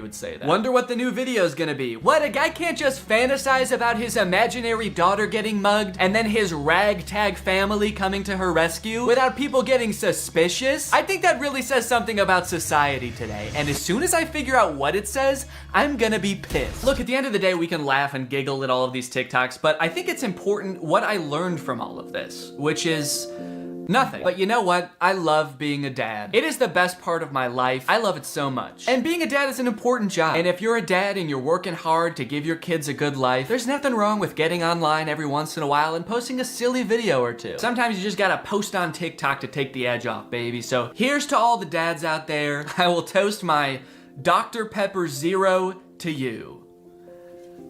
would say that. Wonder what the new video is gonna be. What, a guy can't just fantasize about his imaginary daughter getting mugged and then his ragtag family coming to her rescue without people getting suspicious? I think that really says something about society today, and as soon as I figure out what it says, I'm gonna be pissed. Look, at the end of the day, we can laugh and giggle at all of these TikToks, but I think it's important what I learned from all of this, which is nothing. But you know what? I love being a dad. It is the best part of my life. I love it so much. And being a dad is an important job. And if you're a dad and you're working hard to give your kids a good life, there's nothing wrong with getting online every once in a while and posting a silly video or two. Sometimes you just gotta post on TikTok to take the edge off, baby. So here's to all the dads out there. I will toast my Dr. Pepper Zero to you.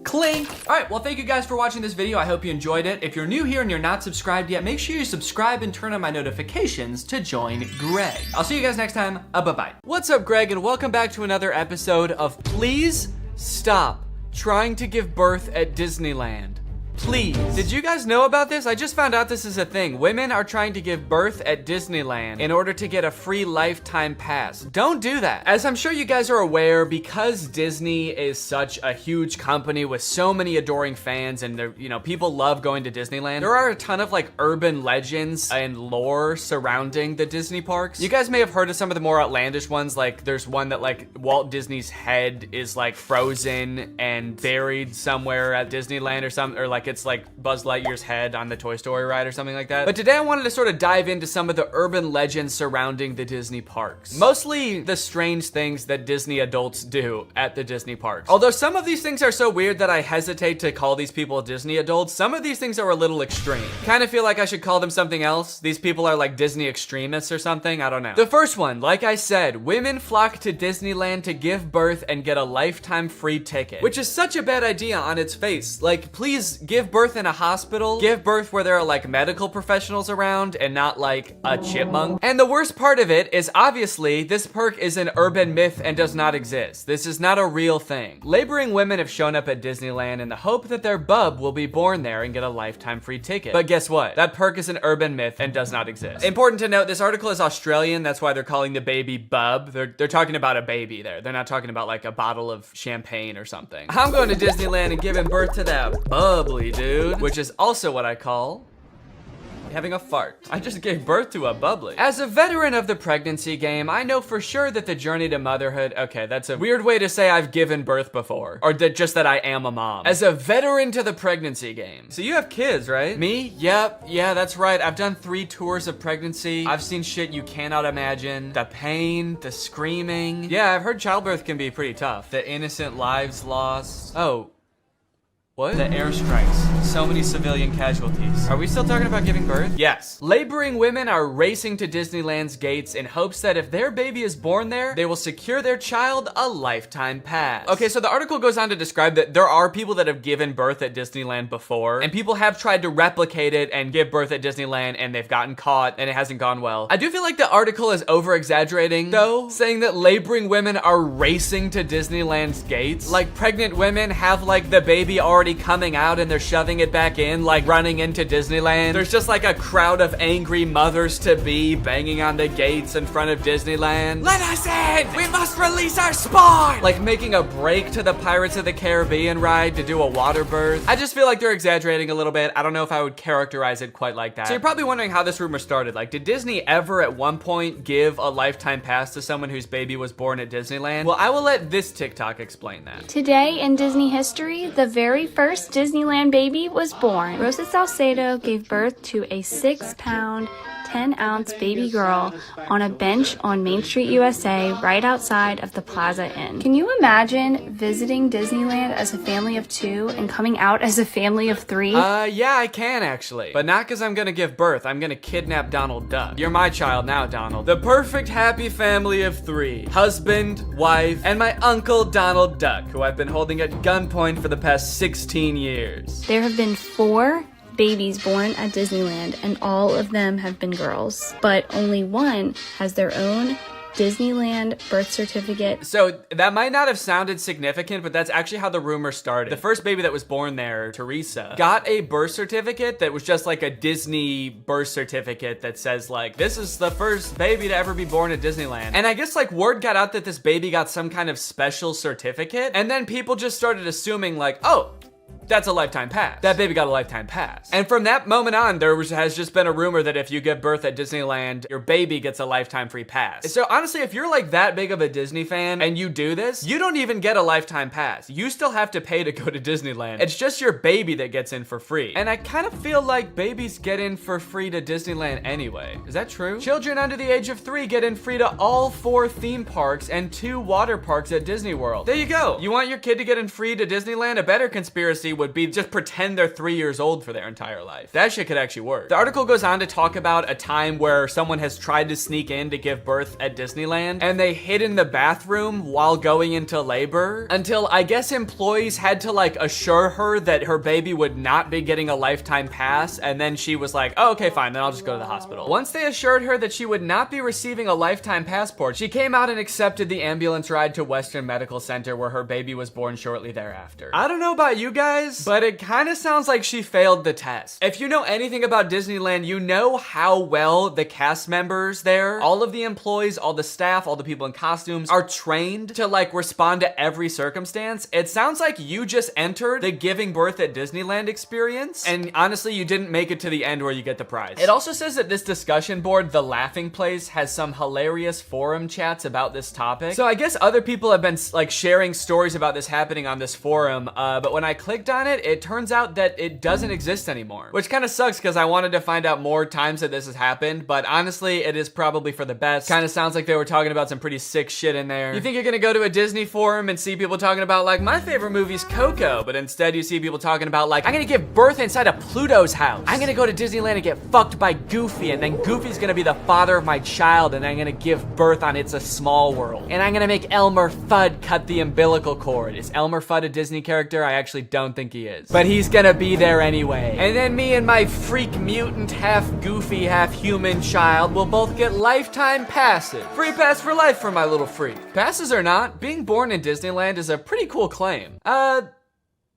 Clink! Alright, well thank you guys for watching this video. I hope you enjoyed it. If you're new here and you're not subscribed yet, make sure you subscribe and turn on my notifications to join Greg. I'll see you guys next time. Bye-bye. What's up, Greg, and welcome back to another episode of Please Stop Trying to Give Birth at Disneyland. Please. Did you guys know about this? I just found out this is a thing. Women are trying to give birth at Disneyland in order to get a free lifetime pass. Don't do that. As I'm sure you guys are aware, because Disney is such a huge company with so many adoring fans and people love going to Disneyland, there are a ton of like urban legends and lore surrounding the Disney parks. You guys may have heard of some of the more outlandish ones, like there's one that like Walt Disney's head is like frozen and buried somewhere at Disneyland or something, or like it's like Buzz Lightyear's head on the Toy Story ride or something like that. But today I wanted to sort of dive into some of the urban legends surrounding the Disney parks. Mostly the strange things that Disney adults do at the Disney parks. Although some of these things are so weird that I hesitate to call these people Disney adults, some of these things are a little extreme. Kind of feel like I should call them something else. These people are like Disney extremists or something, I don't know. The first one, like I said, women flock to Disneyland to give birth and get a lifetime free ticket, which is such a bad idea on its face. Like, please give birth in a hospital, give birth where there are like medical professionals around and not like a chipmunk. And the worst part of it is obviously this perk is an urban myth and does not exist. This is not a real thing. Laboring women have shown up at Disneyland in the hope that their bub will be born there and get a lifetime free ticket. But guess what? That perk is an urban myth and does not exist. Important to note, this article is Australian. That's why they're calling the baby bub. They're talking about a baby there. They're not talking about like a bottle of champagne or something. I'm going to Disneyland and giving birth to that bubbly dude, which is also what I call having a fart. I just gave birth to a bubbly. As a veteran of the pregnancy game, I know for sure that the journey to motherhood, okay, that's a weird way to say I've given birth before, or just that I am a mom. As a veteran to the pregnancy game. So you have kids, right? Me? Yep, yeah, that's right. I've done 3 tours of pregnancy. I've seen shit you cannot imagine. The pain, the screaming. Yeah, I've heard childbirth can be pretty tough. The innocent lives lost. Oh. What? The airstrikes. So many civilian casualties. Are we still talking about giving birth? Yes. Laboring women are racing to Disneyland's gates in hopes that if their baby is born there, they will secure their child a lifetime pass. Okay, so the article goes on to describe that there are people that have given birth at Disneyland before, and people have tried to replicate it and give birth at Disneyland, and they've gotten caught, and it hasn't gone well. I do feel like the article is over-exaggerating, though, saying that laboring women are racing to Disneyland's gates. Like, pregnant women have, like, the baby already coming out and they're shoving it back in, like running into Disneyland. There's just like a crowd of angry mothers-to-be banging on the gates in front of Disneyland. Let us in! We must release our spawn! Like making a break to the Pirates of the Caribbean ride to do a water birth. I just feel like they're exaggerating a little bit. I don't know if I would characterize it quite like that. So you're probably wondering how this rumor started. Like, did Disney ever at one point give a lifetime pass to someone whose baby was born at Disneyland? Well, I will let this TikTok explain that. Today in Disney history, the very first Disneyland baby was born. Rosa Salcedo gave birth to a 6-pound, 10-ounce baby girl on a bench on Main Street, USA, right outside of the Plaza Inn. Can you imagine visiting Disneyland as a family of 2 and coming out as a family of 3? Yeah, I can actually. But not because I'm gonna give birth. I'm gonna kidnap Donald Duck. You're my child now, Donald. The perfect happy family of 3. Husband, wife, and my uncle Donald Duck, who I've been holding at gunpoint for the past 16 years. There have been 4 babies born at Disneyland, and all of them have been girls, but only one has their own Disneyland birth certificate. So that might not have sounded significant, but that's actually how the rumor started. The first baby that was born there, Teresa, got a birth certificate that was just like a Disney birth certificate that says like, this is the first baby to ever be born at Disneyland. And I guess like word got out that this baby got some kind of special certificate, and then people just started assuming like, oh, that's a lifetime pass. That baby got a lifetime pass. And from that moment on, has just been a rumor that if you give birth at Disneyland, your baby gets a lifetime free pass. So honestly, if you're like that big of a Disney fan and you do this, you don't even get a lifetime pass. You still have to pay to go to Disneyland. It's just your baby that gets in for free. And I kind of feel like babies get in for free to Disneyland anyway. Is that true? Children under the age of 3 get in free to all 4 theme parks and 2 water parks at Disney World. There you go. You want your kid to get in free to Disneyland? A better conspiracy would be just pretend they're 3 years old for their entire life. That shit could actually work. The article goes on to talk about a time where someone has tried to sneak in to give birth at Disneyland, and they hid in the bathroom while going into labor until I guess employees had to like assure her that her baby would not be getting a lifetime pass, and then she was like, oh, okay, fine, then I'll just go to the hospital. Once they assured her that she would not be receiving a lifetime passport, she came out and accepted the ambulance ride to Western Medical Center where her baby was born shortly thereafter. I don't know about you guys, but it kind of sounds like she failed the test. If you know anything about Disneyland, you know how well the cast members there, all of the employees, all the staff, all the people in costumes are trained to like respond to every circumstance. It sounds like you just entered the giving birth at Disneyland experience, and honestly, you didn't make it to the end where you get the prize. It also says that this discussion board, The Laughing Place, has some hilarious forum chats about this topic. So I guess other people have been like sharing stories about this happening on this forum, but when I clicked on it, it turns out that it doesn't exist anymore, which kind of sucks because I wanted to find out more times that this has happened, but honestly, it is probably for the best. Kind of sounds like they were talking about some pretty sick shit in there. You think you're gonna go to a Disney forum and see people talking about like, my favorite movie's Coco, but instead you see people talking about like, I'm gonna give birth inside of Pluto's house. I'm gonna go to Disneyland and get fucked by Goofy, and then Goofy's gonna be the father of my child, and I'm gonna give birth on It's a Small World. And I'm gonna make Elmer Fudd cut the umbilical cord. Is Elmer Fudd a Disney character? I actually don't think he is. But he's gonna be there anyway. And then me and my freak mutant, half goofy, half human child will both get lifetime passes. Free pass for life for my little freak. Passes or not, being born in Disneyland is a pretty cool claim.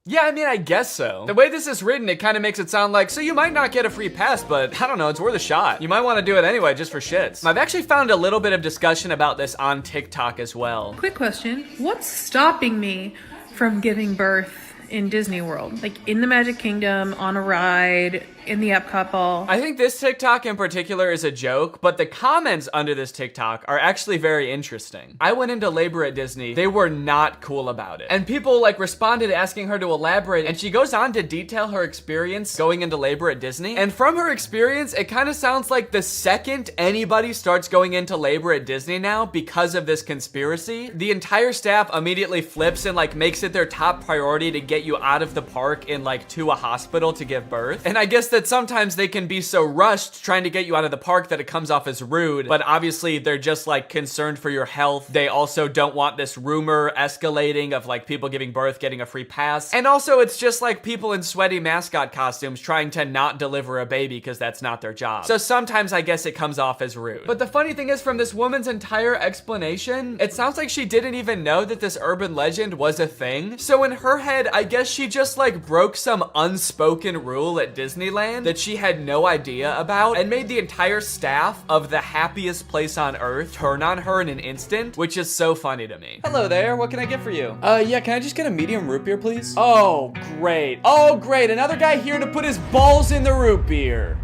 Yeah, I mean, I guess so. The way this is written, it kind of makes it sound like, so you might not get a free pass, but I don't know, it's worth a shot. You might want to do it anyway, just for shits. I've actually found a little bit of discussion about this on TikTok as well. Quick question, what's stopping me from giving birth in Disney World? Like in the Magic Kingdom, on a ride, in the Epcot ball? I think this TikTok in particular is a joke, but the comments under this TikTok are actually very interesting. I went into labor at Disney. They were not cool about it. And people like responded asking her to elaborate, and she goes on to detail her experience going into labor at Disney. And from her experience, it kind of sounds like the second anybody starts going into labor at Disney now because of this conspiracy, the entire staff immediately flips and like makes it their top priority to get you out of the park and like to a hospital to give birth. And I guess that sometimes they can be so rushed trying to get you out of the park that it comes off as rude, but obviously they're just like concerned for your health. They also don't want this rumor escalating of like people giving birth getting a free pass. And also it's just like people in sweaty mascot costumes trying to not deliver a baby because that's not their job. So sometimes I guess it comes off as rude. But the funny thing is, from this woman's entire explanation, it sounds like she didn't even know that this urban legend was a thing. So in her head, I guess she just like broke some unspoken rule at Disneyland that she had no idea about and made the entire staff of the happiest place on earth turn on her in an instant, which is so funny to me. Hello there, what can I get for you? Yeah, can I just get a medium root beer, please? Oh, great. Oh, great, another guy here to put his balls in the root beer.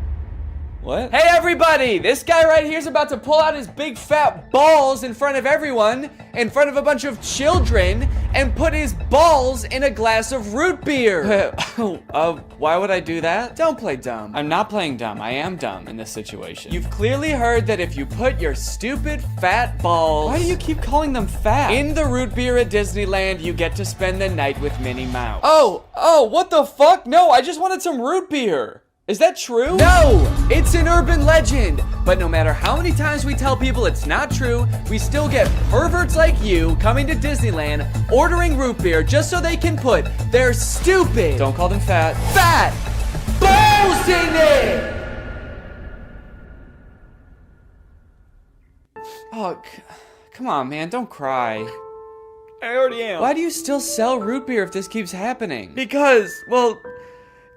What? Hey everybody, this guy right here is about to pull out his big fat balls in front of everyone, in front of a bunch of children, and put his balls in a glass of root beer. Why would I do that? Don't play dumb. I'm not playing dumb. I am dumb in this situation. You've clearly heard that if you put your stupid fat balls— Why do you keep calling them fat? In the root beer at Disneyland, you get to spend the night with Minnie Mouse. Oh, what the fuck? No, I just wanted some root beer. Is that true? No, it's an urban legend. But no matter how many times we tell people it's not true, we still get perverts like you coming to Disneyland, ordering root beer just so they can put their stupid— Don't call them fat balls in it! Oh, come on, man, don't cry. I already am. Why do you still sell root beer if this keeps happening? Because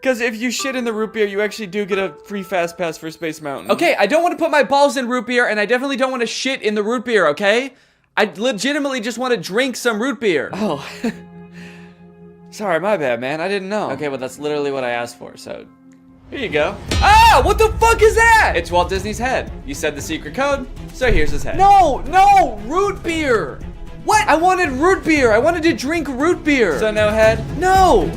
if you shit in the root beer, you actually do get a free fast pass for Space Mountain. Okay, I don't want to put my balls in root beer, and I definitely don't want to shit in the root beer, okay? I legitimately just want to drink some root beer. Oh. Sorry, my bad, man. I didn't know. Okay, well, that's literally what I asked for, so... Here you go. Ah! What the fuck is that? It's Walt Disney's head. You said the secret code, so here's his head. No! Root beer! What? I wanted root beer! I wanted to drink root beer! So no head? No!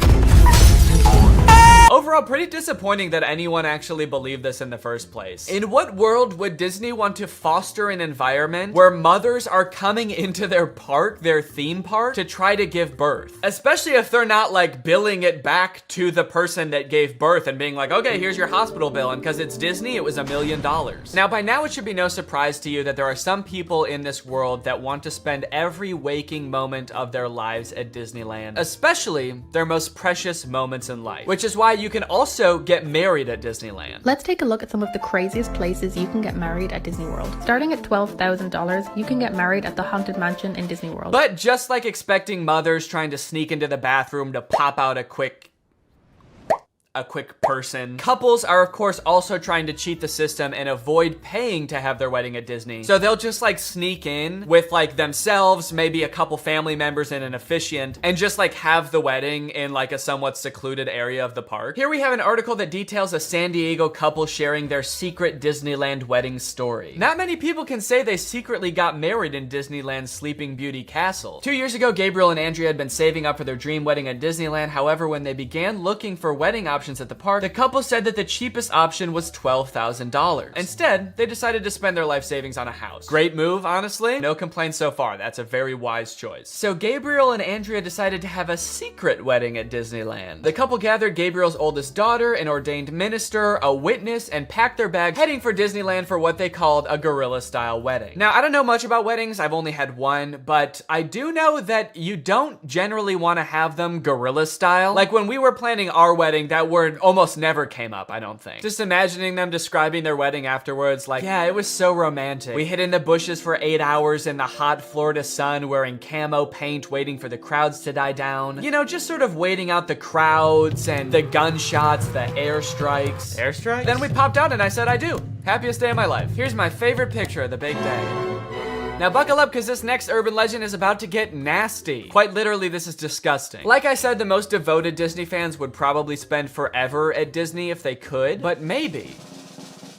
Overall, pretty disappointing that anyone actually believed this in the first place. In what world would Disney want to foster an environment where mothers are coming into their park, their theme park, to try to give birth? Especially if they're not like billing it back to the person that gave birth and being like, okay, here's your hospital bill, and because it's Disney, it was $1 million. Now, by now, it should be no surprise to you that there are some people in this world that want to spend every waking moment of their lives at Disneyland, especially their most precious moments in life, which is why you can also get married at Disneyland. Let's take a look at some of the craziest places you can get married at Disney World. Starting at $12,000, you can get married at the Haunted Mansion in Disney World. But just like expecting mothers trying to sneak into the bathroom to pop out a quick person. Couples are of course also trying to cheat the system and avoid paying to have their wedding at Disney. So they'll just like sneak in with like themselves, maybe a couple family members and an officiant, and just like have the wedding in like a somewhat secluded area of the park. Here we have an article that details a San Diego couple sharing their secret Disneyland wedding story. Not many people can say they secretly got married in Disneyland's Sleeping Beauty Castle. 2 years ago, Gabriel and Andrea had been saving up for their dream wedding at Disneyland. However, when they began looking for wedding options at the park, the couple said that the cheapest option was $12,000. Instead, they decided to spend their life savings on a house. Great move, honestly. No complaints so far. That's a very wise choice. So Gabriel and Andrea decided to have a secret wedding at Disneyland. The couple gathered Gabriel's oldest daughter, an ordained minister, a witness, and packed their bags, heading for Disneyland for what they called a guerrilla-style wedding. Now, I don't know much about weddings. I've only had one, but I do know that you don't generally want to have them guerrilla style. Like when we were planning our wedding, that word almost never came up, I don't think. Just imagining them describing their wedding afterwards, like, yeah, it was so romantic. We hid in the bushes for 8 hours in the hot Florida sun wearing camo paint, waiting for the crowds to die down. You know, just sort of waiting out the crowds and the gunshots, the airstrikes. Airstrikes? Then we popped out and I said I do. Happiest day of my life. Here's my favorite picture of the big day. Now buckle up because this next urban legend is about to get nasty. Quite literally, this is disgusting. Like I said, the most devoted Disney fans would probably spend forever at Disney if they could, but maybe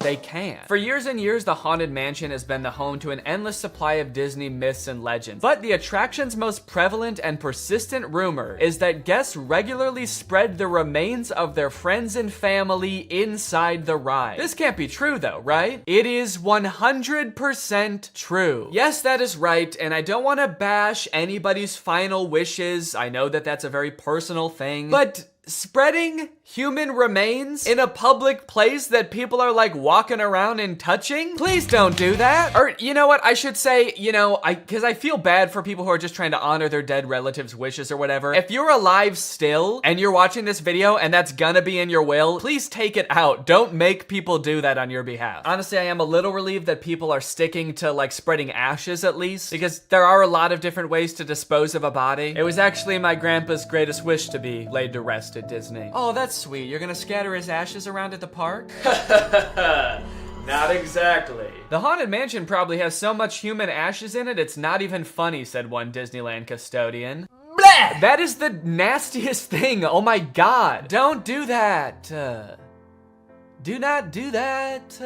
they can. For years and years, the Haunted Mansion has been the home to an endless supply of Disney myths and legends. But the attraction's most prevalent and persistent rumor is that guests regularly spread the remains of their friends and family inside the ride. This can't be true though, right? It is 100% true. Yes, that is right, and I don't want to bash anybody's final wishes. I know that that's a very personal thing, but spreading human remains in a public place that people are like walking around and touching? Please don't do that. Or you know what, I should say, you know, because I feel bad for people who are just trying to honor their dead relatives' wishes or whatever. If you're alive still and you're watching this video and that's gonna be in your will, please take it out. Don't make people do that on your behalf. Honestly, I am a little relieved that people are sticking to like spreading ashes at least, because there are a lot of different ways to dispose of a body. It was actually my grandpa's greatest wish to be laid to rest at Disney. Oh, that's sweet. You're gonna scatter his ashes around at the park? Not exactly. The Haunted Mansion probably has so much human ashes in it, it's not even funny, said one Disneyland custodian. Blech! That is the nastiest thing. Oh my God. Don't do that. Do not do that.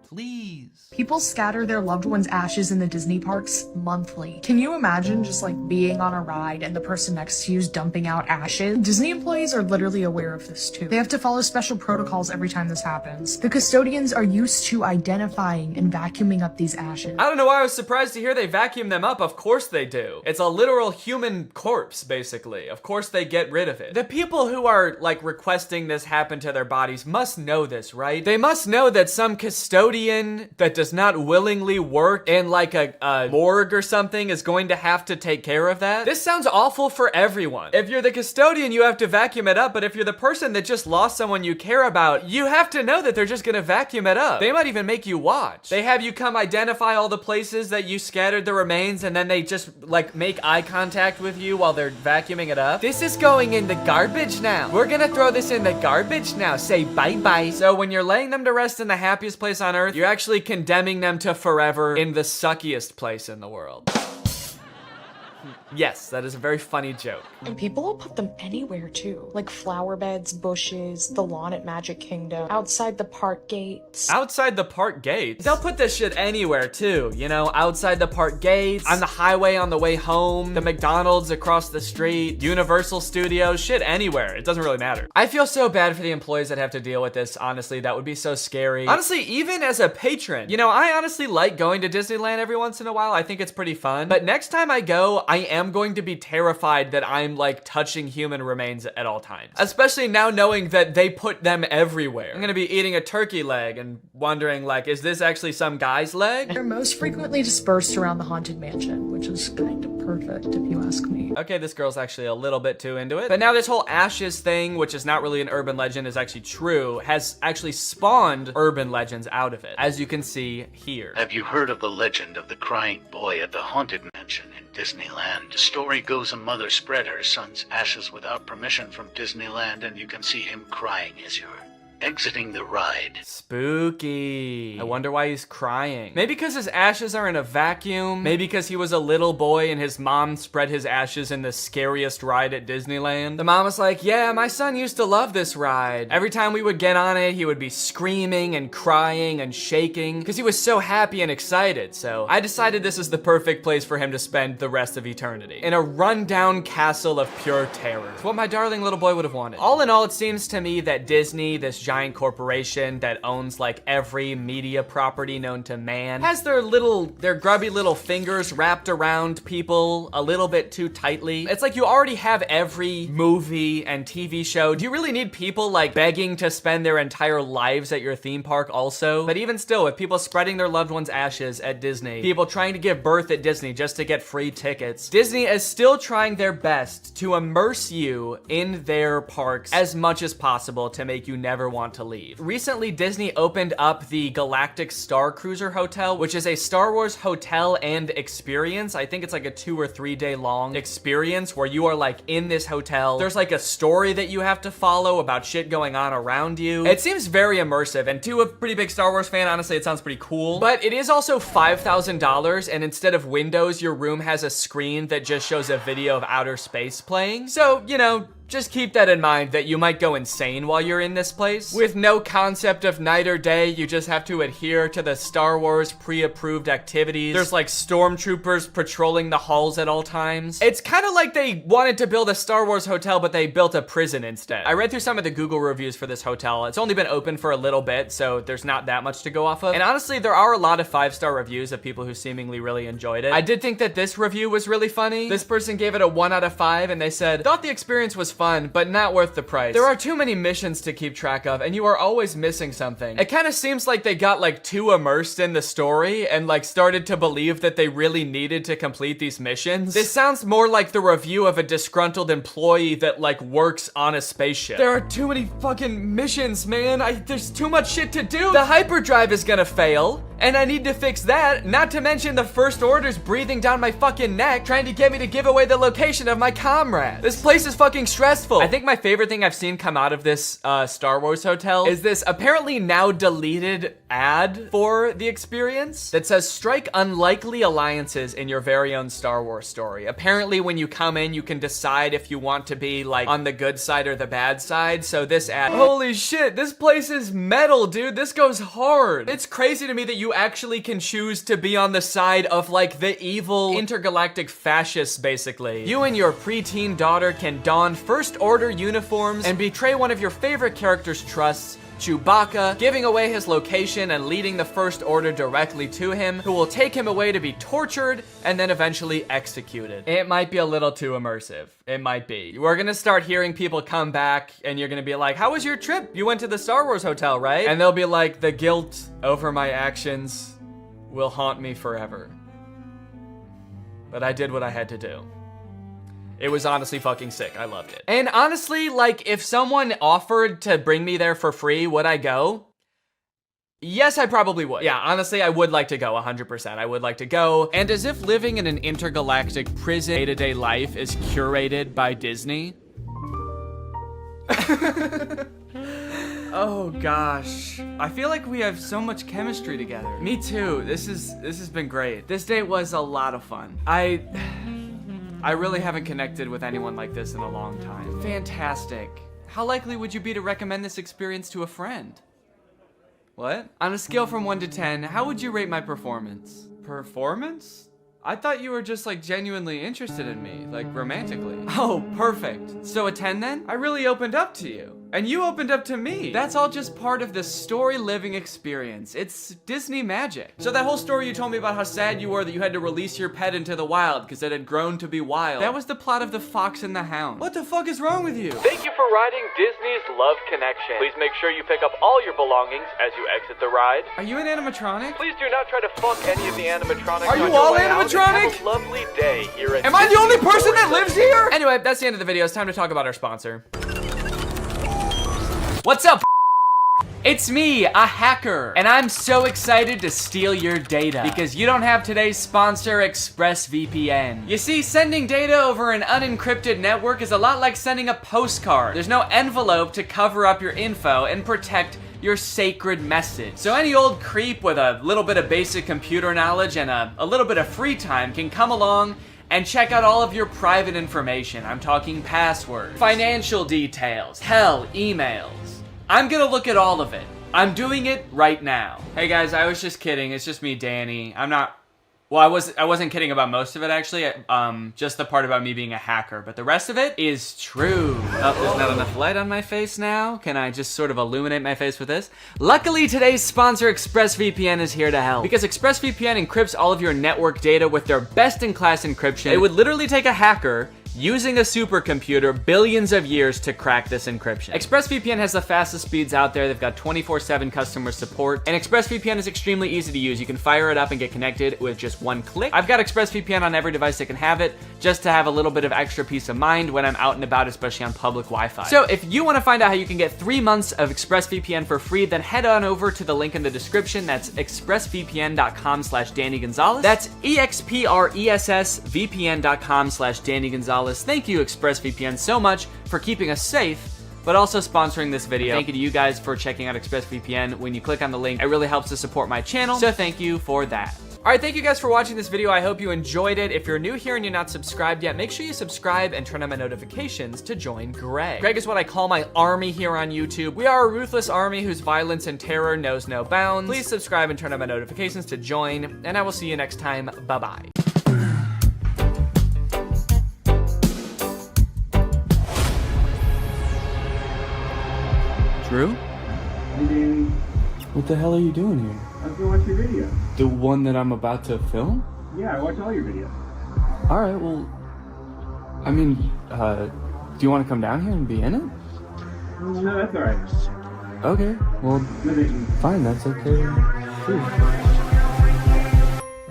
Please. People scatter their loved ones' ashes in the Disney parks monthly. Can you imagine just like being on a ride and the person next to you is dumping out ashes? Disney employees are literally aware of this too. They have to follow special protocols every time this happens. The custodians are used to identifying and vacuuming up these ashes. I don't know why I was surprised to hear they vacuum them up. Of course they do. It's a literal human corpse, basically. Of course they get rid of it. The people who are like requesting this happen to their bodies must know this, right? They must know that some custodian custodian that does not willingly work in like a morgue or something is going to have to take care of that. This sounds awful for everyone. If you're the custodian, you have to vacuum it up, but if you're the person that just lost someone you care about, you have to know that they're just gonna vacuum it up. They might even make you watch. They have you come identify all the places that you scattered the remains, and then they just like make eye contact with you while they're vacuuming it up. This is going in the garbage now. We're gonna throw this in the garbage now. Say bye-bye. So when you're laying them to rest in the happiest place on earth, you're actually condemning them to forever in the suckiest place in the world. Yes, that is a very funny joke. And people will put them anywhere too. Like flower beds, bushes, the lawn at Magic Kingdom, outside the park gates. Outside the park gates? They'll put this shit anywhere too, you know, outside the park gates, on the highway on the way home, the McDonald's across the street, Universal Studios, shit anywhere. It doesn't really matter. I feel so bad for the employees that have to deal with this, honestly. That would be so scary. Honestly, even as a patron, you know, I honestly like going to Disneyland every once in a while. I think it's pretty fun. But next time I go, I am going to be terrified that I'm like touching human remains at all times. Especially now knowing that they put them everywhere. I'm gonna be eating a turkey leg and wondering like, is this actually some guy's leg? They're most frequently dispersed around the Haunted Mansion, which is kind of perfect if you ask me. Okay, this girl's actually a little bit too into it. But now this whole ashes thing, which is not really an urban legend, is actually true, has actually spawned urban legends out of it, as you can see here. Have you heard of the legend of the crying boy at the Haunted Mansion in Disneyland? The story goes a mother spread her son's ashes without permission from Disneyland, and you can see him crying as you're exiting the ride. Spooky. I wonder why he's crying. Maybe because his ashes are in a vacuum. Maybe because he was a little boy and his mom spread his ashes in the scariest ride at Disneyland. The mom was like, yeah, my son used to love this ride. Every time we would get on it, he would be screaming and crying and shaking because he was so happy and excited. So I decided this is the perfect place for him to spend the rest of eternity. In a rundown castle of pure terror. It's what my darling little boy would have wanted. All in all, it seems to me that Disney, this giant corporation that owns like every media property known to man, has their grubby little fingers wrapped around people a little bit too tightly. It's like you already have every movie and TV show. Do you really need people like begging to spend their entire lives at your theme park also? But even still, with people spreading their loved ones' ashes at Disney, people trying to give birth at Disney just to get free tickets, Disney is still trying their best to immerse you in their parks as much as possible to make you never want to leave. Recently, Disney opened up the Galactic Star Cruiser Hotel, which is a Star Wars hotel and experience. I think it's like a 2 or 3 day long experience where you are like in this hotel. There's like a story that you have to follow about shit going on around you. It seems very immersive, and to a pretty big Star Wars fan, honestly, it sounds pretty cool. But it is also $5,000, and instead of windows, your room has a screen that just shows a video of outer space playing. So, you know, just keep that in mind that you might go insane while you're in this place. With no concept of night or day, you just have to adhere to the Star Wars pre-approved activities. There's like stormtroopers patrolling the halls at all times. It's kind of like they wanted to build a Star Wars hotel, but they built a prison instead. I read through some of the Google reviews for this hotel. It's only been open for a little bit, so there's not that much to go off of. And honestly, there are a lot of 5-star reviews of people who seemingly really enjoyed it. I did think that this review was really funny. This person gave it a 1 out of 5, and they said, thought the experience was fun, but not worth the price. There are too many missions to keep track of, and you are always missing something. It kind of seems like they got like too immersed in the story and like started to believe that they really needed to complete these missions. This sounds more like the review of a disgruntled employee that like works on a spaceship. There are too many fucking missions, man. There's too much shit to do. The hyperdrive is gonna fail, and I need to fix that. Not to mention the First Order's breathing down my fucking neck, trying to get me to give away the location of my comrade. This place is fucking stressful. I think my favorite thing I've seen come out of this Star Wars hotel is this apparently now deleted ad for the experience that says, strike unlikely alliances in your very own Star Wars story. Apparently when you come in, you can decide if you want to be like on the good side or the bad side. So this ad, holy shit, this place is metal, dude. This goes hard. It's crazy to me that you actually can choose to be on the side of like the evil intergalactic fascists, basically. You and your preteen daughter can don First Order uniforms and betray one of your favorite characters' trusts Chewbacca, giving away his location and leading the First Order directly to him, who will take him away to be tortured and then eventually executed. It might be a little too immersive. It might be. We're gonna start hearing people come back and you're gonna be like, how was your trip? You went to the Star Wars hotel, right? And they'll be like, the guilt over my actions will haunt me forever. But I did what I had to do. It was honestly fucking sick. I loved it. And honestly, like, if someone offered to bring me there for free, would I go? Yes, I probably would. Yeah, honestly, I would like to go 100%. I would like to go. And as if living in an intergalactic prison day-to-day life is curated by Disney. Oh gosh. I feel like we have so much chemistry together. Me too. This has been great. This date was a lot of fun. I really haven't connected with anyone like this in a long time. Fantastic. How likely would you be to recommend this experience to a friend? What? On a scale from 1 to 10, how would you rate my performance? Performance? I thought you were just like genuinely interested in me, like romantically. Oh, perfect. So a 10 then? I really opened up to you. And you opened up to me. That's all just part of the story living experience. It's Disney magic. So that whole story you told me about how sad you were that you had to release your pet into the wild because it had grown to be wild. That was the plot of The Fox and the Hound. What the fuck is wrong with you? Thank you for riding Disney's Love Connection. Please make sure you pick up all your belongings as you exit the ride. Are you an animatronic? Please do not try to fuck any of the animatronics. Are you on your all way out, and animatronic? have a lovely day here at Am I the only Disney person that Stories lives here? Anyway, that's the end of the video. It's time to talk about our sponsor. What's up? It's me, a hacker, and I'm so excited to steal your data because you don't have today's sponsor, ExpressVPN. You see, sending data over an unencrypted network is a lot like sending a postcard. There's no envelope to cover up your info and protect your sacred message. So any old creep with a little bit of basic computer knowledge and a little bit of free time can come along and check out all of your private information. I'm talking passwords, financial details, hell, emails. I'm gonna look at all of it. I'm doing it right now. Hey guys, I was just kidding. It's just me, Danny. Well, I wasn't kidding about most of it actually. Just the part about me being a hacker, but the rest of it is true. Oh, there's not enough light on my face now. Can I just sort of illuminate my face with this? Luckily, today's sponsor, ExpressVPN, is here to help. Because ExpressVPN encrypts all of your network data with their best-in-class encryption. It would literally take a hacker using a supercomputer billions of years to crack this encryption. ExpressVPN has the fastest speeds out there. They've got 24/7 customer support, and ExpressVPN is extremely easy to use. You can fire it up and get connected with just one click. I've got ExpressVPN on every device that can have it, just to have a little bit of extra peace of mind when I'm out and about, especially on public Wi-Fi. So if you want to find out how you can get 3 months of ExpressVPN for free, then head on over to the link in the description. That's expressvpn.com/Danny Gonzalez. That's expressvpn.com/Danny Gonzalez. Thank you, ExpressVPN, so much for keeping us safe, but also sponsoring this video. Thank you to you guys for checking out ExpressVPN. When you click on the link, it really helps to support my channel, so thank you for that. All right, thank you guys for watching this video. I hope you enjoyed it. If you're new here and you're not subscribed yet, make sure you subscribe and turn on my notifications to join Greg. Greg is what I call my army here on YouTube. We are a ruthless army whose violence and terror knows no bounds. Please subscribe and turn on my notifications to join, and I will see you next time. Bye-bye. Drew? Hey, Danny. What the hell are you doing here? I was gonna watch your video. The one that I'm about to film? Yeah, I watch all your videos. Alright, well, I mean, do you want to come down here and be in it? No, that's alright. Okay, well, No, thank you. fine, that's okay. Shoot.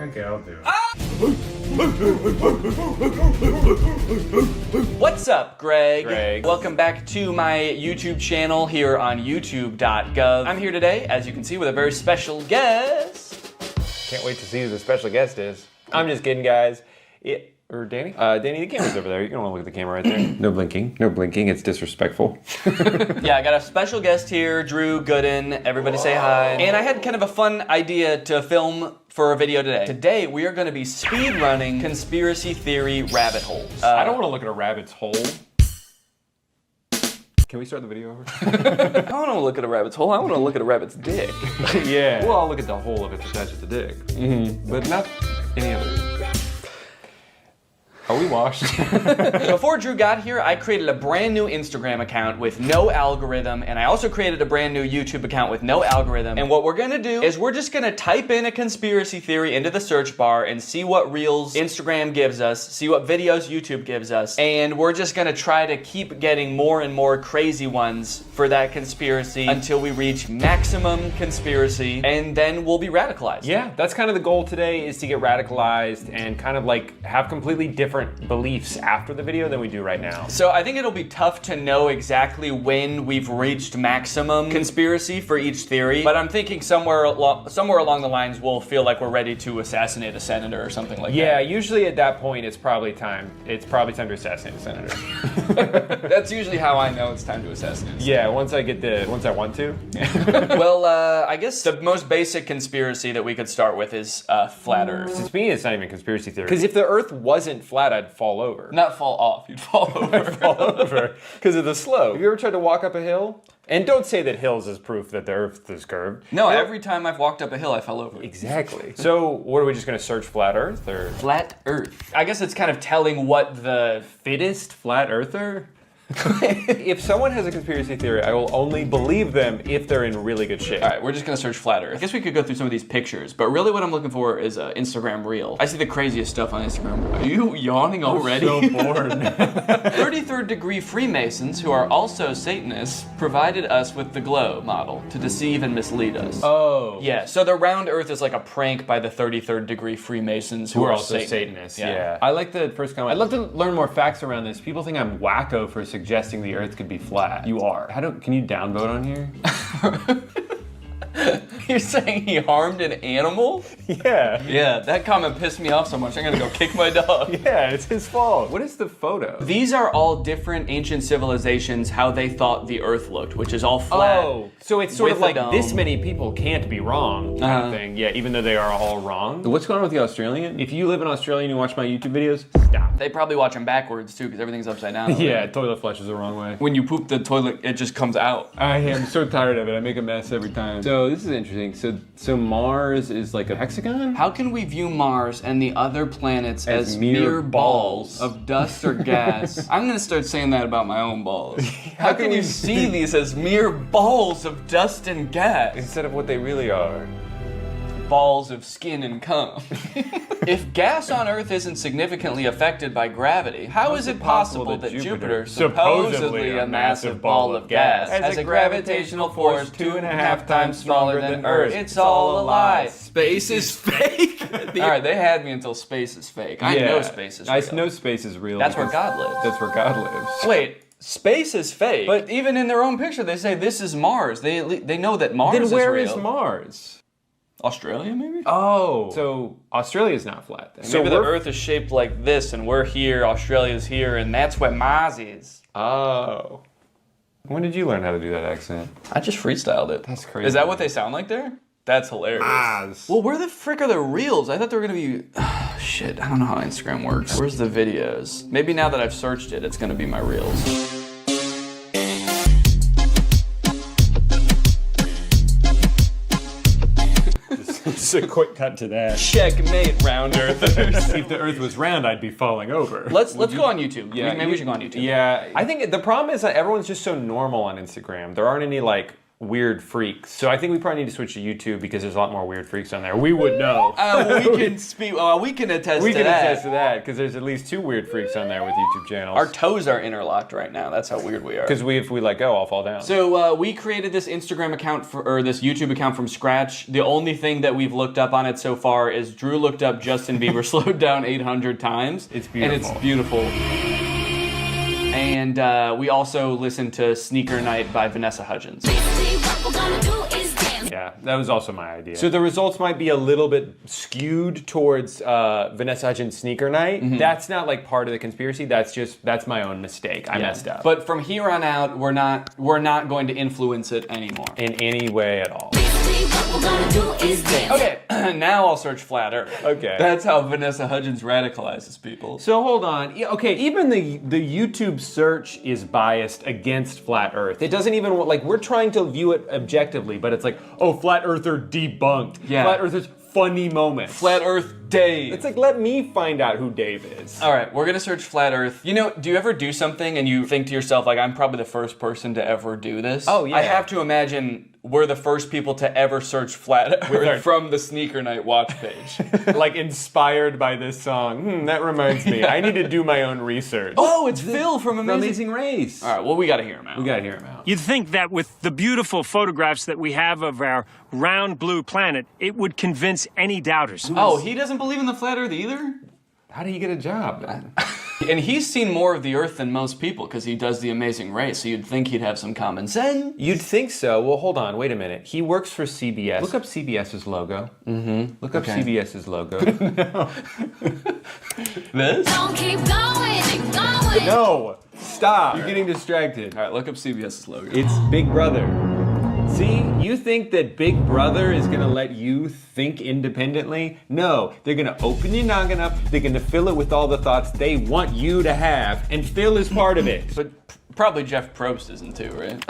Okay, I'll do it. What's up, Greg? Greg. Welcome back to my YouTube channel here on youtube.gov. I'm here today, as you can see, with a very special guest. Can't wait to see who the special guest is. I'm just kidding, guys. Or Danny? Danny, the camera's over there. You don't want to look at the camera right there. No blinking. No blinking. It's disrespectful. Yeah, I got a special guest here, Drew Gooden. Everybody say hi. And I had kind of a fun idea to film for a video today. Today, we are going to be speedrunning conspiracy theory rabbit holes. I don't want to look at a rabbit's hole. Can we start the video over? I don't want to look at a rabbit's hole. I want to look at a rabbit's dick. Yeah. Well, I'll look at the hole if it's attached to the dick. Mm-hmm. But not any other. Are we washed? Before Drew got here, I created a brand new Instagram account with no algorithm, and I also created a brand new YouTube account with no algorithm. And what we're gonna do is we're just gonna type in a conspiracy theory into the search bar and see what reels Instagram gives us, see what videos YouTube gives us, and we're just gonna try to keep getting more and more crazy ones for that conspiracy until we reach maximum conspiracy, and then we'll be radicalized. Yeah, that's kind of the goal today, is to get radicalized and kind of like have completely different beliefs after the video than we do right now. So I think it'll be tough to know exactly when we've reached maximum conspiracy for each theory, but I'm thinking somewhere along the lines we'll feel like we're ready to assassinate a senator or something like that. Yeah, usually at that point it's probably time to assassinate a senator. That's usually how I know it's time to assassinate. Yeah, once I want to. Well, I guess the most basic conspiracy that we could start with is flat Earth. To me, it's not even a conspiracy theory. Because if the Earth wasn't flat, I'd fall over. Not fall off, you'd fall over. I'd fall over because of the slope. Have you ever tried to walk up a hill? And don't say that hills is proof that the Earth is curved. No, every time I've walked up a hill, I fell over. Exactly. So, what are we just going to search flat Earth or flat Earth? I guess it's kind of telling what the fittest flat earther. If someone has a conspiracy theory, I will only believe them if they're in really good shape. All right, we're just gonna search flat Earth. I guess we could go through some of these pictures, but really what I'm looking for is an Instagram reel. I see the craziest stuff on Instagram. Are you yawning already? I'm so bored. 33rd degree Freemasons, who are also Satanists, provided us with the glow model to deceive and mislead us. Oh. Yeah, so the round Earth is like a prank by the 33rd degree Freemasons who are also Satanists. Yeah. I like the first comment. I'd love to learn more facts around this. People think I'm wacko for suggesting the Earth could be flat. You are. Can you downvote on here? You're saying he harmed an animal? Yeah. Yeah, that comment pissed me off so much, I'm gonna go kick my dog. Yeah, it's his fault. What is the photo? These are all different ancient civilizations, how they thought the Earth looked, which is all flat. Oh, so it's sort of like this many people can't be wrong kind of thing. Yeah, even though they are all wrong. What's going on with the Australian? If you live in Australia and you watch my YouTube videos, stop. They probably watch them backwards too, because everything's upside down. Yeah, toilet flushes the wrong way. When you poop the toilet, it just comes out. I am so tired of it. I make a mess every time. So this is interesting. So Mars is like a hexagon? How can we view Mars and the other planets as mere balls of dust or gas? I'm gonna start saying that about my own balls. How can you see these as mere balls of dust and gas? Instead of what they really are. Balls of skin and cum. If gas on Earth isn't significantly affected by gravity, how is it possible that Jupiter, supposedly a massive ball of gas, has a gravitational force 2.5 times smaller than Earth? It's all a lie. Space is fake. Alright, they had me until space is fake. I know space is real. I know space is real. That's where God lives. That's where God lives. Wait. Space is fake. But even in their own picture, they say this is Mars. They know that Mars is real. Then where is Mars? Australia, maybe? Oh. So Australia's not flat then. So maybe the Earth is shaped like this, and we're here, Australia's here, and that's where Mars is. Oh. When did you learn how to do that accent? I just freestyled it. That's crazy. Is that what they sound like there? That's hilarious. Mars. Well, where the frick are the reels? I thought they were gonna be... shit, I don't know how Instagram works. Where's the videos? Maybe now that I've searched it, it's gonna be my reels. Just a quick cut to that. Checkmate, round earthers. If the Earth was round, I'd be falling over. Let's go on YouTube. Yeah, maybe we should go on YouTube. Yeah, I think the problem is that everyone's just so normal on Instagram. There aren't any like weird freaks. So I think we probably need to switch to YouTube because there's a lot more weird freaks on there. We would know. We can speak. We can attest to that. We can attest to that because there's at least 2 weird freaks on there with YouTube channels. Our toes are interlocked right now. That's how weird we are. Because if we let go, I'll fall down. So we created this Instagram account or this YouTube account from scratch. The only thing that we've looked up on it so far is Drew looked up Justin Bieber slowed down 800 times. It's beautiful. And it's beautiful. And we also listened to Sneaker Night by Vanessa Hudgens. Yeah, that was also my idea. So the results might be a little bit skewed towards Vanessa Hudgens' Sneaker Night. Mm-hmm. That's not like part of the conspiracy. That's my own mistake. I messed up. But from here on out, we're not going to influence it anymore in any way at all. Okay, now I'll search flat Earth. Okay. That's how Vanessa Hudgens radicalizes people. So hold on. Yeah, okay, even the YouTube search is biased against flat Earth. It doesn't even, like, we're trying to view it objectively, but it's like, oh, flat Earther debunked. Yeah. Flat Earthers funny moment. Flat Earth Dave. It's like, let me find out who Dave is. All right, we're gonna search flat Earth. You know, do you ever do something and you think to yourself, like, I'm probably the first person to ever do this? Oh, yeah. I have to imagine we're the first people to ever search flat Earth from the Sneaker Night watch page. Like, inspired by this song. That reminds me. I need to do my own research. Oh, it's Phil from Amazing Race. All right, well, we gotta hear him out. We gotta hear him out. You'd think that with the beautiful photographs that we have of our round blue planet, it would convince any doubters. Oh, he doesn't believe in the flat Earth either? How did he get a job then? And he's seen more of the Earth than most people because he does the Amazing Race, so you'd think he'd have some common sense. You'd think so. Well, hold on. Wait a minute. He works for CBS. Look up CBS's logo. Look up CBS's logo. This? Don't keep going. No! Stop! You're getting distracted. All right, look up CBS's logo. It's Big Brother. See, you think that Big Brother is gonna let you think independently? No, they're gonna open your noggin up, they're gonna fill it with all the thoughts they want you to have, and Phil is part of it. But probably Jeff Probst isn't too, right?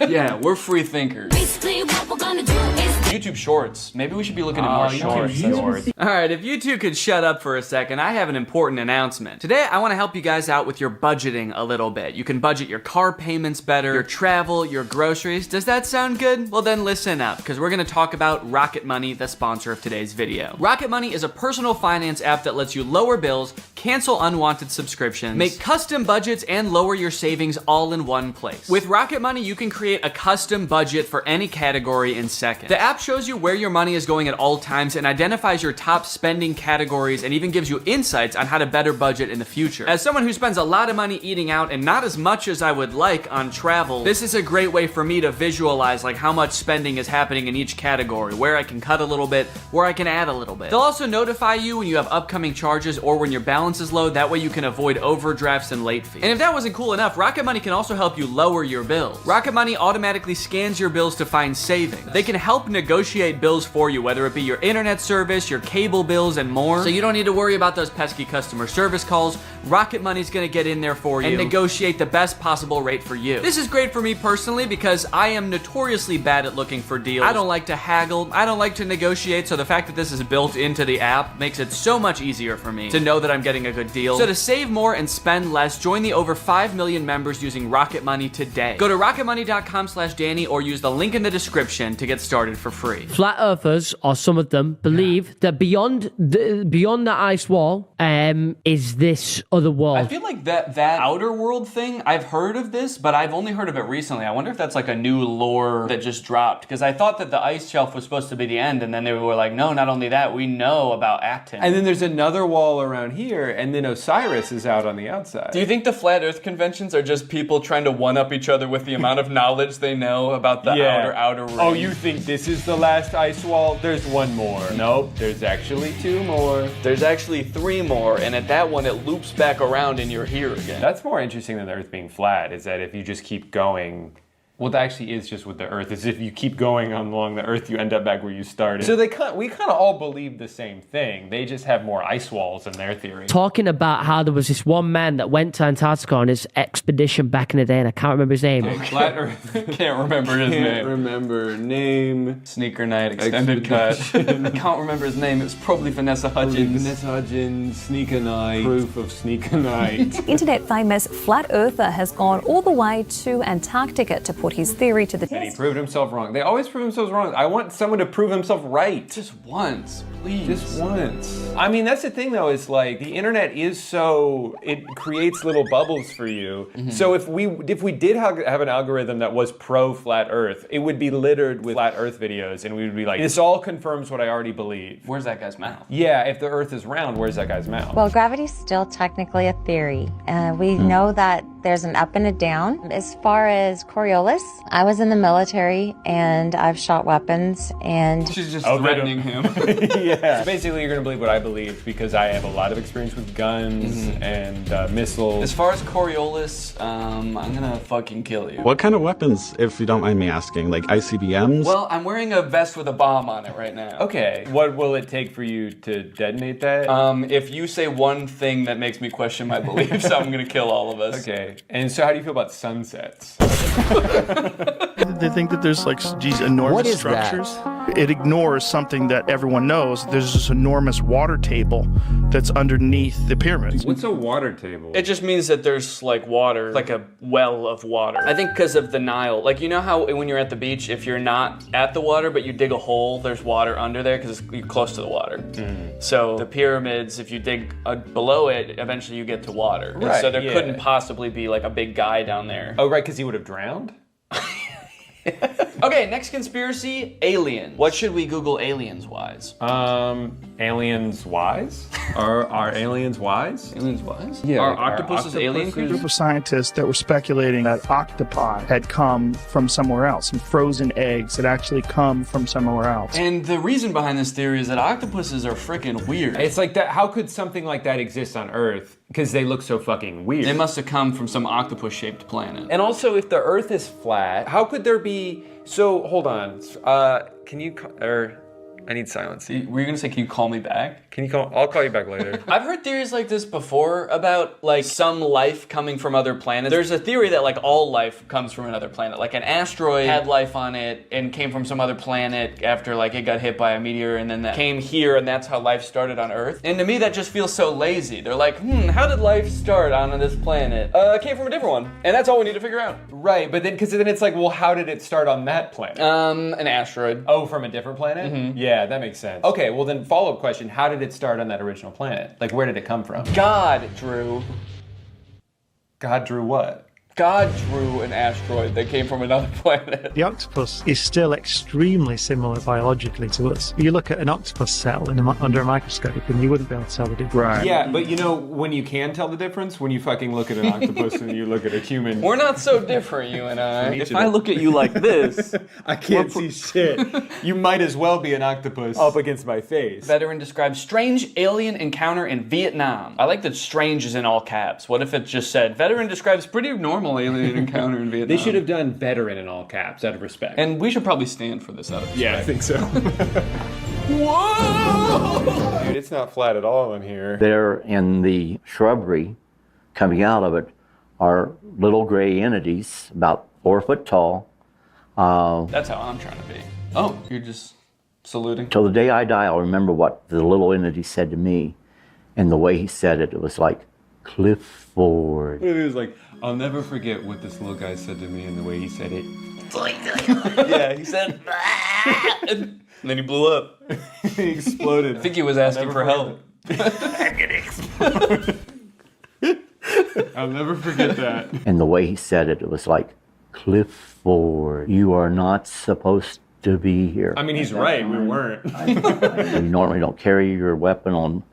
Yeah, we're free thinkers. Basically, what we're gonna do is YouTube Shorts. Maybe we should be looking at more shorts. All right, if you two could shut up for a second, I have an important announcement. Today, I want to help you guys out with your budgeting a little bit. You can budget your car payments better, your travel, your groceries. Does that sound good? Well, then listen up, because we're going to talk about Rocket Money, the sponsor of today's video. Rocket Money is a personal finance app that lets you lower bills, cancel unwanted subscriptions, make custom budgets, and lower your savings all in one place. With Rocket Money, you can create a custom budget for any category in seconds. The app shows you where your money is going at all times and identifies your top spending categories and even gives you insights on how to better budget in the future. As someone who spends a lot of money eating out and not as much as I would like on travel, this is a great way for me to visualize like how much spending is happening in each category, where I can cut a little bit, where I can add a little bit. They'll also notify you when you have upcoming charges or when your balance is low. That way you can avoid overdrafts and late fees. And if that wasn't cool enough, Rocket Money can also help you lower your bills. Rocket Money automatically scans your bills to find savings. They can help negotiate bills for you, whether it be your internet service, your cable bills, and more. So you don't need to worry about those pesky customer service calls. Rocket Money's gonna get in there for you and negotiate the best possible rate for you. This is great for me personally because I am notoriously bad at looking for deals. I don't like to haggle. I don't like to negotiate, so the fact that this is built into the app makes it so much easier for me to know that I'm getting a good deal. So to save more and spend less, join the over 5 million members using Rocket Money today. Go to rocketmoney.com/Danny or use the link in the description to get started for free. Flat Earthers, or some of them, believe that beyond the ice wall is this other world. I feel like that outer world thing, I've heard of this, but I've only heard of it recently. I wonder if that's like a new lore that just dropped, because I thought that the ice shelf was supposed to be the end, and then they were like, no, not only that, we know about Acton. And then there's another wall around here, and then Osiris is out on the outside. Do you think the Flat Earth conventions are just people trying to one-up each other with the amount of knowledge they know about the outer ring? Oh, you think this is the last ice wall? There's one more. Nope, there's actually 2 more. There's actually 3 more, and at that one, it loops back around and you're here again. That's more interesting than the Earth being flat, is that if you just keep going, well, that actually is just with the Earth, is if you keep going along the Earth, you end up back where you started. So we kind of all believe the same thing. They just have more ice walls in their theory. Talking about how there was this one man that went to Antarctica on his expedition back in the day, and I can't remember his name. Flat Earth. Can't remember his name. Can't remember name. Sneaker Night extended cut. I can't remember his name. It was probably Vanessa Hudgens. Vanessa Hudgens, Sneaker Night. Proof of Sneaker Night. Internet famous flat earther has gone all the way to Antarctica to put his theory to the test. And he proved himself wrong. They always prove themselves wrong. I want someone to prove himself right. Just once, please. Just once. I mean, that's the thing though, is like the internet is so, it creates little bubbles for you. So if we did have an algorithm that was pro flat earth, it would be littered with flat earth videos and we would be like, this all confirms what I already believe. Where's that guy's mouth? Yeah, if the earth is round, where's that guy's mouth? Well, gravity's still technically a theory. We know that there's an up and a down. As far as Coriolis, I was in the military and I've shot weapons and... She's just threatening him. Yeah. So basically, you're gonna believe what I believe because I have a lot of experience with guns and missiles. As far as Coriolis, I'm gonna fucking kill you. What kind of weapons, if you don't mind me asking? Like ICBMs? Well, I'm wearing a vest with a bomb on it right now. Okay. What will it take for you to detonate that? If you say one thing that makes me question my beliefs, I'm gonna kill all of us. Okay. And so how do you feel about sunsets? They think that there's like these enormous structures. It ignores something that everyone knows. There's this enormous water table that's underneath the pyramids. What's a water table? It just means that there's like water, like a well of water. I think because of the Nile. Like, you know how when you're at the beach, if you're not at the water, but you dig a hole, there's water under there because you're close to the water. So the pyramids, if you dig below it, eventually you get to water. And Right, so there yeah. couldn't possibly be like a big guy down there. Oh, right, because he would have drowned? Okay, next conspiracy, aliens. What should we Google aliens wise? Aliens wise? Are aliens wise? Aliens wise? Yeah. Are like, octopuses alien A creatures? group of scientists that were speculating that octopi had come from somewhere else, and frozen eggs had actually come from somewhere else. And the reason behind this theory is that octopuses are freaking weird. It's like that. How could something like that exist on Earth? Because they look so fucking weird. They must have come from some octopus-shaped planet. And also, if the Earth is flat, how could there be? So hold on. Can you? I need silence. Were you gonna say, can you call me back? Can you call? I'll call you back later. I've heard theories like this before about like some life coming from other planets. There's a theory that like all life comes from another planet. Like an asteroid had life on it and came from some other planet after like it got hit by a meteor, and then that came here, and that's how life started on Earth. And to me, that just feels so lazy. They're like, how did life start on this planet? It came from a different one, and that's all we need to figure out. Right, but then because then it's like, well, how did it start on that planet? An asteroid. Oh, from a different planet? Mm-hmm. Yeah, that makes sense. Okay, well then follow-up question, how did it start on that original planet? Like, where did it come from? God drew. God drew what? God drew an asteroid that came from another planet. The octopus is still extremely similar biologically to us. You look at an octopus cell under a microscope and you wouldn't be able to tell the difference. Right. Yeah, but you know, when you can tell the difference, when you fucking look at an octopus and you look at a human. We're not so different, you and I. If I look at you like this, I can't see shit. You might as well be an octopus up against my face. Veteran describes strange alien encounter in Vietnam. I like that strange is in all caps. What if it just said, veteran describes pretty normal alien encounter in Vietnam? They should have done veteran in all caps out of respect. And we should probably stand for this out of respect. Yeah, I think so. Whoa! Dude, it's not flat at all in here. There in the shrubbery, coming out of it, are little gray entities about 4 foot tall. That's how I'm trying to be. Oh, you're just saluting? Till the day I die, I'll remember what the little entity said to me. And the way he said it, it was like, Clifford. It was like, I'll never forget what this little guy said to me and the way he said it. Yeah, he said, and then he blew up. He exploded. I think he was asking for help. I'm gonna explode. I'll never forget that. And the way he said it, it was like, Clifford, you are not supposed to be here. I mean, he's right, we weren't. You normally don't carry your weapon on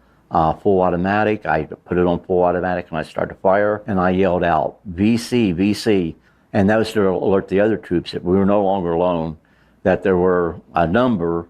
full automatic. I put it on full automatic and I started to fire, and I yelled out, VC, VC. And that was to alert the other troops that we were no longer alone, that there were a number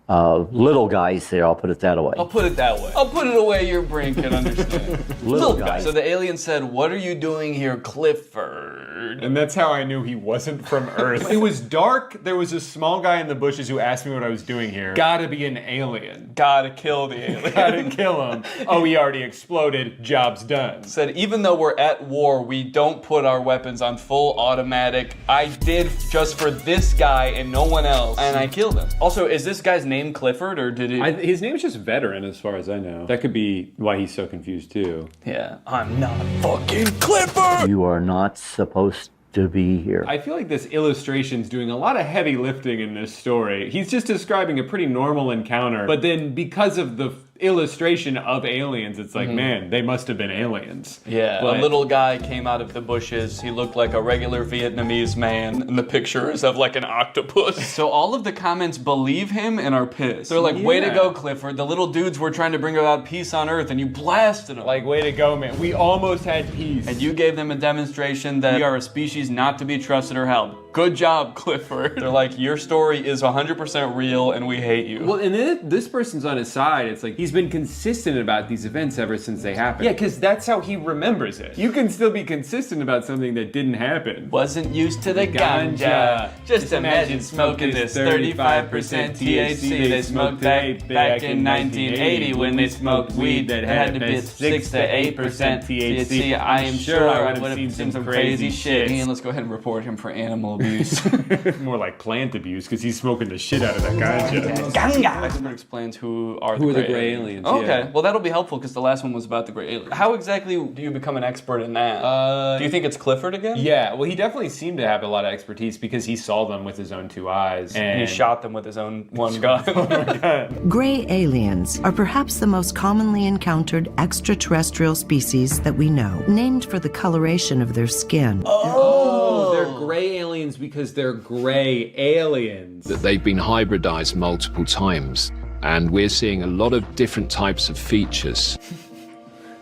of little guys there, I'll put it that way. I'll put it that way. I'll put it away your brain can understand. Little guys. So the alien said, what are you doing here, Clifford? And that's how I knew he wasn't from Earth. It was dark. There was a small guy in the bushes who asked me what I was doing here. Gotta be an alien. Gotta kill the alien. Gotta kill him. Oh, he already exploded. Job's done. Said, even though we're at war, we don't put our weapons on full automatic. I did just for this guy and no one else. And I killed him. Also, is this guy's name Clifford, or did he? His name is just Veteran, as far as I know. That could be why he's so confused, too. Yeah. I'm not fucking Clifford! You are not supposed to be here. I feel like this illustration's doing a lot of heavy lifting in this story. He's just describing a pretty normal encounter, but then because of the illustration of aliens, it's like, man, they must have been aliens. Yeah, But a little guy came out of the bushes. He looked like a regular Vietnamese man, and the picture is of like an octopus. So all of the comments believe him and are pissed. They're like, way to go, Clifford. The little dudes were trying to bring about peace on Earth, and you blasted them. Like, way to go, man. We almost had peace. And you gave them a demonstration that we are a species not to be trusted or held. Good job, Clifford. They're like, your story is 100% real, and we hate you. Well, and then this person's on his side. It's like, he's been consistent about these events ever since they happened. Yeah, because that's how he remembers it. You can still be consistent about something that didn't happen. Wasn't used to the ganja. Just imagine smoking this 35% THC they smoked back in 1980 when they smoked weed that had to be 6 to 8% THC. I am sure I would have seen some crazy shit. And let's go ahead and report him for animal abuse. abuse. More like plant abuse, because he's smoking the shit out of that ganja. Ganga! Someone explains who are Who the are the gray aliens, Okay, yeah. well that'll be helpful because the last one was about the gray aliens. How exactly do you become an expert in that? Do you think it's Clifford again? Yeah, well, he definitely seemed to have a lot of expertise because he saw them with his own 2 eyes. And he shot them with his own one gun. Gray aliens are perhaps the most commonly encountered extraterrestrial species that we know, named for the coloration of their skin. Oh, they're gray aliens because they're gray aliens. That they've been hybridized multiple times, and we're seeing a lot of different types of features.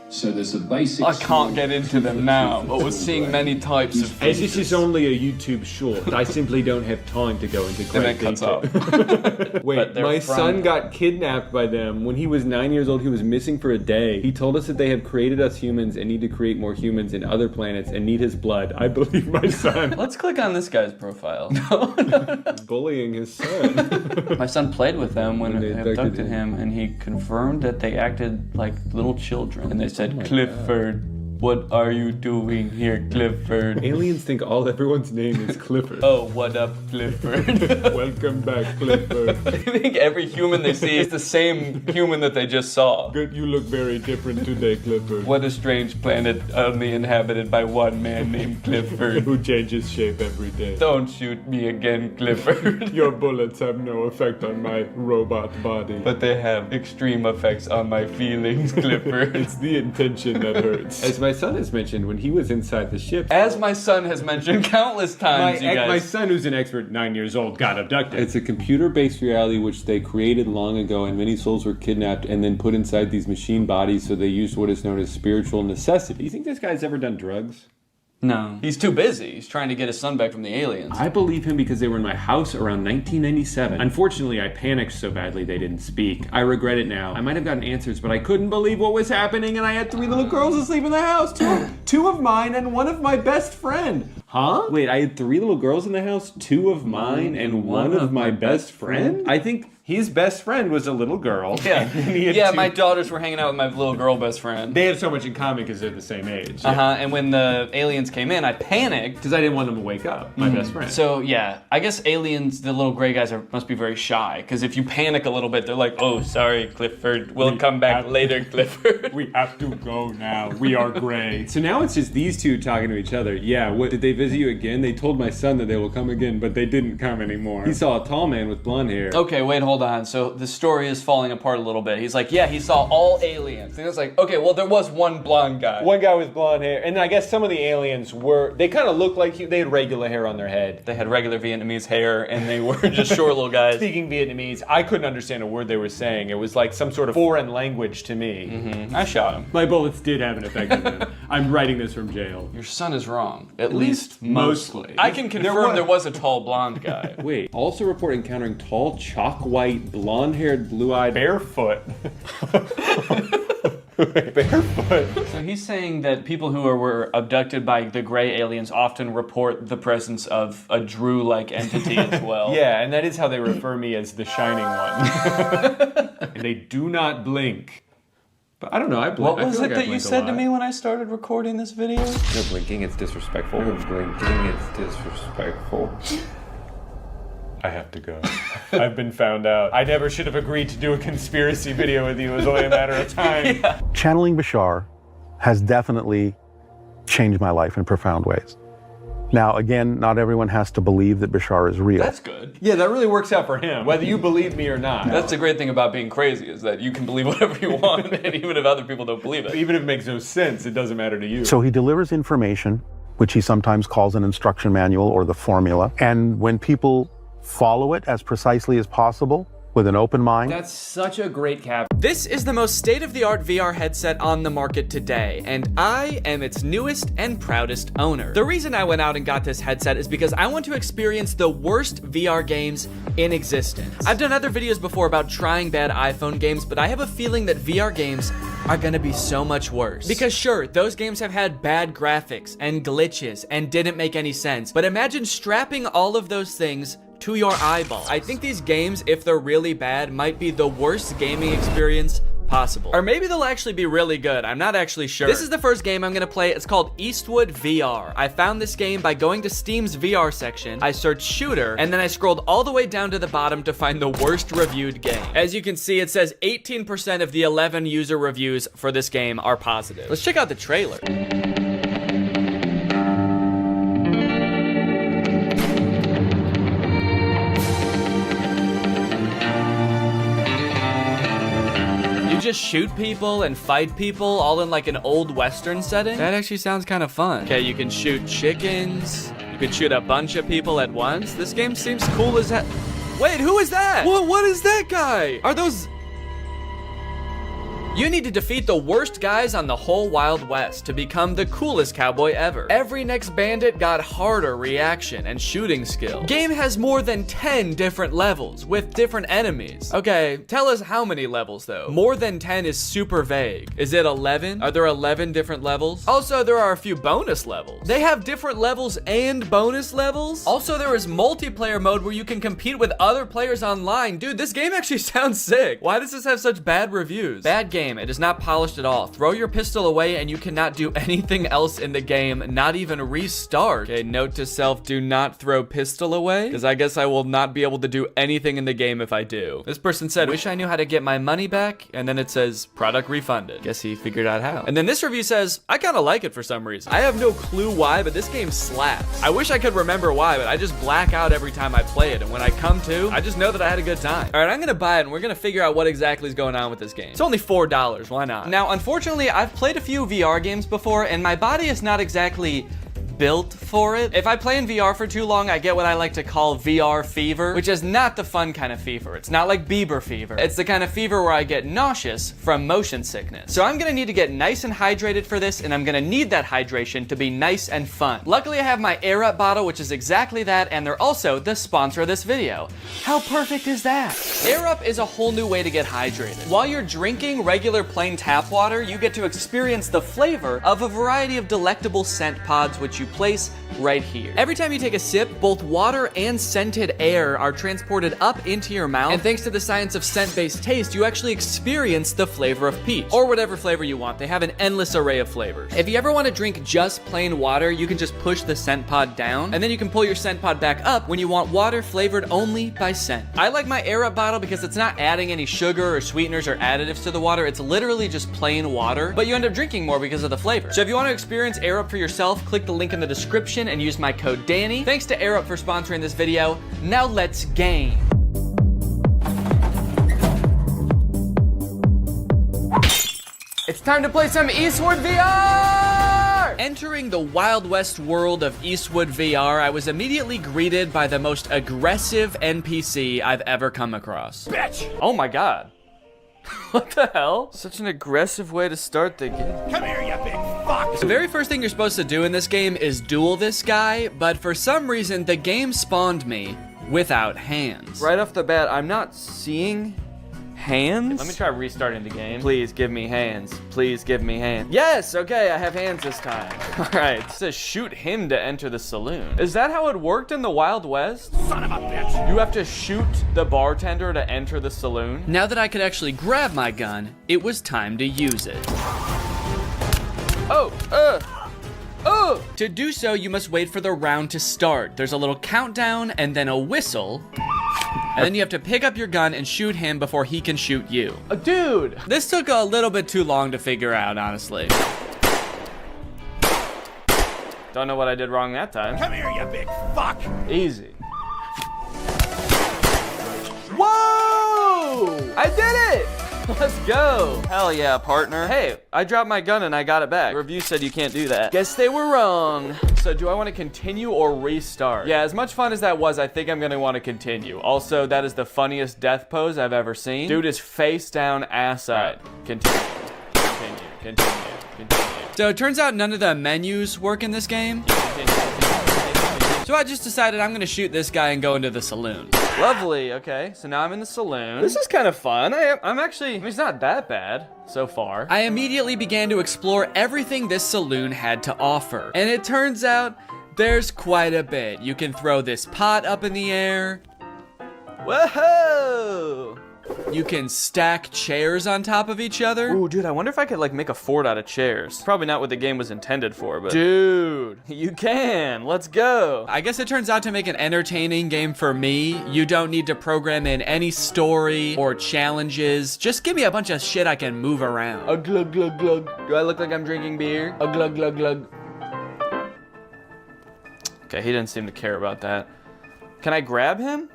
So there's a basic... I can't get into them now, but we're seeing many types of As this is only a YouTube short, I simply don't have time to go into great detail. Wait, my son got kidnapped by them. When he was 9 years old, he was missing for a day. He told us that they have created us humans and need to create more humans in other planets and need his blood. I believe my son. Let's click on this guy's profile. Bullying his son. My son played with them when they abducted him, and he confirmed that they acted like little children. And they said, Clifford, what are you doing here, Clifford? Aliens think everyone's name is Clifford. Oh, what up, Clifford? Welcome back, Clifford. I think every human they see is the same human that they just saw. Good, you look very different today, Clifford. What a strange planet only inhabited by one man named Clifford. Who changes shape every day. Don't shoot me again, Clifford. Your bullets have no effect on my robot body. But they have extreme effects on my feelings, Clifford. It's the intention that hurts. As my son has mentioned, when he was inside the ship... As my son has mentioned countless times, you guys. My son, who's an expert, 9 years old, got abducted. It's a computer-based reality which they created long ago, and many souls were kidnapped and then put inside these machine bodies, so they used what is known as spiritual necessity. Do you think this guy's ever done drugs? No. He's too busy. He's trying to get his son back from the aliens. I believe him because they were in my house around 1997. Unfortunately, I panicked so badly they didn't speak. I regret it now. I might have gotten answers, but I couldn't believe what was happening, and I had 3 little girls asleep in the house. Two of mine and one of my best friend. Huh? Wait, I had 3 little girls in the house, 2 of mine and one of my best friend? I think his best friend was a little girl. Yeah, my daughters were hanging out with my little girl best friend. They have so much in common because they're the same age. And when the aliens came in, I panicked. Because I didn't want them to wake up, my best friend. So yeah, I guess aliens, the little gray guys must be very shy. Because if you panic a little bit, they're like, oh, sorry, Clifford. We'll come back later, Clifford. We have to go now. We are gray. So now it's just these two talking to each other. Yeah, what, did they visit you again? They told my son that they will come again, but they didn't come anymore. He saw a tall man with blonde hair. Okay, wait, hold on. So the story is falling apart a little bit. He's like, yeah, he saw all aliens. And it's like, okay, well, there was one blonde guy. One guy with blonde hair. And I guess some of the aliens they kind of looked like they had regular hair on their head. They had regular Vietnamese hair, and they were just short little guys. Speaking Vietnamese, I couldn't understand a word they were saying. It was like some sort of foreign language to me. I shot him. My bullets did have an effect on them. I'm writing this from jail. Your son is wrong. At least mostly. I can confirm there was a tall blonde guy. Wait, also report encountering tall, chalk-white, blonde-haired, blue-eyed... Barefoot. Barefoot. So he's saying that people who were abducted by the gray aliens often report the presence of a Drew-like entity as well. Yeah, and that is how they refer me as the Shining One. And they do not blink. But I don't know, I blink. What was it that you said to me when I started recording this video? No blinking, it's disrespectful. No blinking, it's disrespectful. I have to go. I've been found out. I never should have agreed to do a conspiracy video with you. It was only a matter of time. Yeah. Channeling Bashar has definitely changed my life in profound ways. Now, again, not everyone has to believe that Bashar is real. That's good. Yeah, that really works out for him, whether you believe me or not. That's the great thing about being crazy, is that you can believe whatever you want, and even if other people don't believe it. Even if it makes no sense, it doesn't matter to you. So he delivers information, which he sometimes calls an instruction manual or the formula. And when people follow it as precisely as possible with an open mind. That's such a great cap. This is the most state-of-the-art VR headset on the market today, and I am its newest and proudest owner. The reason I went out and got this headset is because I want to experience the worst VR games in existence. I've done other videos before about trying bad iPhone games, but I have a feeling that VR games are gonna be so much worse. Because sure, those games have had bad graphics and glitches and didn't make any sense, but imagine strapping all of those things to your eyeballs. I think these games, if they're really bad, might be the worst gaming experience possible. Or maybe they'll actually be really good. I'm not actually sure. This is the first game I'm gonna play. It's called Eastwood VR. I found this game by going to Steam's VR section. I searched shooter, and then I scrolled all the way down to the bottom to find the worst reviewed game. As you can see, it says 18% of the 11 user reviews for this game are positive. Let's check out the trailer. Just shoot people and fight people all in like an old Western setting? That actually sounds kind of fun. Okay, you can shoot chickens. You can shoot a bunch of people at once. This game seems cool as hell. Wait, who is that? What is that guy? Are those... You need to defeat the worst guys on the whole Wild West to become the coolest cowboy ever. Every next bandit got harder reaction and shooting skill. Game has more than 10 different levels with different enemies. Okay, tell us how many levels though. More than 10 is super vague. Is it 11? Are there 11 different levels? Also, there are a few bonus levels. They have different levels and bonus levels. Also, there is multiplayer mode where you can compete with other players online. Dude, this game actually sounds sick. Why does this have such bad reviews? Bad game. It is not polished at all. Throw your pistol away and you cannot do anything else in the game, not even restart. Okay, note to self, do not throw pistol away, because I guess I will not be able to do anything in the game if I do. This person said, wish I knew how to get my money back, and then it says, product refunded. Guess he figured out how. And then this review says, I kind of like it for some reason. I have no clue why, but this game slaps. I wish I could remember why, but I just black out every time I play it, and when I come to, I just know that I had a good time. All right, I'm gonna buy it, and we're gonna figure out what exactly is going on with this game. It's only $4. Why not? Now, unfortunately, I've played a few VR games before, and my body is not exactly built for it. If I play in VR for too long, I get what I like to call VR fever, which is not the fun kind of fever. It's not like Bieber fever. It's the kind of fever where I get nauseous from motion sickness. So I'm gonna need to get nice and hydrated for this, and I'm gonna need that hydration to be nice and fun. Luckily, I have my Air Up bottle, which is exactly that, and they're also the sponsor of this video. How perfect is that? Air Up is a whole new way to get hydrated. While you're drinking regular plain tap water, you get to experience the flavor of a variety of delectable scent pods, which you place right here. Every time you take a sip, both water and scented air are transported up into your mouth, and thanks to the science of scent-based taste, you actually experience the flavor of peach, or whatever flavor you want. They have an endless array of flavors. If you ever want to drink just plain water, you can just push the scent pod down, and then you can pull your scent pod back up when you want water flavored only by scent. I like my Air Up bottle because it's not adding any sugar or sweeteners or additives to the water. It's literally just plain water, but you end up drinking more because of the flavor. So if you want to experience Air Up for yourself, click the link in the description and use my code Danny. Thanks to Air Up for sponsoring this video. Now let's game. It's time to play some Eastwood VR! Entering the Wild West world of Eastwood VR, I was immediately greeted by the most aggressive NPC I've ever come across. Bitch! Oh my god. What the hell? Such an aggressive way to start the game. Come here, you big fuck! The very first thing you're supposed to do in this game is duel this guy, but for some reason, the game spawned me without hands. Right off the bat, I'm not seeing hands? Let me try restarting the game. Please give me hands. Please give me hands. Yes, okay, I have hands this time. All right, it says shoot him to enter the saloon. Is that how it worked in the Wild West? Son of a bitch. You have to shoot the bartender to enter the saloon? Now that I could actually grab my gun, it was time to use it. To do so, you must wait for the round to start. There's a little countdown and then a whistle. And then you have to pick up your gun and shoot him before he can shoot you. Dude! This took a little bit too long to figure out, honestly. Don't know what I did wrong that time. Come here, you big fuck! Easy. Whoa! I did it! Let's go. Hell yeah, partner. Hey, I dropped my gun and I got it back. The review said you can't do that. Guess they were wrong. So do I want to continue or restart? Yeah, as much fun as that was, I think I'm going to want to continue. Also, that is the funniest death pose I've ever seen. Dude is face down, ass up. Continue. So it turns out none of the menus work in this game. So I just decided I'm gonna shoot this guy and go into the saloon. Lovely, okay, so now I'm in the saloon. This is kind of fun. I'm actually, it's not that bad so far. I immediately began to explore everything this saloon had to offer. And it turns out there's quite a bit. You can throw this pot up in the air. Whoa! You can stack chairs on top of each other. Ooh, dude, I wonder if I could like make a fort out of chairs. Probably not what the game was intended for, but dude, you can. Let's go. I guess it turns out to make an entertaining game for me, you don't need to program in any story or challenges. Just give me a bunch of shit I can move around. A glug glug glug. Do I look like I'm drinking beer? A glug glug glug. Okay, he didn't seem to care about that. Can I grab him?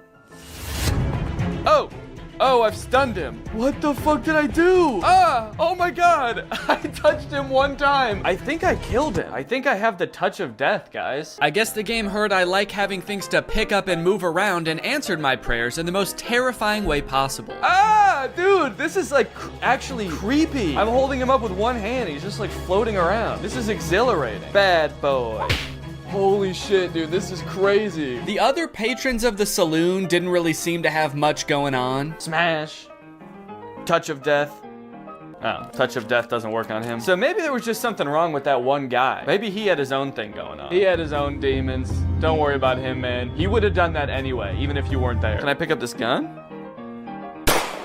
Oh! Oh, I've stunned him. What the fuck did I do? Ah! Oh my god! I touched him one time. I think I killed him. I think I have the touch of death, guys. I guess the game heard I like having things to pick up and move around and answered my prayers in the most terrifying way possible. Ah! Dude, this is like actually creepy. I'm holding him up with one hand. He's just like floating around. This is exhilarating. Bad boy. Holy shit, dude, this is crazy. The other patrons of the saloon didn't really seem to have much going on. Smash. Touch of death. Oh, touch of death doesn't work on him. So maybe there was just something wrong with that one guy. Maybe he had his own thing going on. He had his own demons. Don't worry about him, man. He would have done that anyway, even if you weren't there. Can I pick up this gun?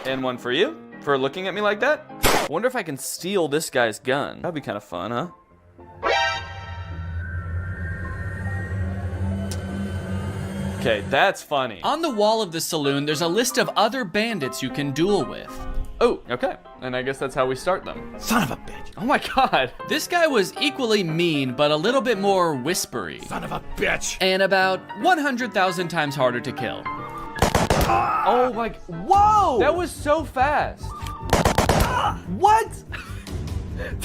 And one for you? For looking at me like that? I wonder if I can steal this guy's gun. That'd be kind of fun, huh? Okay, that's funny. On the wall of the saloon, there's a list of other bandits you can duel with. Oh, okay. And I guess that's how we start them. Son of a bitch. Oh my god. This guy was equally mean, but a little bit more whispery. Son of a bitch. And about 100,000 times harder to kill. Oh my, whoa! That was so fast. What?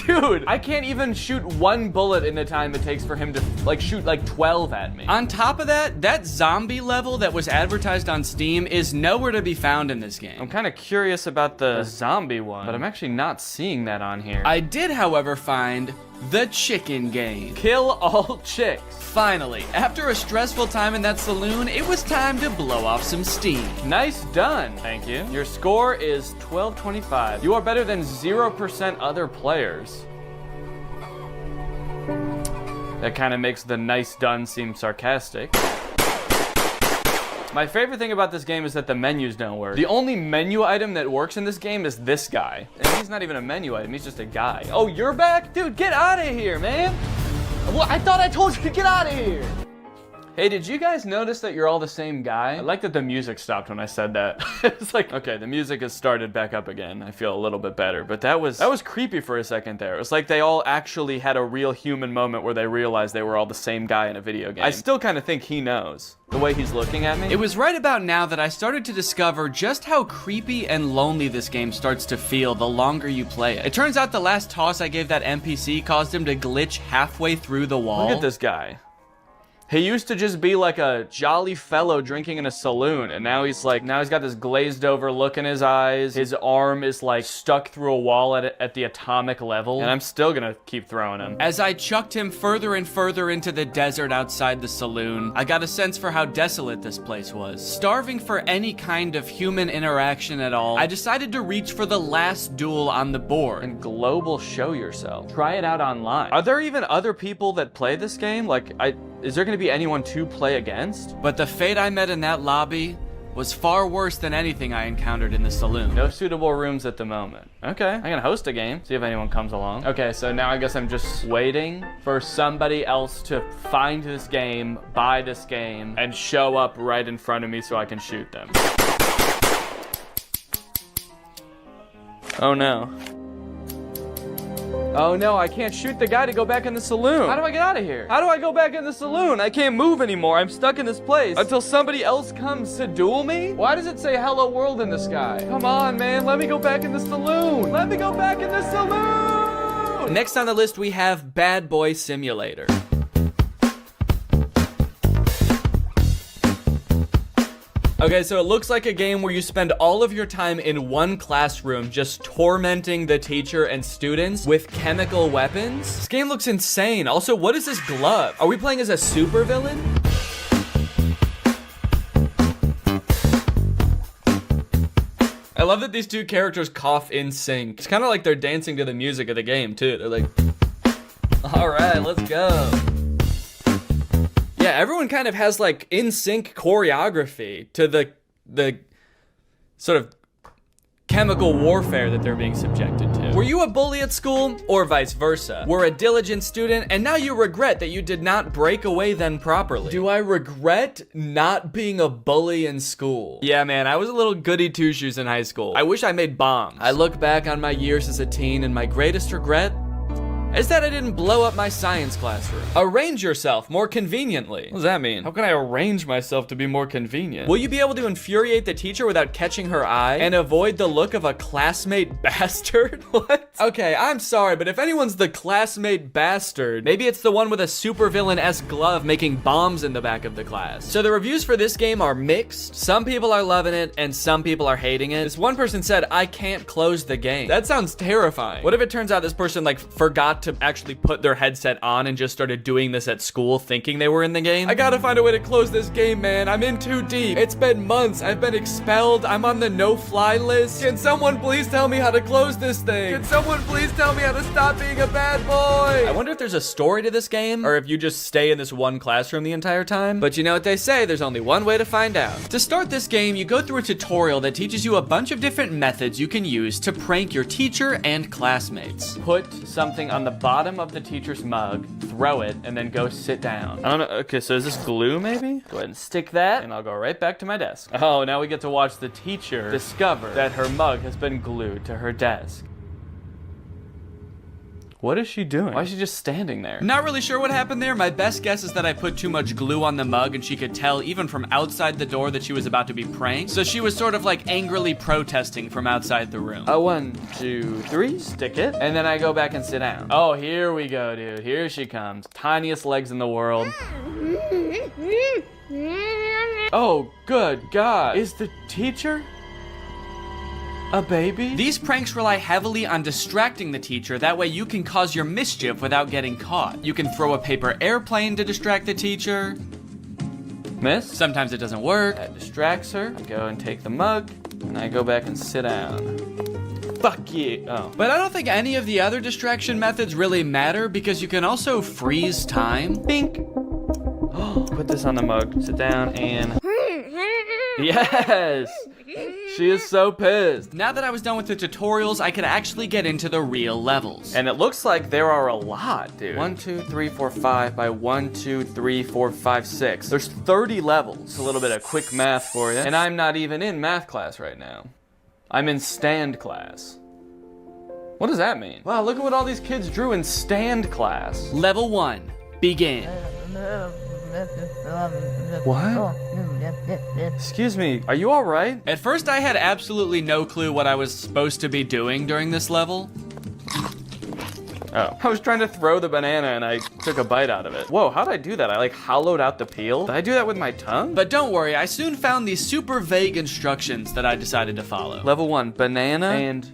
Dude, I can't even shoot one bullet in the time it takes for him to like shoot like 12 at me. On top of that, that zombie level that was advertised on Steam is nowhere to be found in this game. I'm kind of curious about the zombie one, but I'm actually not seeing that on here. I did, however, find the chicken game. Kill all chicks. Finally, after a stressful time in that saloon, it was time to blow off some steam. Nice done. Thank you. Your score is 1225. You are better than 0% other players. That kind of makes the nice done seem sarcastic. My favorite thing about this game is that the menus don't work. The only menu item that works in this game is this guy. And he's not even a menu item, he's just a guy. Oh, you're back? Dude, get out of here, man. Well, I thought I told you to get out of here. Hey, did you guys notice that you're all the same guy? I like that the music stopped when I said that. It's like, okay, the music has started back up again. I feel a little bit better, but that was creepy for a second there. It was like they all actually had a real human moment where they realized they were all the same guy in a video game. I still kind of think he knows. The way he's looking at me. It was right about now that I started to discover just how creepy and lonely this game starts to feel the longer you play it. It turns out the last toss I gave that NPC caused him to glitch halfway through the wall. Look at this guy. He used to just be like a jolly fellow drinking in a saloon, and now he's got this glazed over look in his eyes. His arm is like stuck through a wall at the atomic level, and I'm still gonna keep throwing him. As I chucked him further and further into the desert outside the saloon, I got a sense for how desolate this place was. Starving for any kind of human interaction at all, I decided to reach for the last duel on the board. And global show yourself. Try it out online. Are there even other people that play this game? Like, is there gonna be anyone to play against? But the fate I met in that lobby was far worse than anything I encountered in the saloon. No suitable rooms at the moment. Okay, I'm gonna host a game, see if anyone comes along. Okay, so now I guess I'm just waiting for somebody else to find this game, buy this game, and show up right in front of me so I can shoot them. Oh no. Oh no, I can't shoot the guy to go back in the saloon. How do I get out of here? How do I go back in the saloon? I can't move anymore. I'm stuck in this place until somebody else comes to duel me? Why does it say hello world in the sky? Come on, man. Let me go back in the saloon. Let me go back in the saloon. Next on the list, we have Bad Boy Simulator. Okay, so it looks like a game where you spend all of your time in one classroom just tormenting the teacher and students with chemical weapons. This game looks insane. Also, what is this glove? Are we playing as a supervillain? I love that these two characters cough in sync. It's kind of like they're dancing to the music of the game, too. They're like, all right, let's go. Yeah, everyone kind of has like in sync choreography to the sort of chemical warfare that they're being subjected to. Were you a bully at school, or vice versa? Were a diligent student, and now you regret that you did not break away then properly? Do I regret not being a bully in school? Yeah, man, I was a little goody two-shoes in high school. I wish I made bombs. I look back on my years as a teen, and my greatest regret is that I didn't blow up my science classroom. Arrange yourself more conveniently. What does that mean? How can I arrange myself to be more convenient? Will you be able to infuriate the teacher without catching her eye and avoid the look of a classmate bastard? What? Okay, I'm sorry, but if anyone's the classmate bastard, maybe it's the one with a supervillain-esque glove making bombs in the back of the class. So the reviews for this game are mixed. Some people are loving it and some people are hating it. This one person said, I can't close the game. That sounds terrifying. What if it turns out this person like forgot to actually put their headset on and just started doing this at school thinking they were in the game? I gotta find a way to close this game, man. I'm in too deep. It's been months. I've been expelled. I'm on the no-fly list. Can someone please tell me how to close this thing? Can someone please tell me how to stop being a bad boy? I wonder if there's a story to this game or if you just stay in this one classroom the entire time. But you know what they say, there's only one way to find out. To start this game, you go through a tutorial that teaches you a bunch of different methods you can use to prank your teacher and classmates. Put something on the bottom of the teacher's mug, throw it, and then go sit down. I don't know. Okay, so is this glue maybe? Go ahead and stick that, and I'll go right back to my desk. Oh, now we get to watch the teacher discover that her mug has been glued to her desk. What is she doing? Why is she just standing there? Not really sure what happened there. My best guess is that I put too much glue on the mug and she could tell even from outside the door that she was about to be pranked. So she was sort of like angrily protesting from outside the room. 1, 2, 3, stick it. And then I go back and sit down. Oh, here we go, dude. Here she comes. Tiniest legs in the world. Oh, good God. Is the teacher a baby? These pranks rely heavily on distracting the teacher, that way you can cause your mischief without getting caught. You can throw a paper airplane to distract the teacher. Miss? Sometimes it doesn't work. That distracts her. I go and take the mug, and I go back and sit down. Fuck you. Oh. But I don't think any of the other distraction methods really matter because you can also freeze time. Bink. Put this on the mug, sit down, and... Yes! She is so pissed. Now that I was done with the tutorials, I could actually get into the real levels. And it looks like there are a lot, dude. 1, 2, 3, 4, 5 by 1, 2, 3, 4, 5, 6. There's 30 levels. A little bit of quick math for you. And I'm not even in math class right now. I'm in stand class. What does that mean? Wow, look at what all these kids drew in stand class. Level 1, begin. What? Excuse me, are you all right? At first I had absolutely no clue what I was supposed to be doing during this level. Oh, I was trying to throw the banana and I took a bite out of it. Whoa, how'd I do that? I like hollowed out the peel? Did I do that with my tongue? But don't worry, I soon found these super vague instructions that I decided to follow. Level 1, banana and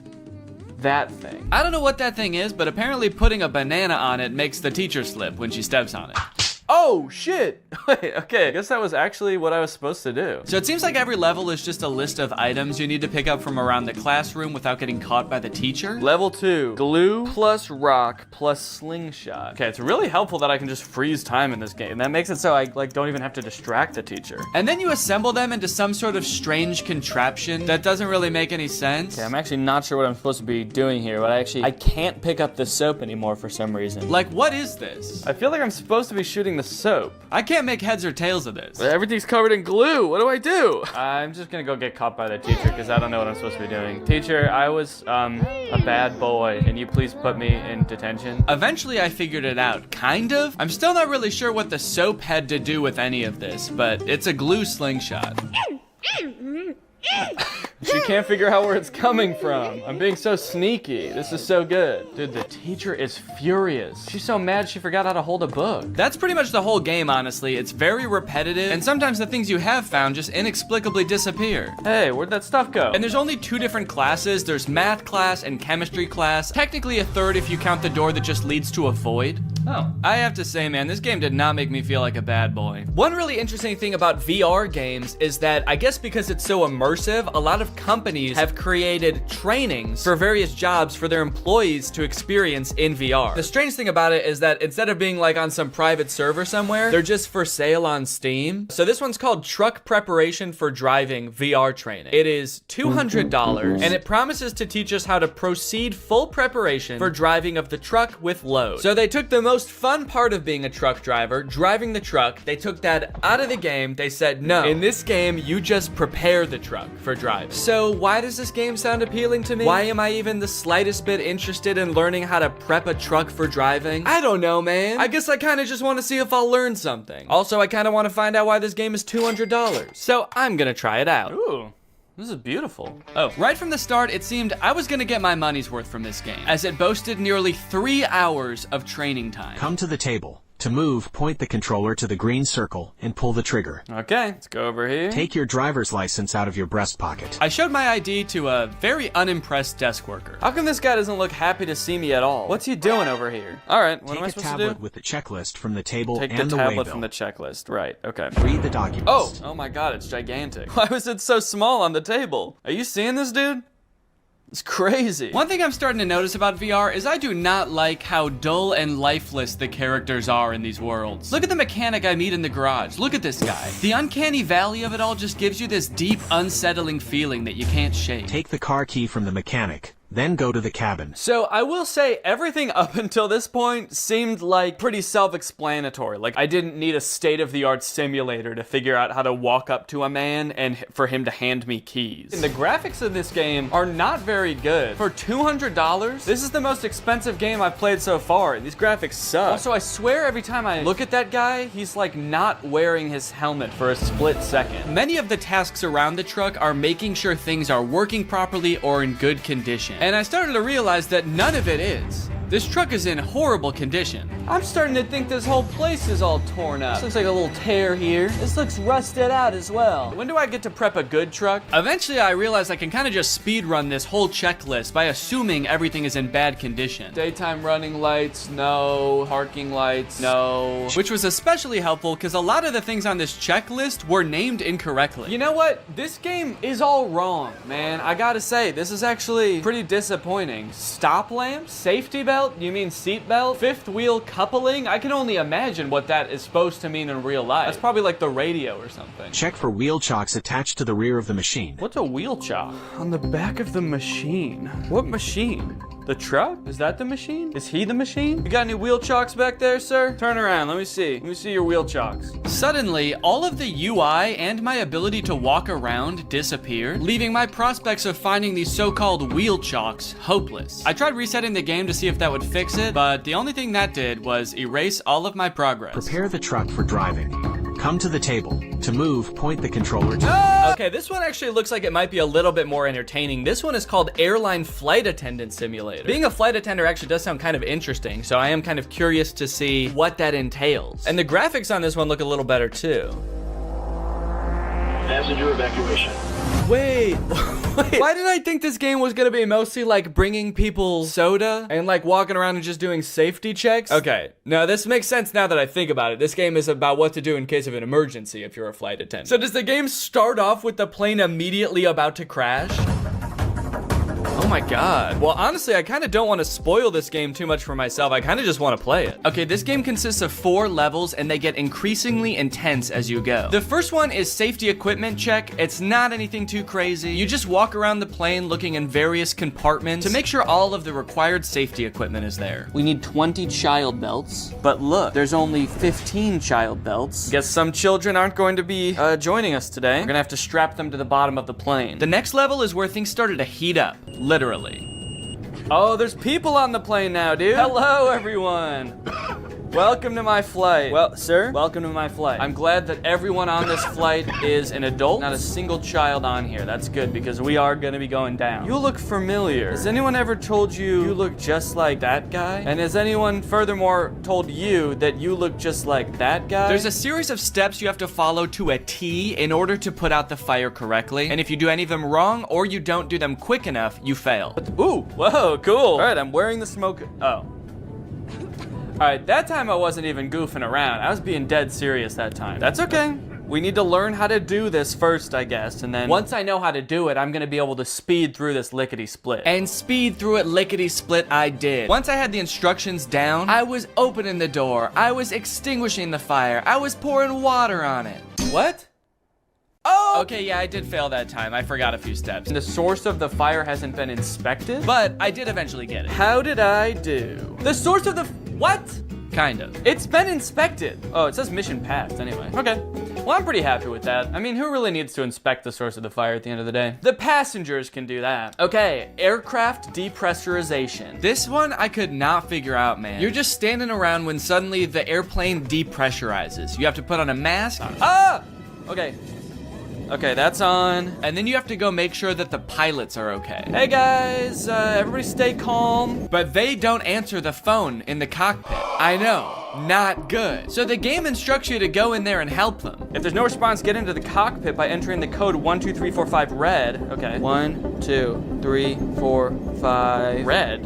that thing. I don't know what that thing is, but apparently putting a banana on it makes the teacher slip when she steps on it. Oh, shit. Wait, okay, I guess that was actually what I was supposed to do. So it seems like every level is just a list of items you need to pick up from around the classroom without getting caught by the teacher. Level 2, glue plus rock plus slingshot. Okay, it's really helpful that I can just freeze time in this game. That makes it so I don't even have to distract the teacher. And then you assemble them into some sort of strange contraption that doesn't really make any sense. Okay, I'm actually not sure what I'm supposed to be doing here, but I can't pick up the soap anymore for some reason. Like, what is this? I feel like I'm supposed to be shooting the soap. I can't make heads or tails of this. Everything's covered in glue. What do I do? I'm just gonna go get caught by the teacher because I don't know what I'm supposed to be doing. Teacher, I was a bad boy. Can you please put me in detention? Eventually I figured it out, kind of. I'm still not really sure what the soap had to do with any of this, but it's a glue slingshot. She can't figure out where it's coming from. I'm being so sneaky. This is so good. Dude, the teacher is furious. She's so mad she forgot how to hold a book. That's pretty much the whole game, honestly. It's very repetitive, and sometimes the things you have found just inexplicably disappear. Hey, where'd that stuff go? And there's only 2 different classes. There's math class and chemistry class. Technically a third if you count the door that just leads to a void. Oh, I have to say, man, this game did not make me feel like a bad boy. One really interesting thing about VR games is that I guess because it's so immersive, a lot of companies have created trainings for various jobs for their employees to experience in VR. The strange thing about it is that instead of being like on some private server somewhere, they're just for sale on Steam. So this one's called Truck Preparation for Driving VR Training. It is $200 and it promises to teach us how to proceed full preparation for driving of the truck with load. So they took the most fun part of being a truck driver, driving the truck. They took that out of the game. They said, no, in this game, you just prepare the truck for driving. So why does this game sound appealing to me? Why am I even the slightest bit interested in learning how to prep a truck for driving? I don't know, man. I guess I kind of just want to see if I'll learn something. Also, I kind of want to find out why this game is $200. So I'm gonna try it out. Ooh. This is beautiful. Oh, right from the start, it seemed I was gonna get my money's worth from this game, as it boasted nearly 3 hours of training time. Come to the table. To move, point the controller to the green circle and pull the trigger. Okay, let's go over here. Take your driver's license out of your breast pocket. I showed my ID to a very unimpressed desk worker. How come this guy doesn't look happy to see me at all? What's he doing over here? All right, what Take am I supposed to do? Take a tablet with the checklist from the table Take and the the tablet waybill. from the checklist. Right, okay. Read the documents. Oh my god, it's gigantic. Why was it so small on the table? Are you seeing this, dude? It's crazy. One thing I'm starting to notice about VR is I do not like how dull and lifeless the characters are in these worlds. Look at the mechanic I meet in the garage. Look at this guy. The uncanny valley of it all just gives you this deep, unsettling feeling that you can't shake. Take the car key from the mechanic. Then go to the cabin. So I will say everything up until this point seemed like pretty self-explanatory. Like I didn't need a state-of-the-art simulator to figure out how to walk up to a man and for him to hand me keys. And the graphics of this game are not very good. For $200, this is the most expensive game I've played so far, and these graphics suck. Also, I swear every time I look at that guy, he's like not wearing his helmet for a split second. Many of the tasks around the truck are making sure things are working properly or in good condition. And I started to realize that none of it is. This truck is in horrible condition. I'm starting to think this whole place is all torn up. This looks like a little tear here. This looks rusted out as well. When do I get to prep a good truck? Eventually, I realized I can kind of just speed run this whole checklist by assuming everything is in bad condition. Daytime running lights, no. Parking lights, no. Which was especially helpful because a lot of the things on this checklist were named incorrectly. You know what? This game is all wrong, man. I gotta say, this is actually pretty disappointing. Stop lamp? Safety belt? You mean seat belt? Fifth wheel coupling? I can only imagine what that is supposed to mean in real life. That's probably like the radio or something. Check for wheel chocks attached to the rear of the machine. What's a wheel chock? On the back of the machine. What machine? The truck? Is that the machine? Is he the machine? You got any wheel chocks back there, sir? Turn around, let me see. Let me see your wheel chocks. Suddenly, all of the UI and my ability to walk around disappeared, leaving my prospects of finding these so-called wheel chocks hopeless. I tried resetting the game to see if that would fix it, but the only thing that did was erase all of my progress. Prepare the truck for driving. Come to the table. To move, point the controller to... Okay, this one actually looks like it might be a little bit more entertaining. This one is called Airline Flight Attendant Simulator. Being a flight attendant actually does sound kind of interesting, so I am kind of curious to see what that entails. And the graphics on this one look a little better too. Passenger evacuation. Wait, why did I think this game was gonna be mostly like bringing people soda and like walking around and just doing safety checks? Okay, now this makes sense now that I think about it. This game is about what to do in case of an emergency if you're a flight attendant. So does the game start off with the plane immediately about to crash? Oh my god. Well, honestly, I kind of don't want to spoil this game too much for myself. I kind of just want to play it. Okay, this game consists of 4 levels and they get increasingly intense as you go. The first one is safety equipment check. It's not anything too crazy. You just walk around the plane looking in various compartments to make sure all of the required safety equipment is there. We need 20 child belts, but look, there's only 15 child belts. Guess some children aren't going to be joining us today. We're gonna have to strap them to the bottom of the plane. The next level is where things started to heat up. Literally. Oh, there's people on the plane now, dude. Hello, everyone. Welcome to my flight. Well, sir, welcome to my flight. I'm glad that everyone on this flight is an adult, not a single child on here. That's good because we are gonna be going down. You look familiar. Has anyone ever told you you look just like that guy? And has anyone furthermore told you that you look just like that guy? There's a series of steps you have to follow to a T in order to put out the fire correctly. And if you do any of them wrong or you don't do them quick enough, you fail. Ooh, whoa, cool. All right, I'm wearing the smoke. Oh. All right, that time I wasn't even goofing around. I was being dead serious that time. That's okay. We need to learn how to do this first, I guess, and then once I know how to do it, I'm gonna be able to speed through this lickety-split. And speed through it lickety-split I did. Once I had the instructions down, I was opening the door, I was extinguishing the fire, I was pouring water on it. What? Oh! Okay, yeah, I did fail that time. I forgot a few steps. The source of the fire hasn't been inspected? But I did eventually get it. How did I do? The source of the... What? Kind of. It's been inspected. Oh, it says mission passed anyway. Okay. Well, I'm pretty happy with that. I mean, who really needs to inspect the source of the fire at the end of the day? The passengers can do that. Okay, aircraft depressurization. This one I could not figure out, man. You're just standing around when suddenly the airplane depressurizes. You have to put on a mask. Ah! Okay. Okay, that's on. And then you have to go make sure that the pilots are okay. Hey guys, everybody stay calm. But they don't answer the phone in the cockpit. I know, not good. So the game instructs you to go in there and help them. If there's no response, get into the cockpit by entering the code 12345 red. Okay, 1, 2, 3, 4, 5. Red.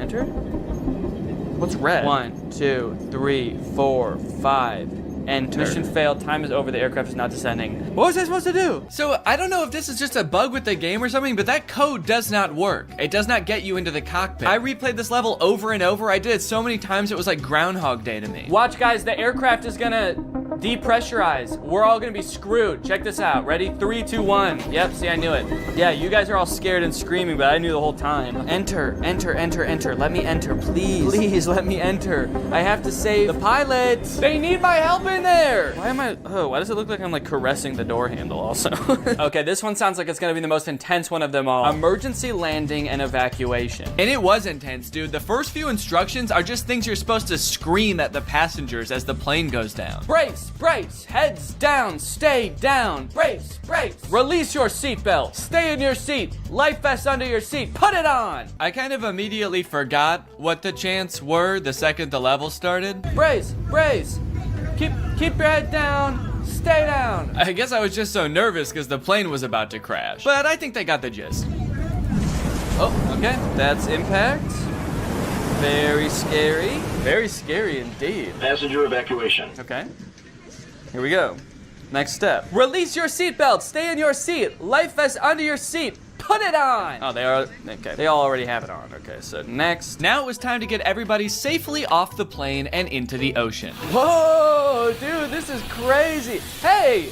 Enter? What's red? 1, 2, 3, 4, 5. Enter. Mission failed. Time is over. The aircraft is not descending. What was I supposed to do? So I don't know if this is just a bug with the game or something, but that code does not work. It does not get you into the cockpit. I replayed this level over and over. I did it so many times it was like Groundhog Day to me. Watch, guys. The aircraft is gonna depressurize. We're all gonna be screwed. Check this out. Ready? 3, 2, 1. Yep, see, I knew it. Yeah, you guys are all scared and screaming, but I knew the whole time. Enter, enter, enter, enter. Let me enter, please. Please, let me enter. I have to save the pilots. They need my help in there. Why does it look like I'm like caressing the door handle also? Okay, this one sounds like it's gonna be the most intense one of them all. Emergency landing and evacuation. And it was intense, dude. The first few instructions are just things you're supposed to scream at the passengers as the plane goes down. Brace, brace, heads down, stay down. Brace, brace. Release your seatbelt. Stay in your seat. Life vest under your seat. Put it on. I kind of immediately forgot what the chants were the second the level started. Brace, brace. Keep your head down. Stay down. I guess I was just so nervous because the plane was about to crash. But I think they got the gist. Oh, okay. That's impact. Very scary. Very scary indeed. Passenger evacuation. Okay. Here we go. Next step. Release your seatbelt. Stay in your seat. Life vest under your seat. Put it on. Oh, they are. Okay. They all already have it on. Okay, so next. Now it was time to get everybody safely off the plane and into the ocean. Whoa, dude, this is crazy. Hey,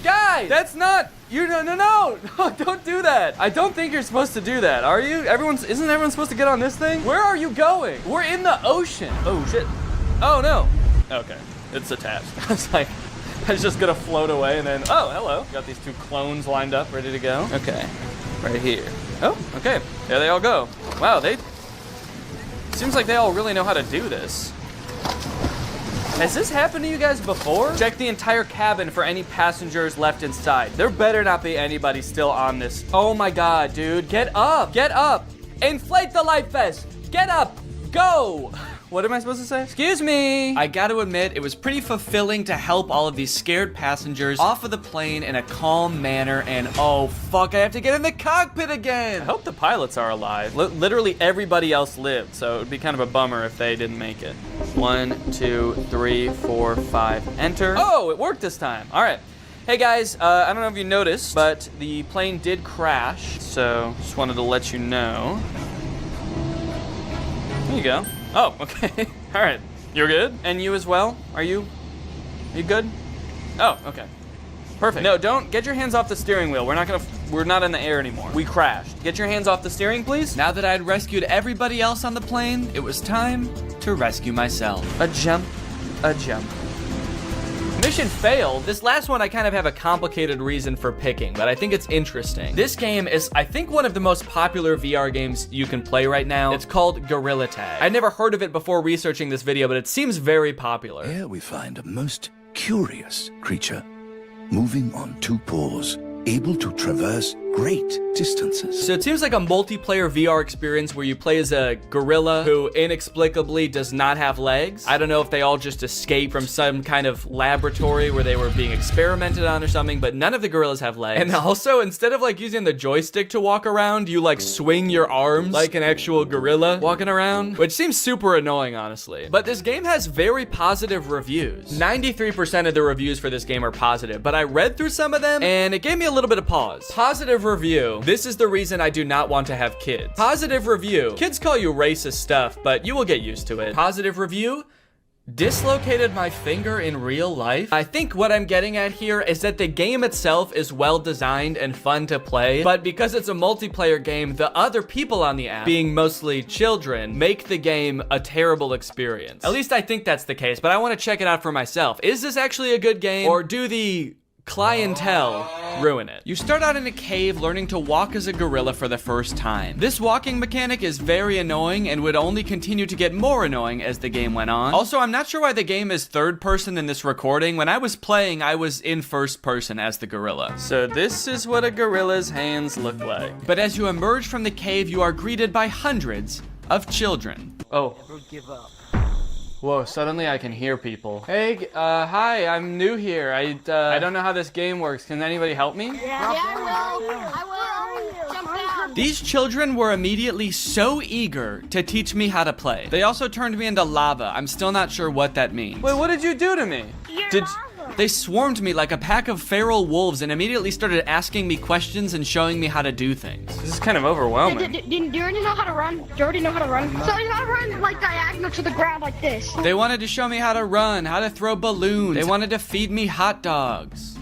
guys, that's not. No, don't do that. I don't think you're supposed to do that. Are you? Isn't everyone supposed to get on this thing? Where are you going? We're in the ocean. Oh, shit. Oh, no. Okay, it's attached. I was like, I was just gonna float away and then, oh, hello. Got these two clones lined up, ready to go. Okay, right here. Oh, okay, there they all go. Wow, seems like they all really know how to do this. Has this happened to you guys before? Check the entire cabin for any passengers left inside. There better not be anybody still on this. Oh my God, dude, get up, get up. Inflate the life vest, get up, go. What am I supposed to say? Excuse me. I gotta admit, it was pretty fulfilling to help all of these scared passengers off of the plane in a calm manner, and oh fuck, I have to get in the cockpit again. I hope the pilots are alive. Literally everybody else lived, so it would be kind of a bummer if they didn't make it. 1, 2, 3, 4, 5, enter. Oh, it worked this time. All right. Hey guys, I don't know if you noticed, but the plane did crash, so just wanted to let you know. There you go. Oh, okay. All right. You're good? And you as well? Are you good? Oh, okay. Perfect. No, don't get your hands off the steering wheel. We're not in the air anymore. We crashed. Get your hands off the steering, please. Now that I'd rescued everybody else on the plane, it was time to rescue myself. A jump, a jump. Mission failed. This last one I kind of have a complicated reason for picking, but I think it's interesting. This game is, I think, one of the most popular VR games you can play right now. It's called Gorilla Tag. I'd never heard of it before researching this video, but it seems very popular. Here we find a most curious creature, moving on two paws, able to traverse great distances. So it seems like a multiplayer VR experience where you play as a gorilla who inexplicably does not have legs. I don't know if they all just escaped from some kind of laboratory where they were being experimented on or something, but none of the gorillas have legs. And also, instead of like using the joystick to walk around, you like swing your arms like an actual gorilla walking around, which seems super annoying, honestly. But this game has very positive reviews. 93% of the reviews for this game are positive, but I read through some of them and it gave me a little bit of pause. Positive review: this is the reason I do not want to have kids. Positive review: kids call you racist stuff, but you will get used to it. Positive review: dislocated my finger in real life. I think what I'm getting at here is that the game itself is well designed and fun to play, but because it's a multiplayer game, the other people on the app, being mostly children, make the game a terrible experience. At least I think that's the case, but I want to check it out for myself. Is this actually a good game, or do the clientele ruin it? You start out in a cave learning to walk as a gorilla for the first time. This walking mechanic is very annoying and would only continue to get more annoying as the game went on. Also, I'm not sure why the game is third person in this recording. When I was playing, I was in first person as the gorilla. So this is what a gorilla's hands look like. But as you emerge from the cave, you are greeted by hundreds of children. Oh. Never give up. Whoa, suddenly I can hear people. Hey, hi, I'm new here. I don't know how this game works. Can anybody help me? Yeah, I will. Jump down. These children were immediately so eager to teach me how to play. They also turned me into lava. I'm still not sure what that means. Wait, what did you do to me? They swarmed me like a pack of feral wolves and immediately started asking me questions and showing me how to do things. This is kind of overwhelming. Do you already know how to run? Do you already know how to run? So you gotta run like diagonal to the ground like this. They wanted to show me how to run, how to throw balloons. They wanted to feed me hot dogs.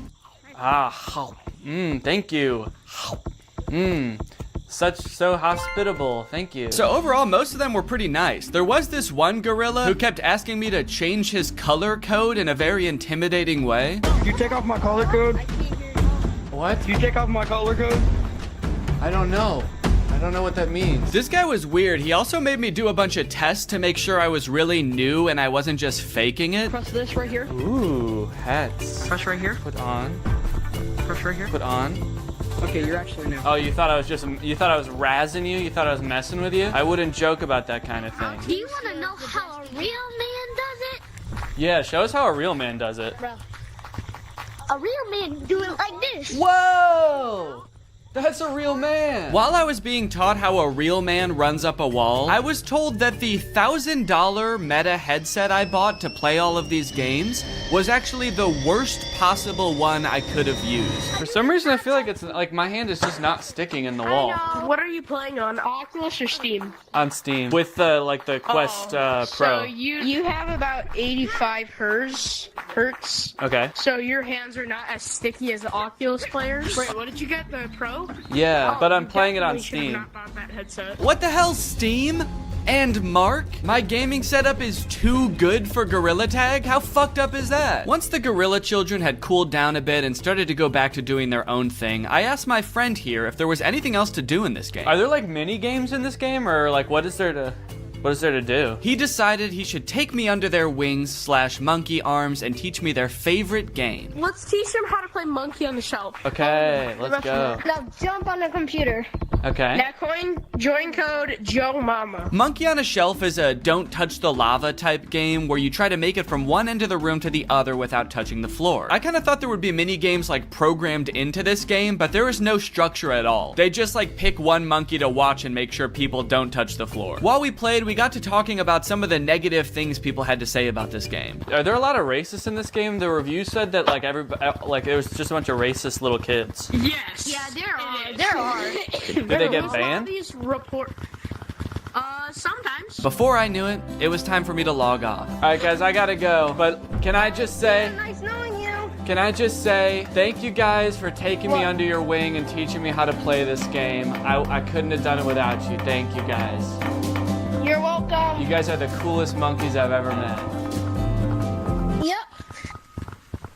Thank you. So hospitable, thank you. So overall, most of them were pretty nice. There was this one gorilla who kept asking me to change his color code in a very intimidating way. You take off my color code? What? You take off my color code? I don't know. I don't know what that means. This guy was weird. He also made me do a bunch of tests to make sure I was really new and I wasn't just faking it. Press this right here. Ooh, hats. Press right here. Put on. Press right here. Put on. Okay, you're actually new. Oh, you thought I was razzing you? You thought I was messing with you? I wouldn't joke about that kind of thing. Do you want to know how a real man does it? Yeah, show us how a real man does it. Bro, a real man do it like this. Whoa! That's a real man. While I was being taught how a real man runs up a wall, I was told that the $1,000 Meta headset I bought to play all of these games was actually the worst possible one I could have used. For some reason, I feel like it's like my hand is just not sticking in the wall. What are you playing on, Oculus or Steam? On Steam with the Quest Pro. So you have about 85 hertz. Okay. So your hands are not as sticky as the Oculus players. Wait, what did you get? The Pro? Yeah, but I'm playing it on Steam. Not bought that headset. What the hell, Steam? And Mark? My gaming setup is too good for Gorilla Tag? How fucked up is that? Once the gorilla children had cooled down a bit and started to go back to doing their own thing, I asked my friend here if there was anything else to do in this game. Are there like mini games in this game, or like what is there to do? He decided he should take me under their wings / monkey arms and teach me their favorite game. Let's teach them how to play Monkey on the Shelf. Okay, let's go. Now jump on the computer. Okay. Now join code Joe Mama. Monkey on a Shelf is a don't touch the lava type game where you try to make it from one end of the room to the other without touching the floor. I kind of thought there would be mini games like programmed into this game, but there is no structure at all. They just like pick one monkey to watch and make sure people don't touch the floor. While we played, we got to talking about some of the negative things people had to say about this game. Are there a lot of racists in this game? The review said that like it was just a bunch of racist little kids. Yes. Yeah, there are. Did they get banned? These sometimes. Before I knew it, it was time for me to log off. All right, guys, I gotta go. But can I just say? Nice knowing you. Can I just say thank you guys for taking me under your wing and teaching me how to play this game. I couldn't have done it without you. Thank you guys. You're welcome. You guys are the coolest monkeys I've ever met. Yep.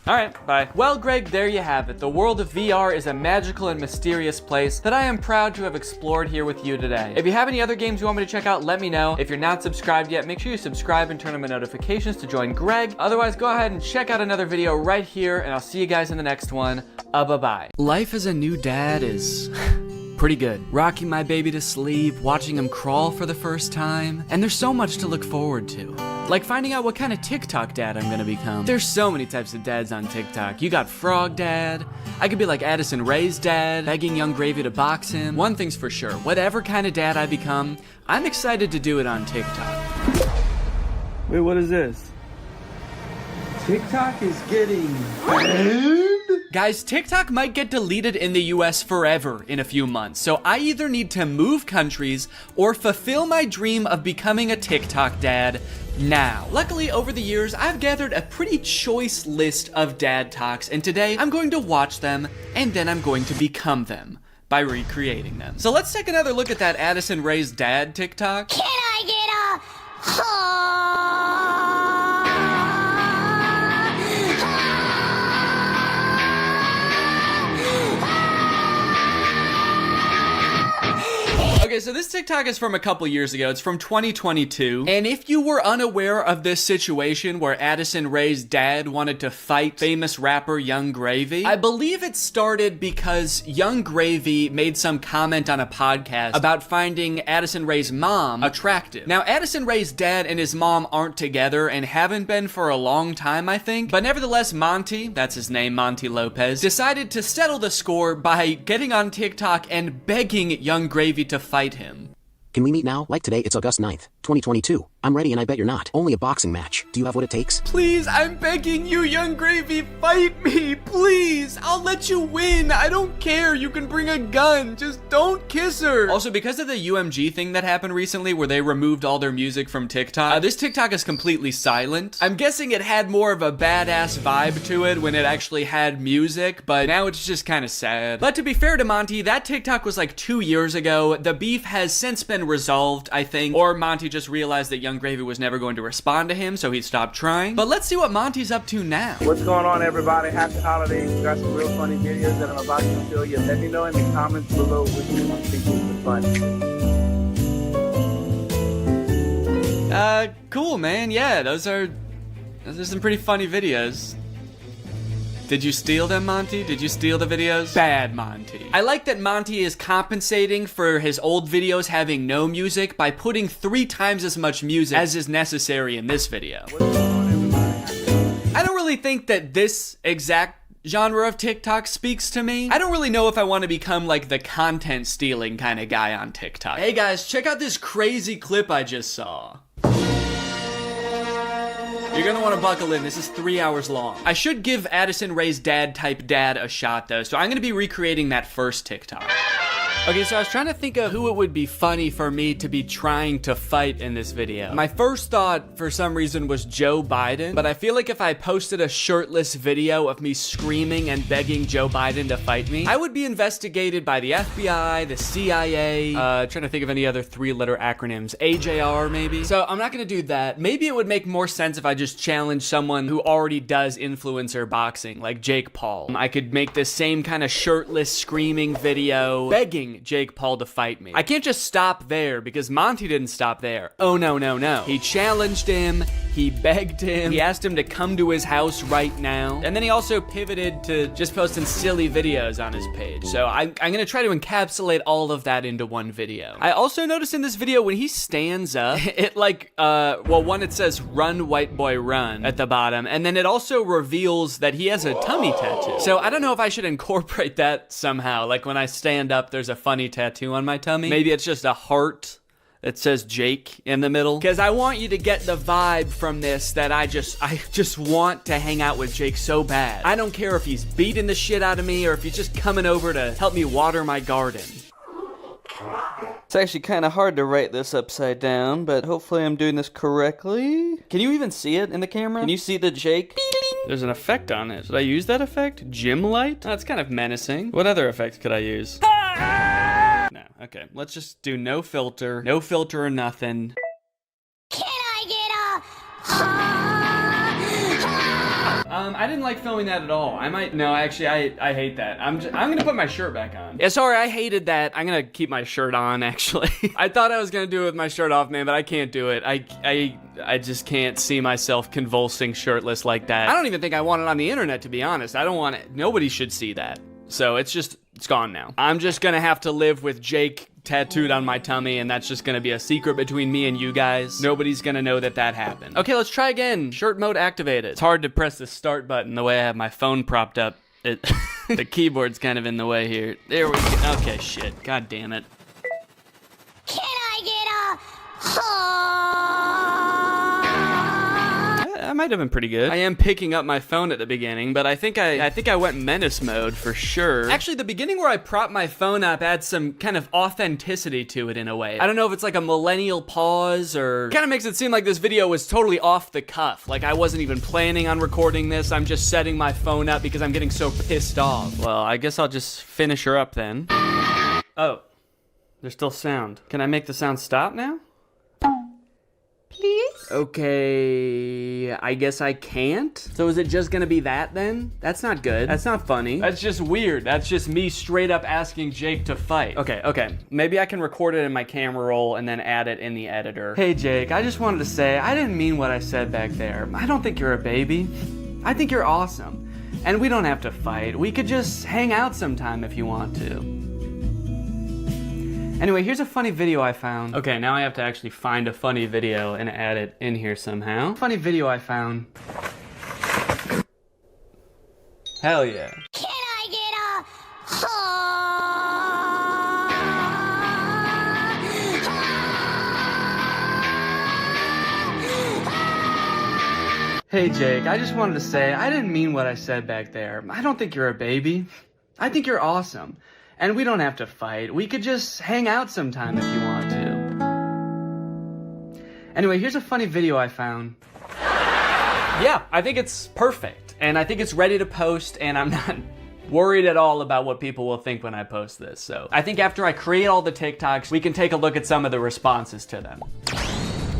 All right, bye. Well, Greg, there you have it. The world of VR is a magical and mysterious place that I am proud to have explored here with you today. If you have any other games you want me to check out, let me know. If you're not subscribed yet, make sure you subscribe and turn on my notifications to join Greg. Otherwise, go ahead and check out another video right here, and I'll see you guys in the next one. Bye-bye. Life as a new dad is pretty good. Rocking my baby to sleep, watching him crawl for the first time, and there's so much to look forward to. Like finding out what kind of TikTok dad I'm gonna become. There's so many types of dads on TikTok. You got Frog Dad. I could be like Addison Rae's dad, begging Young Gravy to box him. One thing's for sure, whatever kind of dad I become, I'm excited to do it on TikTok. Wait, what is this? TikTok is getting banned? Guys, TikTok might get deleted in the US forever in a few months, so I either need to move countries or fulfill my dream of becoming a TikTok dad now. Luckily, over the years, I've gathered a pretty choice list of dad talks, and today I'm going to watch them, and then I'm going to become them by recreating them. So let's take another look at that Addison Rae's dad TikTok. Can I get Okay, so this TikTok is from a couple years ago. It's from 2022. And if you were unaware of this situation where Addison Rae's dad wanted to fight famous rapper Young Gravy, I believe it started because Young Gravy made some comment on a podcast about finding Addison Rae's mom attractive. Now, Addison Rae's dad and his mom aren't together and haven't been for a long time, I think. But nevertheless, Monty, that's his name, Monty Lopez, decided to settle the score by getting on TikTok and begging Young Gravy to fight him. Can we meet now? Like today, it's August 9th, 2022. I'm ready and I bet you're not. Only a boxing match. Do you have what it takes? Please, I'm begging you, Young Gravy, fight me, please. I'll let you win. I don't care. You can bring a gun. Just don't kiss her. Also, because of the UMG thing that happened recently where they removed all their music from TikTok, this TikTok is completely silent. I'm guessing it had more of a badass vibe to it when it actually had music, but now it's just kind of sad. But to be fair to Monty, that TikTok was like 2 years ago. The beef has since been resolved, I think, or Monty just realized that Young Gravy was never going to respond to him, so he stopped trying. But let's see what Monty's up to now. What's going on, everybody? Happy holidays. We got some real funny videos that I'm about to show you. Let me know in the comments below which one you think is the funniest. Cool, man. Yeah, those are some pretty funny videos. Did you steal them, Monty? Did you steal the videos? Bad, Monty. I like that Monty is compensating for his old videos having no music by putting 3 times as much music as is necessary in this video. I don't really think that this exact genre of TikTok speaks to me. I don't really know if I want to become like the content stealing kind of guy on TikTok. Hey guys, check out this crazy clip I just saw. You're gonna want to buckle in. This is 3 hours long. I should give Addison Rae's dad type dad a shot though, so I'm gonna be recreating that first TikTok. Okay, so I was trying to think of who it would be funny for me to be trying to fight in this video. My first thought, for some reason, was Joe Biden, but I feel like if I posted a shirtless video of me screaming and begging Joe Biden to fight me, I would be investigated by the FBI, the CIA, trying to think of any other 3-letter acronyms, AJR maybe. So I'm not gonna do that. Maybe it would make more sense if I just challenge someone who already does influencer boxing, like Jake Paul. I could make the same kind of shirtless screaming video, begging Jake Paul to fight me. I can't just stop there because Monty didn't stop there. Oh no, no, no. He challenged him, he begged him, he asked him to come to his house right now, and then he also pivoted to just posting silly videos on his page. So I'm gonna try to encapsulate all of that into one video. I also noticed in this video when he stands up, it like, well, one, it says run white boy run at the bottom, and then it also reveals that he has a tummy tattoo. So I don't know if I should incorporate that somehow. Like when I stand up, there's a funny tattoo on my tummy. Maybe it's just a heart that says Jake in the middle. Because I want you to get the vibe from this that I just want to hang out with Jake so bad. I don't care if he's beating the shit out of me or if he's just coming over to help me water my garden. It's actually kind of hard to write this upside down, but hopefully I'm doing this correctly. Can you even see it in the camera? Can you see the Jake? There's an effect on it. Should I use that effect? Gym light? That's kind of menacing. What other effect could I use? No, okay. Let's just do no filter. No filter or nothing. Can I get I didn't like filming that at all. Actually, I hate that. I'm gonna put my shirt back on. Yeah, sorry, I hated that. I'm gonna keep my shirt on, actually. I thought I was gonna do it with my shirt off, man, but I can't do it. I just can't see myself convulsing shirtless like that. I don't even think I want it on the internet, to be honest. I don't want it. Nobody should see that. So it's gone now. I'm just gonna have to live with Jake tattooed on my tummy, and that's just gonna be a secret between me and you guys. Nobody's gonna know that happened. Okay, let's try again. Shirt mode activated. It's hard to press the start button the way I have my phone propped up. The keyboard's kind of in the way here. There we go. Okay, shit. God damn it. Can I get a That might have been pretty good. I am picking up my phone at the beginning, but I think I went menace mode for sure. Actually, the beginning where I prop my phone up adds some kind of authenticity to it in a way. I don't know if it's like a millennial pause or kind of makes it seem like this video was totally off the cuff. Like I wasn't even planning on recording this. I'm just setting my phone up because I'm getting so pissed off. Well, I guess I'll just finish her up then. Oh, there's still sound. Can I make the sound stop now? Please? Okay, I guess I can't. So is it just gonna be that then? That's not good. That's not funny. That's just weird. That's just me straight up asking Jake to fight. Okay. Maybe I can record it in my camera roll and then add it in the editor. Hey Jake, I just wanted to say, I didn't mean what I said back there. I don't think you're a baby. I think you're awesome. And we don't have to fight. We could just hang out sometime if you want to. Anyway, here's a funny video I found. Okay, now I have to actually find a funny video and add it in here somehow. Funny video I found. Hell yeah. Can I get a Hey Jake, I just wanted to say, I didn't mean what I said back there. I don't think you're a baby. I think you're awesome. And we don't have to fight. We could just hang out sometime if you want to. Anyway, here's a funny video I found. Yeah, I think it's perfect. And I think it's ready to post, and I'm not worried at all about what people will think when I post this. So I think after I create all the TikToks, we can take a look at some of the responses to them.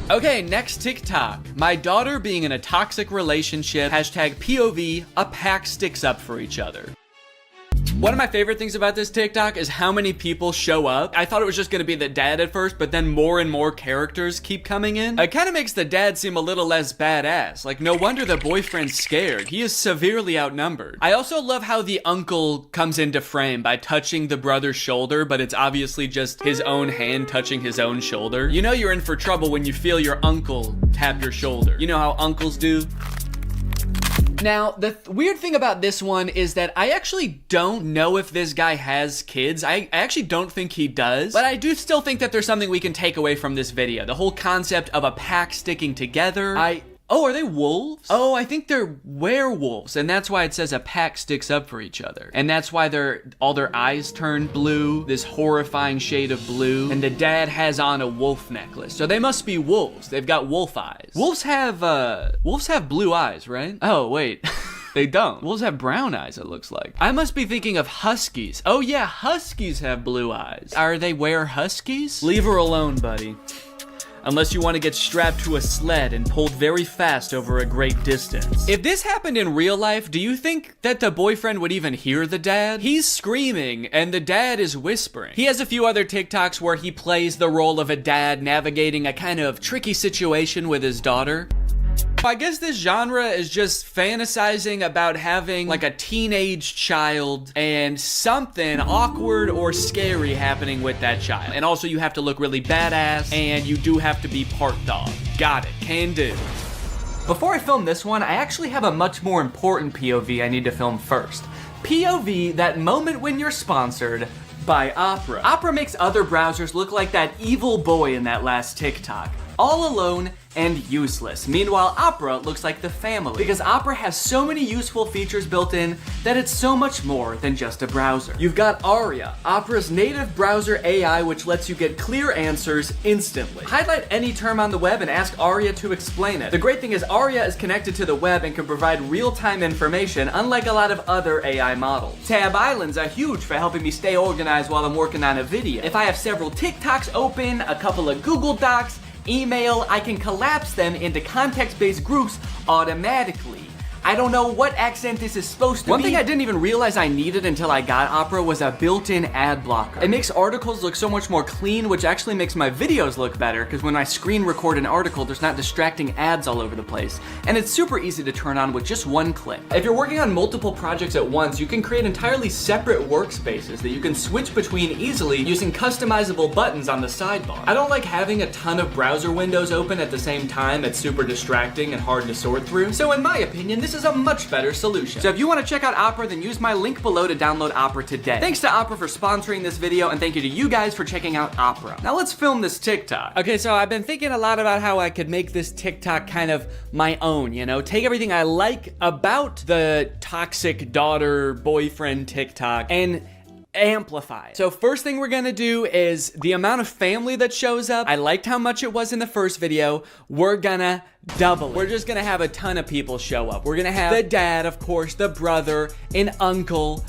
Okay, next TikTok. My daughter being in a toxic relationship. Hashtag POV, a pack sticks up for each other. One of my favorite things about this TikTok is how many people show up. I thought it was just gonna be the dad at first, but then more and more characters keep coming in. It kind of makes the dad seem a little less badass. Like, no wonder the boyfriend's scared. He is severely outnumbered. I also love how the uncle comes into frame by touching the brother's shoulder, but it's obviously just his own hand touching his own shoulder. You know you're in for trouble when you feel your uncle tap your shoulder. You know how uncles do? Now, the weird thing about this one is that I actually don't know if this guy has kids. I actually don't think he does, but I do still think that there's something we can take away from this video. The whole concept of a pack sticking together. Oh, are they wolves? Oh, I think they're werewolves, and that's why it says a pack sticks up for each other. And that's why all their eyes turn blue, this horrifying shade of blue, and the dad has on a wolf necklace. So they must be wolves. They've got wolf eyes. Wolves have blue eyes, right? Oh, wait. They don't. Wolves have brown eyes, it looks like. I must be thinking of huskies. Oh yeah, huskies have blue eyes. Are they huskies? Leave her alone, buddy. Unless you want to get strapped to a sled and pulled very fast over a great distance. If this happened in real life, do you think that the boyfriend would even hear the dad? He's screaming and the dad is whispering. He has a few other TikToks where he plays the role of a dad navigating a kind of tricky situation with his daughter. I guess this genre is just fantasizing about having like a teenage child and something awkward or scary happening with that child. And also you have to look really badass and you do have to be part dog. Got it, can do. Before I film this one, I actually have a much more important POV I need to film first. POV, that moment when you're sponsored by Opera. Opera makes other browsers look like that evil boy in that last TikTok. All alone and useless. Meanwhile, Opera looks like the family because Opera has so many useful features built in that it's so much more than just a browser. You've got Aria, Opera's native browser AI, which lets you get clear answers instantly. Highlight any term on the web and ask Aria to explain it. The great thing is Aria is connected to the web and can provide real-time information, unlike a lot of other AI models. Tab islands are huge for helping me stay organized while I'm working on a video. If I have several TikToks open, a couple of Google Docs, email, I can collapse them into context-based groups automatically. I don't know what accent this is supposed to be. One thing I didn't even realize I needed until I got Opera was a built-in ad blocker. It makes articles look so much more clean, which actually makes my videos look better, because when I screen record an article, there's not distracting ads all over the place. And it's super easy to turn on with just one click. If you're working on multiple projects at once, you can create entirely separate workspaces that you can switch between easily using customizable buttons on the sidebar. I don't like having a ton of browser windows open at the same time. It's super distracting and hard to sort through. So in my opinion, this is a much better solution. So if you want to check out Opera, then use my link below to download Opera today. Thanks to Opera for sponsoring this video, and thank you to you guys for checking out Opera. Now let's film this TikTok. Okay, so I've been thinking a lot about how I could make this TikTok kind of my own, you know? Take everything I like about the toxic daughter boyfriend TikTok and amplify it. So first thing we're gonna do is the amount of family that shows up. I liked how much it was in the first video. We're gonna double it. We're just gonna have a ton of people show up. We're gonna have the dad, of course, the brother, an uncle.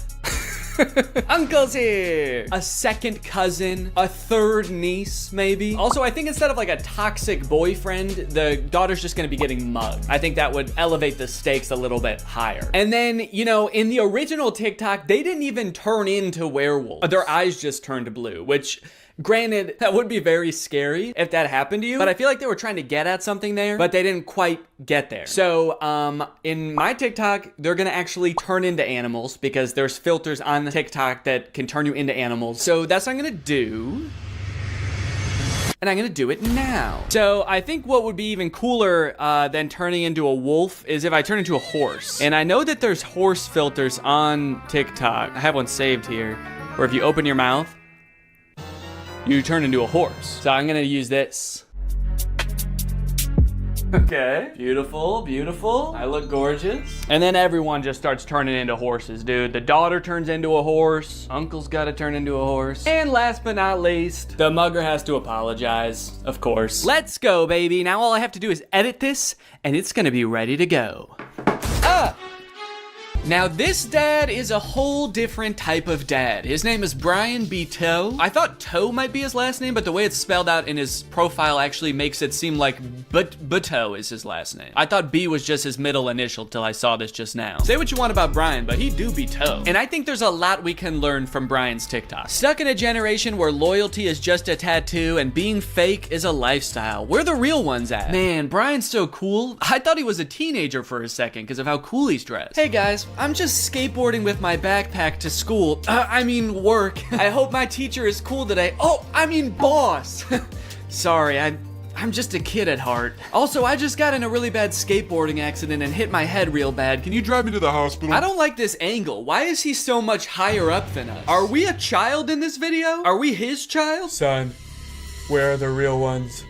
Uncle's here! A second cousin, a third niece, maybe. Also, I think instead of like a toxic boyfriend, the daughter's just gonna be getting mugged. I think that would elevate the stakes a little bit higher. And then, you know, in the original TikTok, they didn't even turn into werewolves. Their eyes just turned blue, which, granted, that would be very scary if that happened to you, but I feel like they were trying to get at something there, but they didn't quite get there. So, in my TikTok, they're gonna actually turn into animals because there's filters on the TikTok that can turn you into animals. So that's what I'm gonna do. And I'm gonna do it now. So I think what would be even cooler than turning into a wolf is if I turn into a horse. And I know that there's horse filters on TikTok. I have one saved here, where if you open your mouth, you turn into a horse. So I'm gonna use this. Okay, beautiful, beautiful. I look gorgeous. And then everyone just starts turning into horses, dude. The daughter turns into a horse. Uncle's gotta turn into a horse. And last but not least, the mugger has to apologize, of course. Let's go, baby. Now all I have to do is edit this, and it's gonna be ready to go. Now this dad is a whole different type of dad. His name is Brian B. Toe. I thought Toe might be his last name, but the way it's spelled out in his profile actually makes it seem like Buto is his last name. I thought B was just his middle initial till I saw this just now. Say what you want about Brian, but he do be Toe. And I think there's a lot we can learn from Brian's TikTok. Stuck in a generation where loyalty is just a tattoo and being fake is a lifestyle. Where the real ones at? Man, Brian's so cool. I thought he was a teenager for a second because of how cool he's dressed. Hey guys, I'm just skateboarding with my backpack to school. I mean work. I hope my teacher is cool today. Oh, I mean boss. Sorry, I'm just a kid at heart. Also, I just got in a really bad skateboarding accident and hit my head real bad. Can you drive me to the hospital? I don't like this angle. Why is he so much higher up than us? Are we a child in this video? Are we his child? Son, where are the real ones?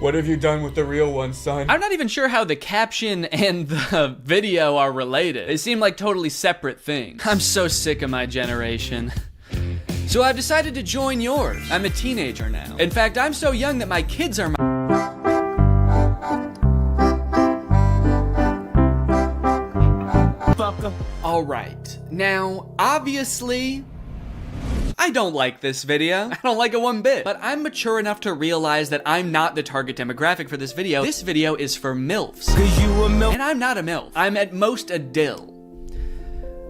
What have you done with the real ones, son? I'm not even sure how the caption and the video are related. They seem like totally separate things. I'm so sick of my generation. So I've decided to join yours. I'm a teenager now. In fact, I'm so young that my kids are my... All right. Now, obviously, I don't like this video. I don't like it one bit. But I'm mature enough to realize that I'm not the target demographic for this video. This video is for MILFs. 'Cause you a MILF. And I'm not a MILF. I'm at most a dill.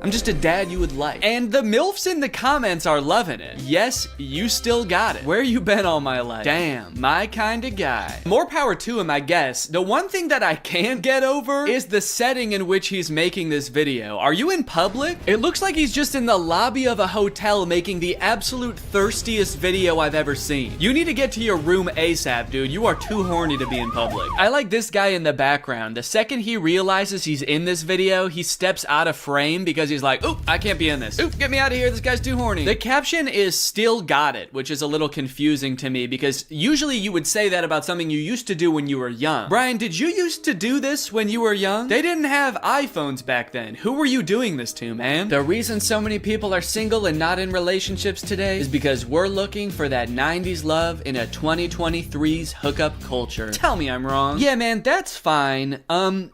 I'm just a dad you would like. And the MILFs in the comments are loving it. Yes, you still got it. Where you been all my life? Damn, my kind of guy. More power to him, I guess. The one thing that I can't get over is the setting in which he's making this video. Are you in public? It looks like he's just in the lobby of a hotel making the absolute thirstiest video I've ever seen. You need to get to your room ASAP, dude. You are too horny to be in public. I like this guy in the background. The second he realizes he's in this video, he steps out of frame because he's like, oop, I can't be in this. Oop, get me out of here, this guy's too horny. The caption is still got it, which is a little confusing to me because usually you would say that about something you used to do when you were young. Brian, did you used to do this when you were young? They didn't have iPhones back then. Who were you doing this to, man? The reason so many people are single and not in relationships today is because we're looking for that 90s love in a 2023's hookup culture. Tell me I'm wrong. Yeah, man, that's fine.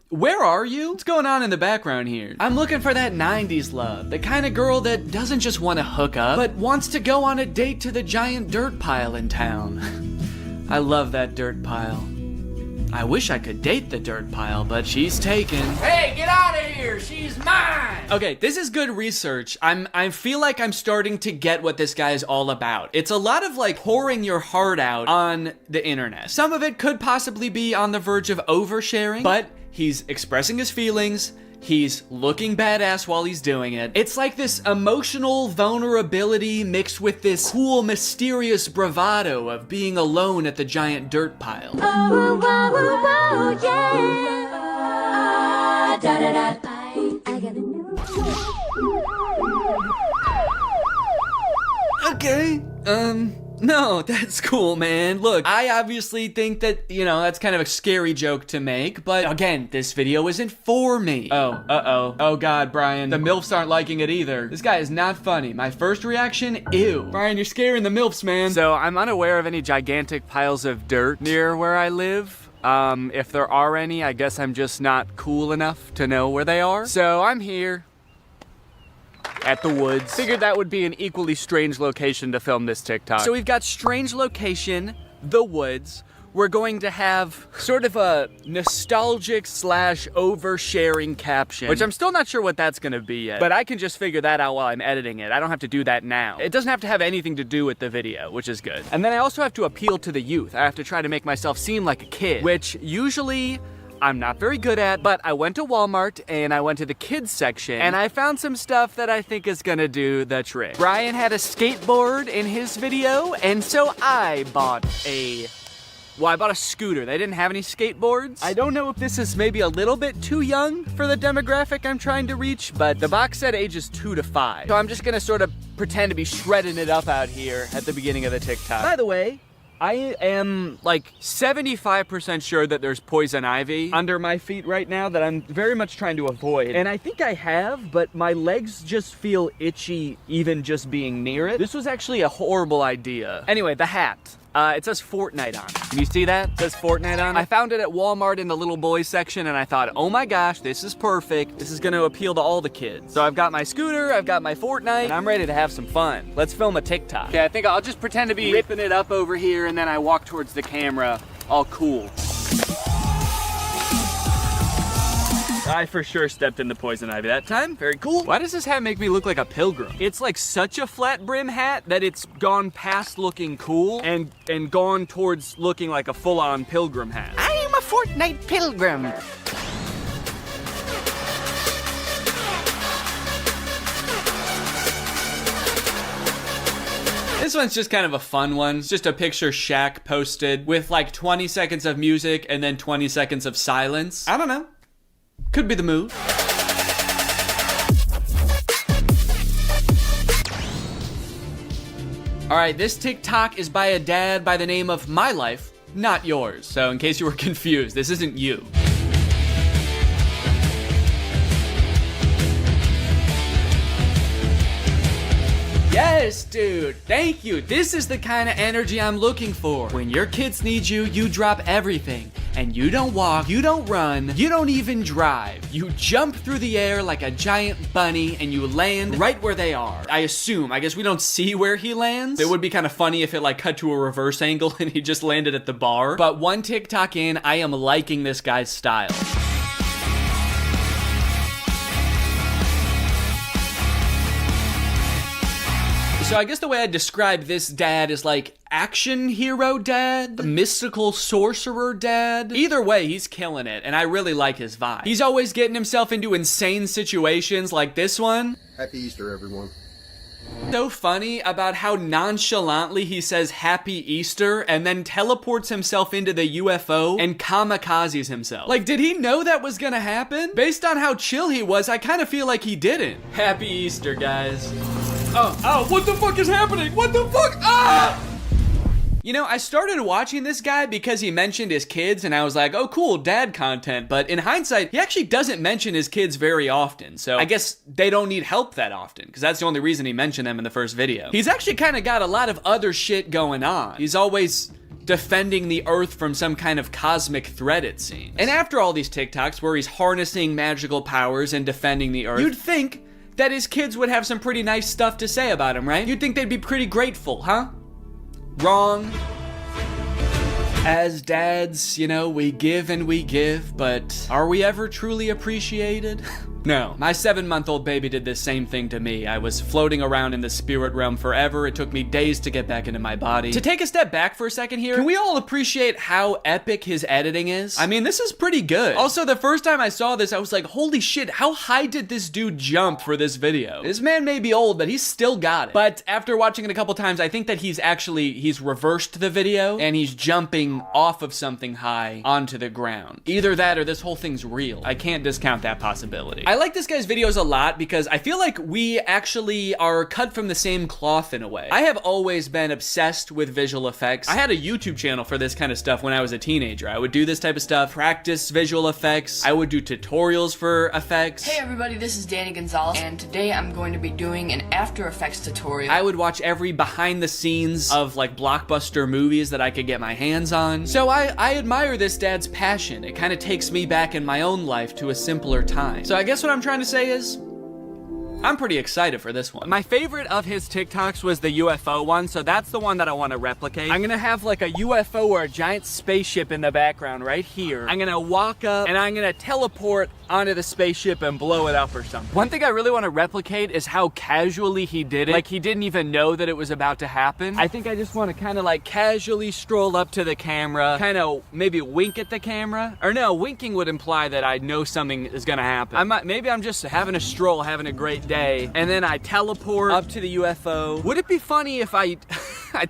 Where are you? What's going on in the background here? I'm looking for that 90s love. The kind of girl that doesn't just want to hook up, but wants to go on a date to the giant dirt pile in town. I love that dirt pile. I wish I could date the dirt pile, but she's taken. Hey, get out of here! She's mine! Okay, this is good research. I feel like I'm starting to get what this guy is all about. It's a lot of like pouring your heart out on the internet. Some of it could possibly be on the verge of oversharing, but he's expressing his feelings. He's looking badass while he's doing it. It's like this emotional vulnerability mixed with this cool, mysterious bravado of being alone at the giant dirt pile. Oh, oh, oh, oh, yeah. Da, da, da. I got a new Okay, no, that's cool, man. Look, I obviously think that, you know, that's kind of a scary joke to make, but again, this video isn't for me. Oh, uh-oh. Oh God, Brian, the MILFs aren't liking it either. This guy is not funny. My first reaction, ew. Brian, you're scaring the MILFs, man. So I'm unaware of any gigantic piles of dirt near where I live. If there are any, I guess I'm just not cool enough to know where they are. So I'm here at the woods. Figured that would be an equally strange location to film this TikTok. So we've got strange location, the woods. We're going to have sort of a nostalgic / oversharing caption, which I'm still not sure what that's gonna be yet, but I can just figure that out while I'm editing it. I don't have to do that now. It doesn't have to have anything to do with the video, which is good. And then I also have to appeal to the youth. I have to try to make myself seem like a kid, which usually I'm not very good at, but I went to Walmart and I went to the kids section and I found some stuff that I think is gonna do the trick. Brian had a skateboard in his video, and so I bought a scooter. They didn't have any skateboards. I don't know if this is maybe a little bit too young for the demographic I'm trying to reach, but the box said ages 2 to 5. So I'm just gonna sort of pretend to be shredding it up out here at the beginning of the TikTok. By the way, I am like 75% sure that there's poison ivy under my feet right now that I'm very much trying to avoid. And I think I have, but my legs just feel itchy even just being near it. This was actually a horrible idea. Anyway, the hat. It says Fortnite on it. Can you see that? It says Fortnite on it. I found it at Walmart in the little boys section and I thought, oh my gosh, this is perfect. This is gonna appeal to all the kids. So I've got my scooter, I've got my Fortnite, and I'm ready to have some fun. Let's film a TikTok. Okay, I think I'll just pretend to be ripping it up over here and then I walk towards the camera all cool. I for sure stepped in the poison ivy that time. Very cool. Why does this hat make me look like a pilgrim? It's like such a flat brim hat that it's gone past looking cool and gone towards looking like a full-on pilgrim hat. I am a Fortnite pilgrim. This one's just kind of a fun one. It's just a picture Shaq posted with like 20 seconds of music and then 20 seconds of silence. I don't know. Could be the mood. All right, this TikTok is by a dad by the name of My Life, not yours. So in case you were confused, this isn't you. Yes, dude, thank you. This is the kind of energy I'm looking for. When your kids need you, you drop everything. And you don't walk, you don't run, you don't even drive. You jump through the air like a giant bunny and you land right where they are. I guess we don't see where he lands. It would be kind of funny if it like cut to a reverse angle and he just landed at the bar. But one TikTok in, I am liking this guy's style. So I guess the way I describe this dad is like action hero dad, mystical sorcerer dad. Either way, he's killing it, and I really like his vibe. He's always getting himself into insane situations like this one. Happy Easter, everyone. So funny about how nonchalantly he says Happy Easter and then teleports himself into the UFO and kamikazes himself. Like, did he know that was gonna happen? Based on how chill he was, I kind of feel like he didn't. Happy Easter, guys. Oh, what the fuck is happening? What the fuck? Ah! You know, I started watching this guy because he mentioned his kids and I was like, oh cool, dad content. But in hindsight, he actually doesn't mention his kids very often. So I guess they don't need help that often because that's the only reason he mentioned them in the first video. He's actually kind of got a lot of other shit going on. He's always defending the earth from some kind of cosmic threat, it seems. And after all these TikToks where he's harnessing magical powers and defending the earth, you'd think that his kids would have some pretty nice stuff to say about him, right? You'd think they'd be pretty grateful, huh? Wrong. As dads, you know, we give and we give, but are we ever truly appreciated? No. My 7-month-old baby did this same thing to me. I was floating around in the spirit realm forever. It took me days to get back into my body. To take a step back for a second here, can we all appreciate how epic his editing is? I mean, this is pretty good. Also, the first time I saw this, I was like, holy shit, how high did this dude jump for this video? This man may be old, but he's still got it. But after watching it a couple times, I think that he's reversed the video and he's jumping off of something high onto the ground. Either that or this whole thing's real. I can't discount that possibility. I like this guy's videos a lot because I feel like we actually are cut from the same cloth in a way. I have always been obsessed with visual effects. I had a YouTube channel for this kind of stuff when I was a teenager. I would do this type of stuff, practice visual effects. I would do tutorials for effects. Hey everybody, this is Danny Gonzalez, and today I'm going to be doing an After Effects tutorial. I would watch every behind the scenes of like blockbuster movies that I could get my hands on. So I admire this dad's passion. It kind of takes me back in my own life to a simpler time. So I guess what I'm trying to say is, I'm pretty excited for this one. My favorite of his TikToks was the UFO one, so that's the one that I want to replicate. I'm gonna have like a UFO or a giant spaceship in the background right here. I'm gonna walk up and I'm gonna teleport onto the spaceship and blow it up or something. One thing I really want to replicate is how casually he did it. Like he didn't even know that it was about to happen. I think I just want to kind of like casually stroll up to the camera, kind of maybe wink at the camera. Or no, winking would imply that I know something is gonna happen. Maybe I'm just having a stroll, having a great day, and then I teleport up to the UFO. Would it be funny if I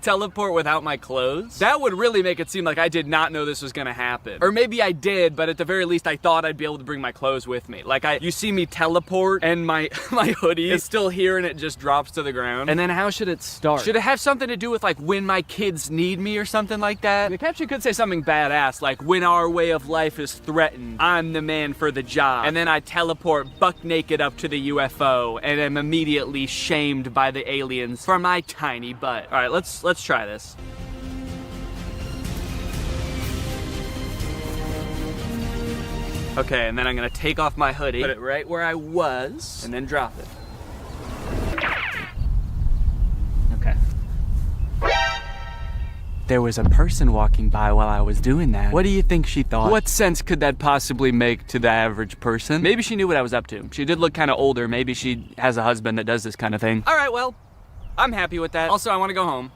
teleport without my clothes? That would really make it seem like I did not know this was gonna happen. Or maybe I did, but at the very least I thought I'd be able to bring my clothes with me. Like you see me teleport and my hoodie is still here and it just drops to the ground. And then how should it start? Should it have something to do with like when my kids need me or something like that? The caption could say something badass like when our way of life is threatened, I'm the man for the job. And then I teleport buck naked up to the UFO and am immediately shamed by the aliens for my tiny butt. All right, let's try this. Okay, and then I'm gonna take off my hoodie, put it right where I was, and then drop it. Okay. There was a person walking by while I was doing that. What do you think she thought? What sense could that possibly make to the average person? Maybe she knew what I was up to. She did look kind of older. Maybe she has a husband that does this kind of thing. All right, well, I'm happy with that. Also, I want to go home.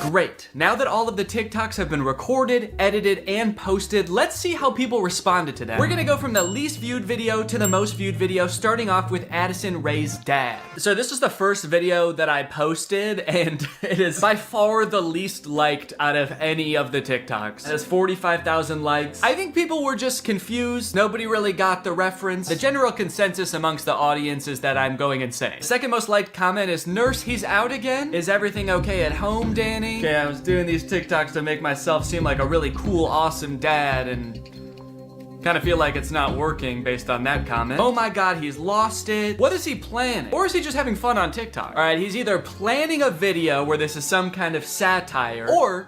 Great. Now that all of the TikToks have been recorded, edited, and posted, let's see how people responded to them. We're gonna go from the least viewed video to the most viewed video, starting off with Addison Rae's dad. So this is the first video that I posted, and it is by far the least liked out of any of the TikToks. It has 45,000 likes. I think people were just confused. Nobody really got the reference. The general consensus amongst the audience is that I'm going insane. The second most liked comment is, "Nurse, he's out again? Is everything okay at home, Danny?" Okay, I was doing these TikToks to make myself seem like a really cool, awesome dad, and kind of feel like it's not working based on that comment. Oh my god, he's lost it. What is he planning? Or is he just having fun on TikTok? All right, he's either planning a video where this is some kind of satire, or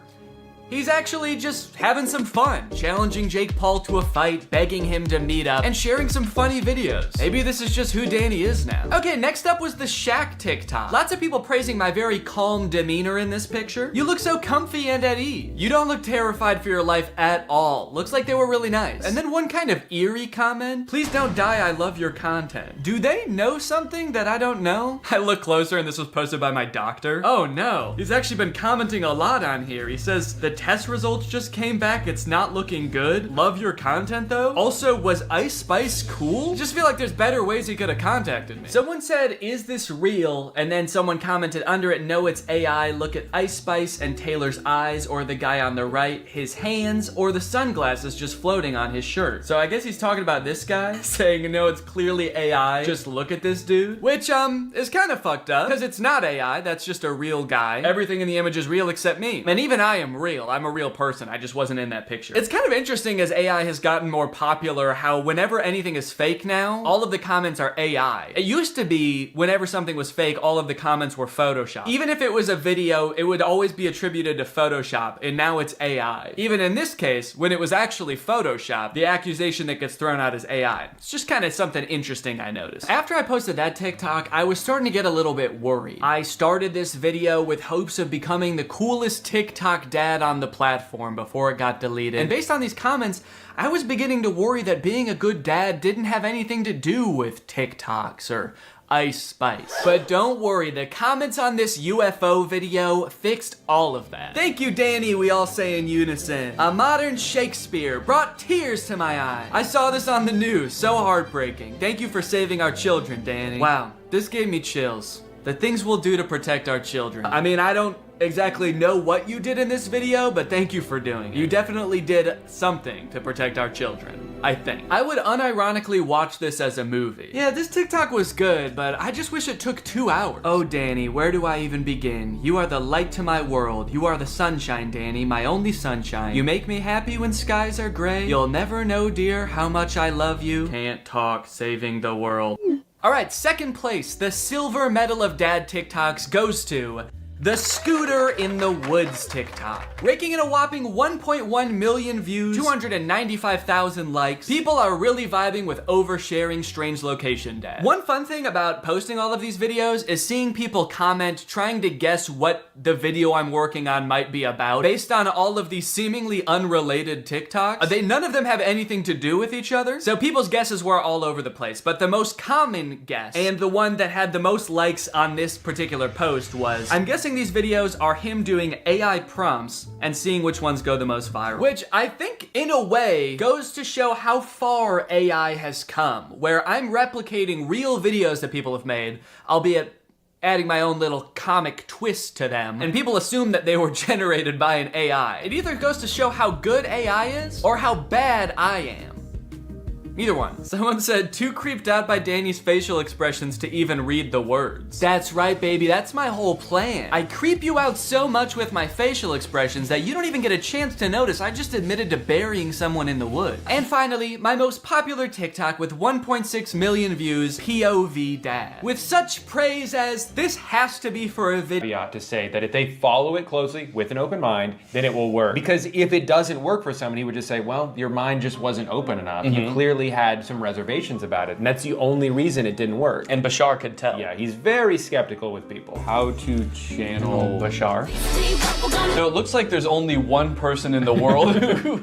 he's actually just having some fun, challenging Jake Paul to a fight, begging him to meet up, and sharing some funny videos. Maybe this is just who Danny is now. Okay, next up was the Shaq TikTok. Lots of people praising my very calm demeanor in this picture. You look so comfy and at ease. You don't look terrified for your life at all. Looks like they were really nice. And then one kind of eerie comment. Please don't die, I love your content. Do they know something that I don't know? I look closer and this was posted by my doctor. Oh no, he's actually been commenting a lot on here. He says, the test results just came back, it's not looking good. Love your content though. Also, was Ice Spice cool? I just feel like there's better ways he could have contacted me. Someone said, is this real? And then someone commented under it, no, it's AI. Look at Ice Spice and Taylor's eyes, or the guy on the right, his hands, or the sunglasses just floating on his shirt. So I guess he's talking about this guy, saying, no, it's clearly AI. Just look at this dude. Which, is kind of fucked up, because it's not AI, that's just a real guy. Everything in the image is real except me. And even I am real. real. I'm a real person. I just wasn't in that picture. It's kind of interesting as AI has gotten more popular how whenever anything is fake now, all of the comments are AI. It used to be whenever something was fake, all of the comments were Photoshop. Even if it was a video, it would always be attributed to Photoshop, and now it's AI. Even in this case, when it was actually Photoshop, the accusation that gets thrown out is AI. It's just kind of something interesting I noticed. After I posted that TikTok, I was starting to get a little bit worried. I started this video with hopes of becoming the coolest TikTok dad on the platform before it got deleted. And based on these comments, I was beginning to worry that being a good dad didn't have anything to do with TikToks or Ice Spice. But don't worry, the comments on this UFO video fixed all of that. Thank you, Danny, we all say in unison. A modern Shakespeare brought tears to my eyes. I saw this on the news, so heartbreaking. Thank you for saving our children, Danny. Wow, this gave me chills. The things we'll do to protect our children. I mean, I don't exactly know what you did in this video, but thank you for doing it. You definitely did something to protect our children, I think. I would unironically watch this as a movie. Yeah, this TikTok was good, but I just wish it took 2 hours. Oh, Danny, where do I even begin? You are the light to my world. You are the sunshine, Danny, my only sunshine. You make me happy when skies are gray. You'll never know, dear, how much I love you. Can't talk, saving the world. All right, second place, the silver medal of dad TikToks goes to the Scooter in the Woods TikTok. Raking in a whopping 1.1 million views, 295,000 likes. People are really vibing with oversharing strange location dad. One fun thing about posting all of these videos is seeing people comment trying to guess what the video I'm working on might be about based on all of these seemingly unrelated TikToks. None of them have anything to do with each other, so people's guesses were all over the place. But the most common guess, and the one that had the most likes on this particular post was, I'm guessing these videos are him doing AI prompts and seeing which ones go the most viral. Which I think, in a way, goes to show how far AI has come, where I'm replicating real videos that people have made, albeit adding my own little comic twist to them, and people assume that they were generated by an AI. It either goes to show how good AI is, or how bad I am. Either one. Someone said, too creeped out by Danny's facial expressions to even read the words. That's right, baby, that's my whole plan. I creep you out so much with my facial expressions that you don't even get a chance to notice I just admitted to burying someone in the woods. And finally, my most popular TikTok with 1.6 million views, POV Dad. With such praise as, this has to be for a video. To say that if they follow it closely with an open mind, then it will work. Because if it doesn't work for someone, he would just say, well, your mind just wasn't open enough. You clearly had some reservations about it, and that's the only reason it didn't work. And Bashar could tell. Yeah, he's very skeptical with people. How to channel Bashar. So it looks like there's only one person in the world who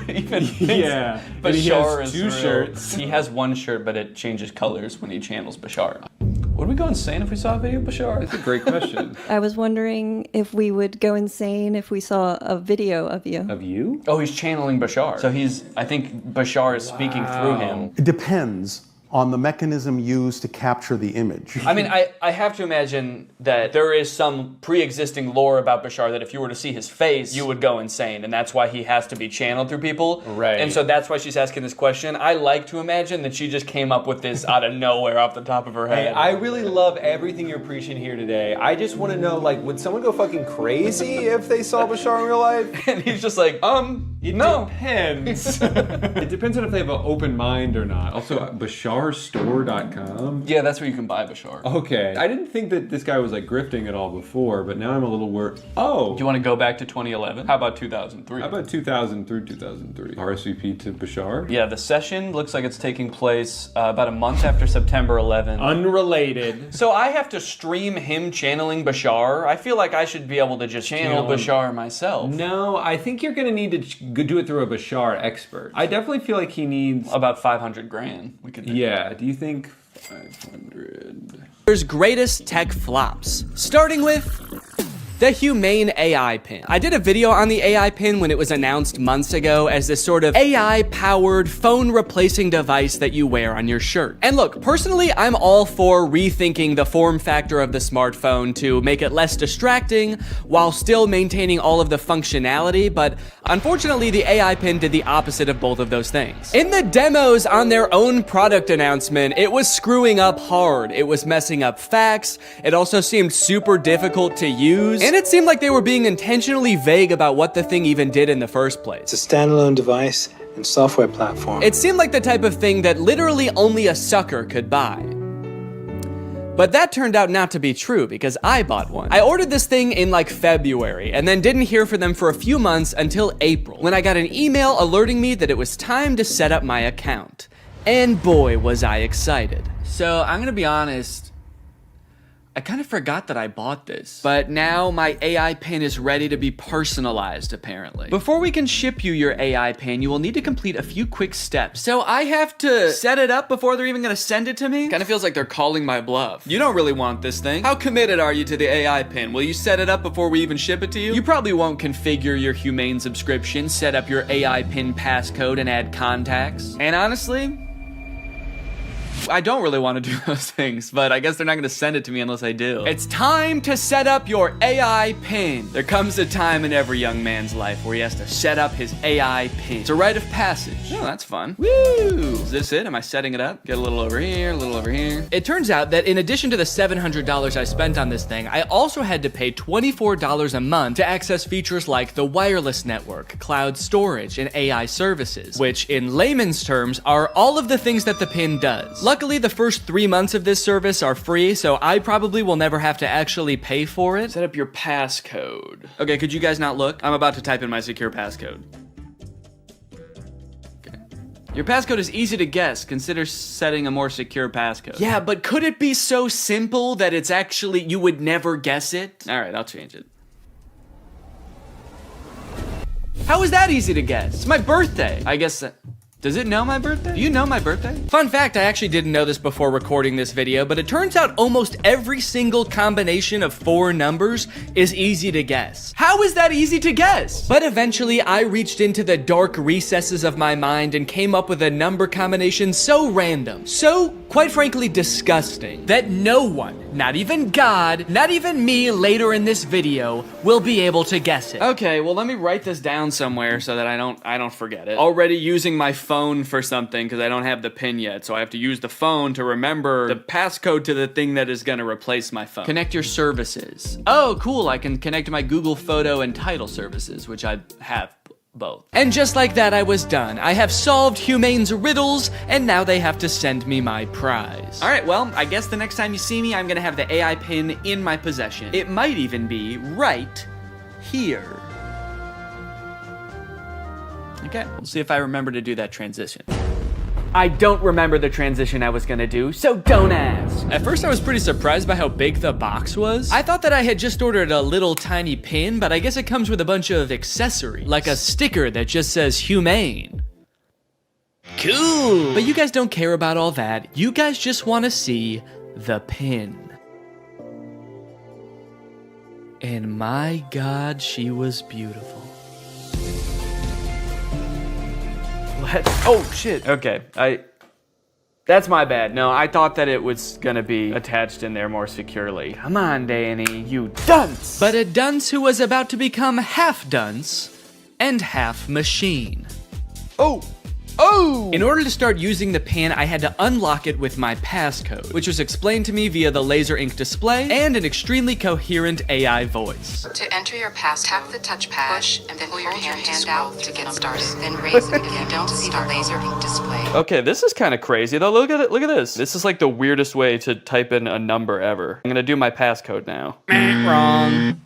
even thinks Bashar is two shirts. He has one shirt, but it changes colors when he channels Bashar. Would we go insane if we saw a video of Bashar? That's a great question. I was wondering if we would go insane if we saw a video of you. Of you? Oh, he's channeling Bashar. So I think Bashar is speaking through him. It depends on the mechanism used to capture the image. I mean, I have to imagine that there is some pre-existing lore about Bashar that if you were to see his face, you would go insane, and that's why he has to be channeled through people. Right. And so that's why she's asking this question. I like to imagine that she just came up with this out of nowhere off the top of her head. Hey, I really love everything you're preaching here today. I just want to know, like, would someone go fucking crazy if they saw Bashar in real life? And he's just like, it depends. It depends on if they have an open mind or not. Also, BasharStore.com? Yeah, that's where you can buy Bashar. Okay. I didn't think that this guy was like grifting at all before, but now I'm a little worried. Oh! Do you want to go back to 2011? How about 2003? How about 2000 through 2003? RSVP to Bashar? Yeah, the session looks like it's taking place about a month after September 11th. Unrelated. So I have to stream him channeling Bashar? I feel like I should be able to just channel Bashar myself. No, I think you're going to need to do it through a Bashar expert. I definitely feel like he needs about 500 grand. We could. Yeah. Do you think 500? There's greatest tech flops, starting with the Humane AI pin. I did a video on the AI pin when it was announced months ago as this sort of AI-powered phone replacing device that you wear on your shirt. And look, personally, I'm all for rethinking the form factor of the smartphone to make it less distracting while still maintaining all of the functionality, but unfortunately, the AI pin did the opposite of both of those things. In the demos on their own product announcement, it was screwing up hard. It was messing up facts. It also seemed super difficult to use. And it seemed like they were being intentionally vague about what the thing even did in the first place. It's a standalone device and software platform. It seemed like the type of thing that literally only a sucker could buy. But that turned out not to be true because I bought one. I ordered this thing in like February and then didn't hear from them for a few months until April, when I got an email alerting me that it was time to set up my account. And boy, was I excited. So I'm gonna be honest, I kind of forgot that I bought this, but now my AI pin is ready to be personalized, apparently. Before we can ship you your AI pin, you will need to complete a few quick steps. So I have to set it up before they're even gonna send it to me? Kind of feels like they're calling my bluff. You don't really want this thing. How committed are you to the AI pin? Will you set it up before we even ship it to you? You probably won't configure your Humane subscription, set up your AI pin passcode, and add contacts. And honestly, I don't really want to do those things, but I guess they're not going to send it to me unless I do. It's time to set up your AI pin. There comes a time in every young man's life where he has to set up his AI pin. It's a rite of passage. Oh, that's fun. Woo! Is this it? Am I setting it up? Get a little over here, a little over here. It turns out that in addition to the $700 I spent on this thing, I also had to pay $24 a month to access features like the wireless network, cloud storage, and AI services, which in layman's terms are all of the things that the pin does. Luckily, the first 3 months of this service are free, so I probably will never have to actually pay for it. Set up your passcode. Okay, could you guys not look? I'm about to type in my secure passcode. Okay. Your passcode is easy to guess. Consider setting a more secure passcode. Yeah, but could it be so simple that it's actually, you would never guess it? All right, I'll change it. How is that easy to guess? It's my birthday. I guess does it know my birthday? Do you know my birthday? Fun fact, I actually didn't know this before recording this video, but it turns out almost every single combination of 4 numbers is easy to guess. How is that easy to guess? But eventually, I reached into the dark recesses of my mind and came up with a number combination so random, so, quite frankly, disgusting, that no one, not even God, not even me later in this video, will be able to guess it. Okay, well, let me write this down somewhere so that I don't forget it. Already using my phone for something because I don't have the pin yet, so I have to use the phone to remember the passcode to the thing that is gonna replace my phone. Connect your services. Oh, cool, I can connect my Google Photo and Title services, which I have both. And just like that, I was done. I have solved Humane's riddles, and now they have to send me my prize. All right, well, I guess the next time you see me, I'm gonna have the AI pin in my possession. It might even be right here. Okay, we'll see if I remember to do that transition. I don't remember the transition I was gonna do, so don't ask. At first I was pretty surprised by how big the box was. I thought that I had just ordered a little tiny pin, but I guess it comes with a bunch of accessories, like a sticker that just says Humane. Cool. But you guys don't care about all that. You guys just wanna see the pin. And my God, she was beautiful. Oh shit. Okay, that's my bad. No, I thought that it was gonna be attached in there more securely. Come on, Danny, you dunce! But a dunce who was about to become half dunce and half machine. Oh! Oh! In order to start using the pin, I had to unlock it with my passcode, which was explained to me via the laser ink display and an extremely coherent AI voice. To enter your pass, tap the touchpad, push, and then pull your hand out to get started. Then raise it if you don't see the laser ink display. Okay, this is kind of crazy though. Look at it. Look at this. This is like the weirdest way to type in a number ever. I'm gonna do my passcode now. Wrong.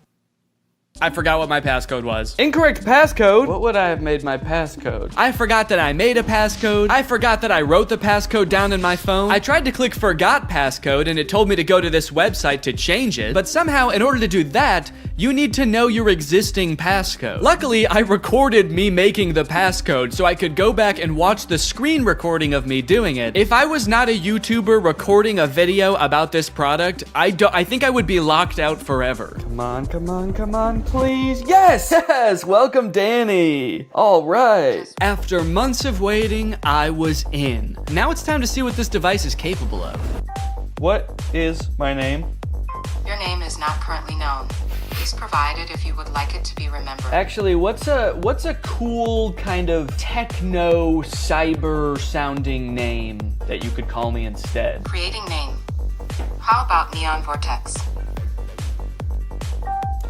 I forgot what my passcode was. Incorrect passcode? What would I have made my passcode? I forgot that I made a passcode. I forgot that I wrote the passcode down in my phone. I tried to click forgot passcode and it told me to go to this website to change it. But somehow, in order to do that, you need to know your existing passcode. Luckily, I recorded me making the passcode so I could go back and watch the screen recording of me doing it. If I was not a YouTuber recording a video about this product, I think I would be locked out forever. Come on, come on, come on. Please. Yes! Yes! Welcome, Danny! All right. After months of waiting, I was in. Now it's time to see what this device is capable of. What is my name? Your name is not currently known. Please provide it if you would like it to be remembered. Actually, what's a cool kind of techno cyber sounding name that you could call me instead? Creating name. How about Neon Vortex?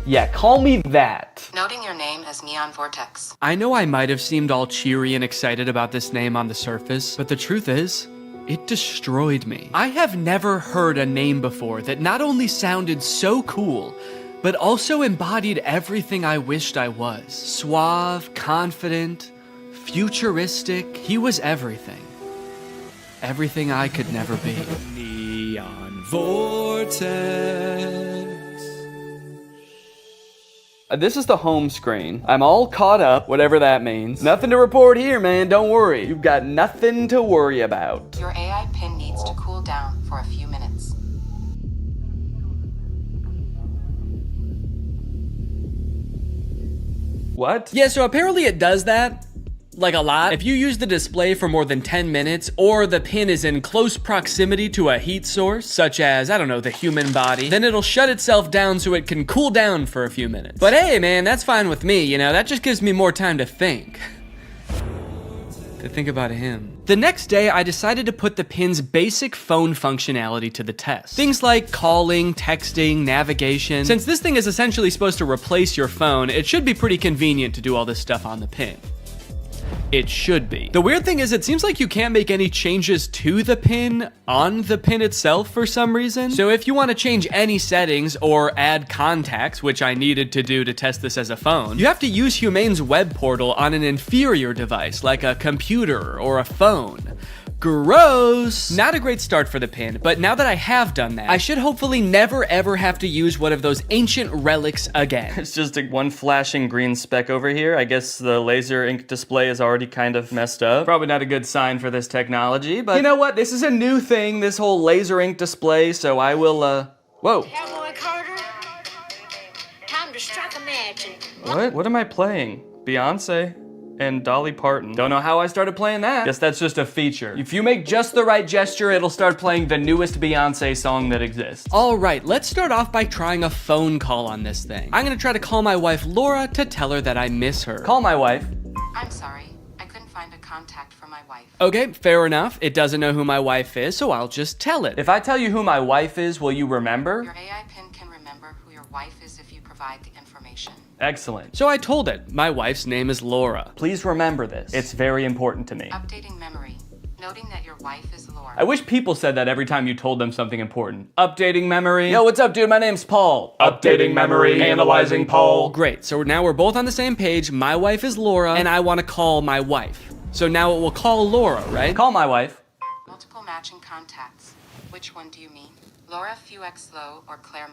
Yeah, call me that. Noting your name as Neon Vortex. I know I might have seemed all cheery and excited about this name on the surface, but the truth is, it destroyed me. I have never heard a name before that not only sounded so cool, but also embodied everything I wished I was. Suave, confident, futuristic. He was everything. Everything I could never be. Neon Vortex. This is the home screen. I'm all caught up, whatever that means. Nothing to report here, man, don't worry. You've got nothing to worry about. Your AI pin needs to cool down for a few minutes. What? Yeah, so apparently it does that. Like a lot. If you use the display for more than 10 minutes, or the pin is in close proximity to a heat source, such as, I don't know, the human body, then it'll shut itself down so it can cool down for a few minutes. But hey, man, that's fine with me, you know, that just gives me more time to think. To think about him. The next day, I decided to put the pin's basic phone functionality to the test. Things like calling, texting, navigation. Since this thing is essentially supposed to replace your phone, it should be pretty convenient to do all this stuff on the pin. It should be. The weird thing is it seems like you can't make any changes to the pin on the pin itself for some reason. So if you want to change any settings or add contacts, which I needed to do to test this as a phone, you have to use Humane's web portal on an inferior device like a computer or a phone. Gross! Not a great start for the pin, but now that I have done that, I should hopefully never ever have to use one of those ancient relics again. It's just one flashing green speck over here. I guess the laser ink display is already kind of messed up. Probably not a good sign for this technology, but you know what? This is a new thing, this whole laser ink display, so I will, whoa. Cowboy Carter, time to strike a match and... What am I playing? Beyonce? And Dolly Parton. Don't know how I started playing that. Guess that's just a feature. If you make just the right gesture, it'll start playing the newest Beyonce song that exists. All right, let's start off by trying a phone call on this thing. I'm gonna try to call my wife Laura to tell her that I miss her. Call my wife. I'm sorry, I couldn't find a contact for my wife. Okay, fair enough. It doesn't know who my wife is, so I'll just tell it. If I tell you who my wife is, will you remember? Your AI pin can remember who your wife is if you provide the information. Excellent. So I told it, my wife's name is Laura. Please remember this. It's very important to me. Updating memory, noting that your wife is Laura. I wish people said that every time you told them something important. Updating memory. Yo, what's up, dude? My name's Paul. Updating memory. Analyzing Paul. Great, so now we're both on the same page. My wife is Laura, and I want to call my wife. So now it will call Laura, right? Call my wife. Multiple matching contacts. Which one do you mean? Laura Fuexlow or Claire?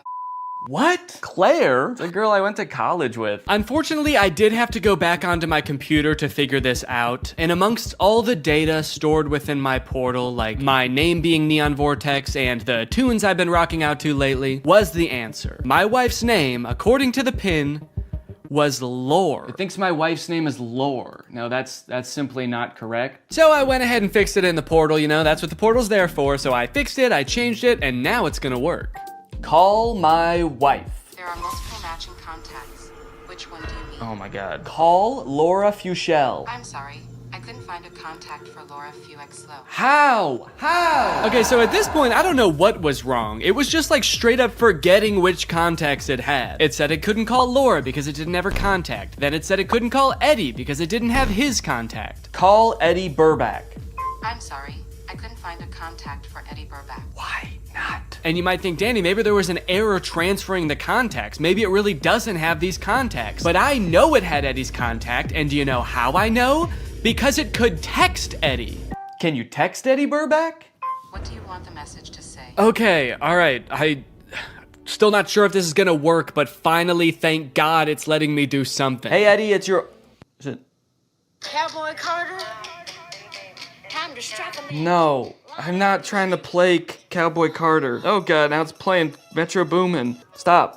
What? Claire? The girl I went to college with. Unfortunately, I did have to go back onto my computer to figure this out. And amongst all the data stored within my portal, like my name being Neon Vortex and the tunes I've been rocking out to lately, was the answer. My wife's name, according to the pin, was Lore. It thinks my wife's name is Lore. No, that's simply not correct. So I went ahead and fixed it in the portal, you know, that's what the portal's there for. So I fixed it, I changed it, and now it's gonna work. Call my wife. There are multiple matching contacts. Which one do you mean? Oh my god. Call Laura Fuchel. I'm sorry. I couldn't find a contact for Laura Fuexlow. How? Okay, so at this point, I don't know what was wrong. It was just like straight up forgetting which contacts it had. It said it couldn't call Laura because it didn't have her contact. Then it said it couldn't call Eddie because it didn't have his contact. Call Eddie Burback. I'm sorry. I couldn't find a contact for Eddie Burback. Why not? And you might think, Danny, maybe there was an error transferring the contacts. Maybe it really doesn't have these contacts. But I know it had Eddie's contact, and do you know how I know? Because it could text Eddie. Can you text Eddie Burback? What do you want the message to say? Okay, all right. Still not sure if this is gonna work, but finally, thank God, it's letting me do something. Hey, Eddie, it's your... Is it... Cowboy Carter, time to strike a match. No, I'm not trying to play Cowboy Carter. Oh god, now it's playing Metro Boomin. Stop.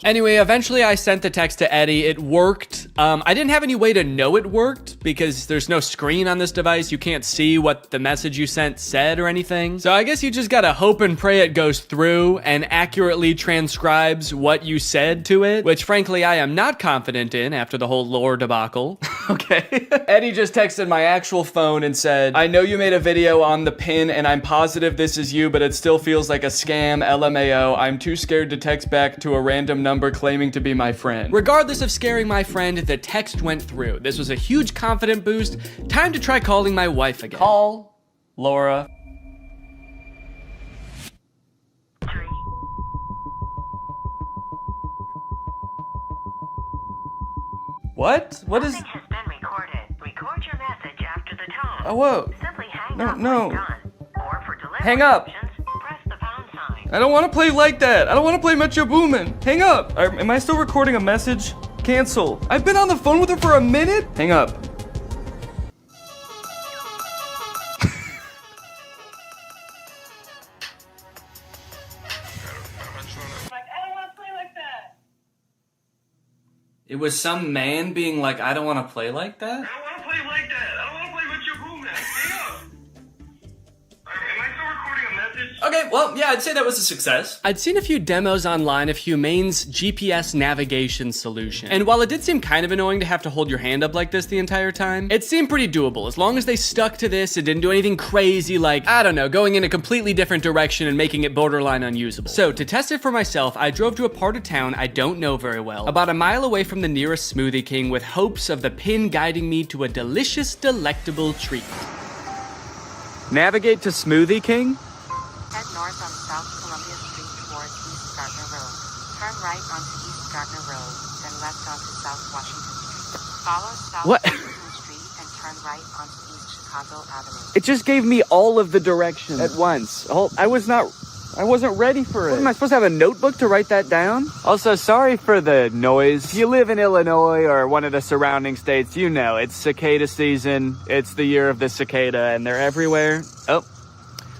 Anyway, eventually I sent the text to Eddie. It worked. I didn't have any way to know it worked, boost because there's no screen on this device. You can't see what the message you sent said or anything. So I guess you just gotta hope and pray it goes through and accurately transcribes what you said to it, which frankly I am not confident in after the whole lore debacle. Okay. Eddie just texted my actual phone and said, I know you made a video on the pin and I'm positive this is you, but it still feels like a scam, LMAO. I'm too scared to text back to a random number claiming to be my friend. Regardless of scaring my friend, the text went through. This was a huge confident boost. Time to try calling my wife again. Call Laura. What? What is... Message has been recorded. Record your message after the tone. Oh, whoa. Simply hang No, up no. when done. Or for delivery Hang up. options, press the pound sign. I don't want to play like that. I don't want to play Metro Boomin. Hang up. Am I still recording a message? Cancel. I've been on the phone with her for a minute. Hang up. It was some man being like, I don't want to play like that? I don't want to play like that. I don't want to play with your room, man. Hang up. Am I still recording a message? Okay, well, yeah, I'd say that was a success. I'd seen a few demos online of Humane's GPS navigation solution. And while it did seem kind of annoying to have to hold your hand up like this the entire time, it seemed pretty doable as long as they stuck to this and didn't do anything crazy like, I don't know, going in a completely different direction and making it borderline unusable. So to test it for myself, I drove to a part of town I don't know very well, about a mile away from the nearest Smoothie King with hopes of the pin guiding me to a delicious, delectable treat. Navigate to Smoothie King? Head north on South Columbia Street towards East Gardner Road. Turn right onto East Gardner Road, then left onto South Washington Street. Follow South Washington Street and turn right onto East Chicago Avenue. It just gave me all of the directions at once. I wasn't ready for it. What, am I supposed to have a notebook to write that down? Also, sorry for the noise. If you live in Illinois or one of the surrounding states, you know, it's cicada season. It's the year of the cicada and they're everywhere. Oh.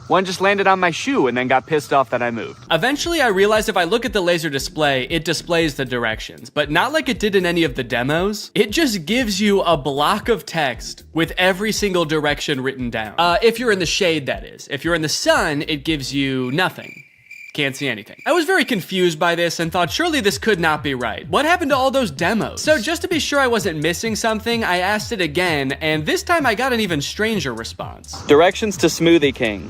One just landed on my shoe and then got pissed off that I moved. Eventually, I realized if I look at the laser display, it displays the directions, but not like it did in any of the demos. It just gives you a block of text with every single direction written down. If you're in the shade, that is. If you're in the sun, it gives you nothing. Can't see anything. I was very confused by this and thought surely this could not be right. What happened to all those demos? So just to be sure I wasn't missing something, I asked it again, and this time I got an even stranger response. Directions to Smoothie King.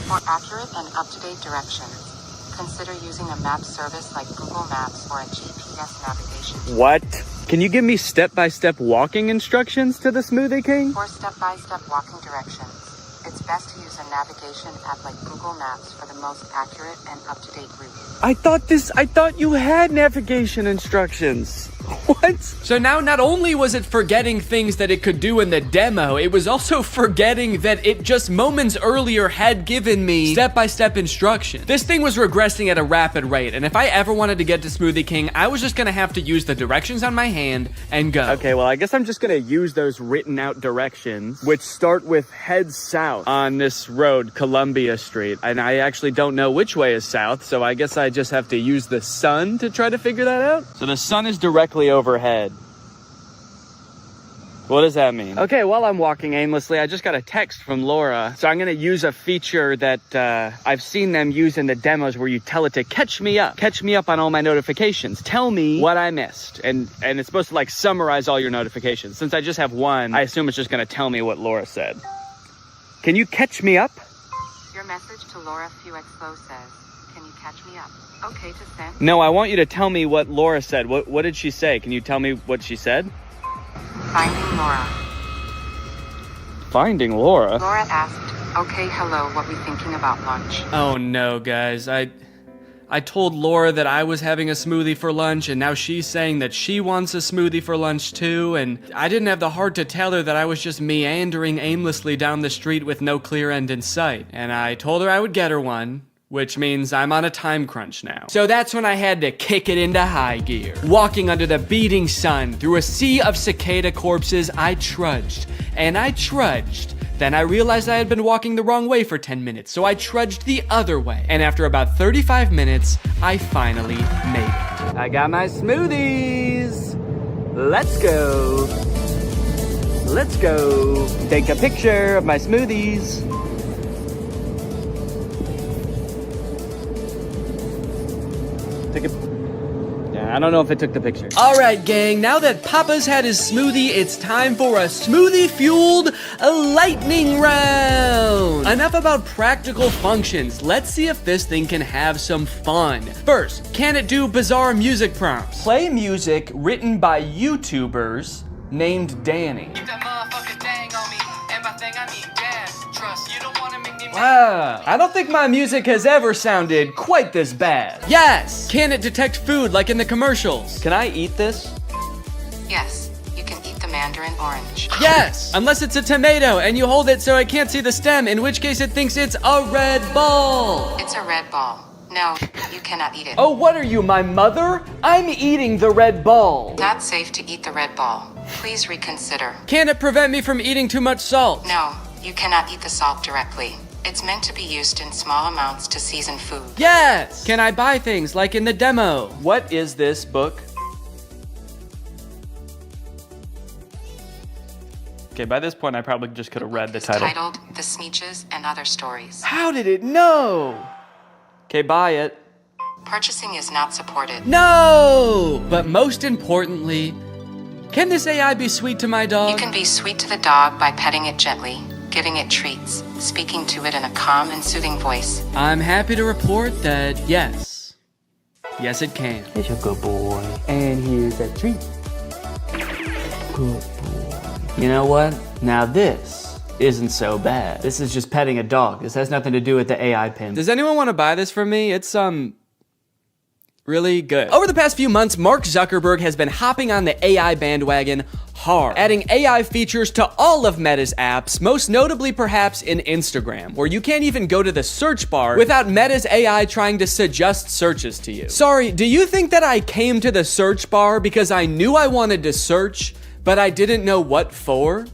For accurate and up-to-date directions, consider using a map service like Google Maps or a GPS navigation. What? Can you give me step-by-step walking instructions to the Smoothie King? For step-by-step walking directions, it's best to use a navigation app like Google Maps for the most accurate and up-to-date route. I thought you had navigation instructions. What? So now not only was it forgetting things that it could do in the demo, it was also forgetting that it just moments earlier had given me step-by-step instructions. This thing was regressing at a rapid rate, and if I ever wanted to get to Smoothie King, I was just gonna have to use the directions on my hand and go. Okay, well, I guess I'm just gonna use those written out directions, which start with head south on this road, Columbia Street, and I actually don't know which way is south, so I guess I just have to use the sun to try to figure that out. So the sun is directly overhead. What does that mean? Okay, while I'm walking aimlessly, I just got a text from Laura. So I'm gonna use a feature that I've seen them use in the demos where you tell it to catch me up on all my notifications. Tell me what I missed. And it's supposed to like summarize all your notifications. Since I just have one, I assume it's just gonna tell me what Laura said. Can you catch me up? Your message to Laura Fuexlo says, can you catch me up? Okay to send. No, I want you to tell me what Laura said. What did she say? Can you tell me what she said? Finding Laura. Finding Laura? Laura asked, okay, hello, what we thinking about lunch? Oh no, guys. I told Laura that I was having a smoothie for lunch, and now she's saying that she wants a smoothie for lunch too, and I didn't have the heart to tell her that I was just meandering aimlessly down the street with no clear end in sight. And I told her I would get her one, which means I'm on a time crunch now. So that's when I had to kick it into high gear. Walking under the beating sun through a sea of cicada corpses, I trudged, and I trudged. Then I realized I had been walking the wrong way for 10 minutes, so I trudged the other way. And after about 35 minutes, I finally made it. I got my smoothies. Let's go. Let's go take a picture of my smoothies. Yeah, I don't know if it took the picture. All right, gang, now that Papa's had his smoothie, it's time for a smoothie-fueled lightning round. Enough about practical functions. Let's see if this thing can have some fun. First, can it do bizarre music prompts? Play music written by YouTubers named Danny. Wow, I don't think my music has ever sounded quite this bad. Yes! Can it detect food like in the commercials? Can I eat this? Yes, you can eat the mandarin orange. Yes! Unless it's a tomato and you hold it so it can't see the stem, in which case it thinks it's a red ball. It's a red ball. No, you cannot eat it. Oh, what are you, my mother? I'm eating the red ball. Not safe to eat the red ball. Please reconsider. Can it prevent me from eating too much salt? No, you cannot eat the salt directly. It's meant to be used in small amounts to season food. Yes! Can I buy things like in the demo? What is this book? Okay, by this point I probably just could have read the title. Titled The Sneetches and Other Stories. How did it know? Okay, buy it. Purchasing is not supported. No! But most importantly, can this AI be sweet to my dog? You can be sweet to the dog by petting it gently, giving it treats, speaking to it in a calm and soothing voice. I'm happy to report that yes. Yes, it can. It's a good boy. And here's a treat. Good boy. You know what? Now this isn't so bad. This is just petting a dog. This has nothing to do with the AI pin. Does anyone want to buy this from me? It's, really good. Over the past few months, Mark Zuckerberg has been hopping on the AI bandwagon hard, adding AI features to all of Meta's apps, most notably perhaps in Instagram, where you can't even go to the search bar without Meta's AI trying to suggest searches to you. Sorry, do you think that I came to the search bar because I knew I wanted to search, but I didn't know what for?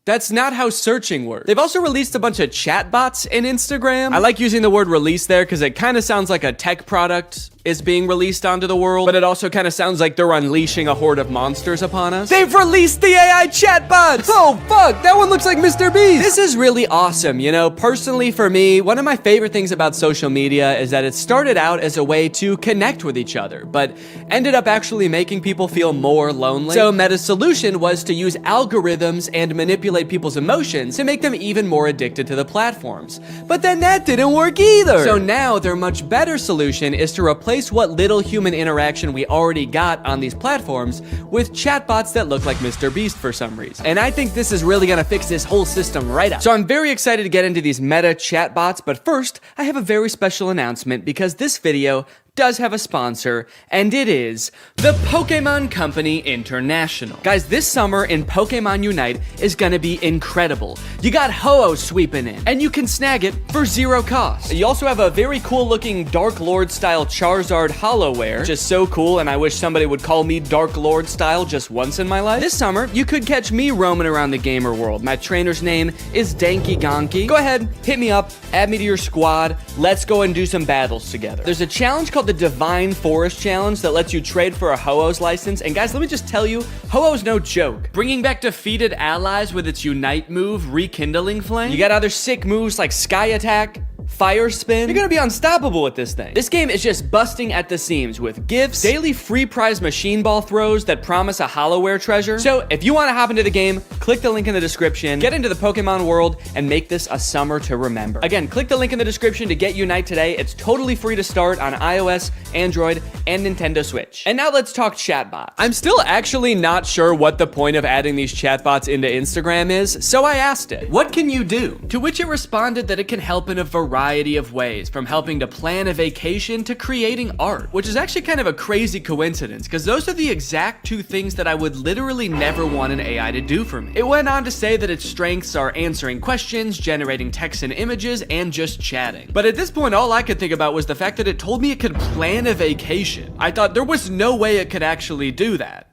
That's not how searching works. They've also released a bunch of chatbots in Instagram. I like using the word release there because it kind of sounds like a tech product is being released onto the world, but it also kind of sounds like they're unleashing a horde of monsters upon us. They've released the AI chatbots! Oh fuck, that one looks like Mr. Beast! This is really awesome, you know? Personally, for me, one of my favorite things about social media is that it started out as a way to connect with each other, but ended up actually making people feel more lonely. So Meta's solution was to use algorithms and manipulate people's emotions to make them even more addicted to the platforms. But then that didn't work either! So now their much better solution is to replace what little human interaction we already got on these platforms with chatbots that look like Mr. Beast for some reason. And I think this is really gonna fix this whole system right up. So I'm very excited to get into these Meta chatbots, but first, I have a very special announcement because this video does have a sponsor, and it is the Pokemon Company International. Guys, this summer in Pokemon Unite is gonna be incredible. You got Ho-Oh sweeping in, and you can snag it for 0 cost. You also have a very cool looking Dark Lord style Charizard Hollowware, which is so cool, and I wish somebody would call me Dark Lord style just once in my life. This summer, you could catch me roaming around the gamer world. My trainer's name is Danky Gonky. Go ahead, hit me up, add me to your squad, let's go and do some battles together. There's a challenge called the Divine Forest Challenge that lets you trade for a Ho-Oh's license, and guys, let me just tell you, Ho-Oh's no joke. Bringing back defeated allies with its Unite move, Rekindling Flame. You got other sick moves like Sky Attack, Fire Spin. You're gonna be unstoppable with this thing. This game is just busting at the seams with gifts, daily free prize machine ball throws that promise a Hollowware treasure. So if you want to hop into the game, click the link in the description, get into the Pokemon world, and make this a summer to remember. Again, click the link in the description to get Unite today. It's totally free to start on iOS, Android, and Nintendo Switch. And now let's talk chatbots. I'm still actually not sure what the point of adding these chatbots into Instagram is, so I asked it, what can you do? To which it responded that it can help in a variety of ways, from helping to plan a vacation to creating art, which is actually kind of a crazy coincidence because those are the exact two things that I would literally never want an AI to do for me. It went on to say that its strengths are answering questions, generating text and images, and just chatting. But at this point, all I could think about was the fact that it told me it could plan a vacation. I thought there was no way it could actually do that.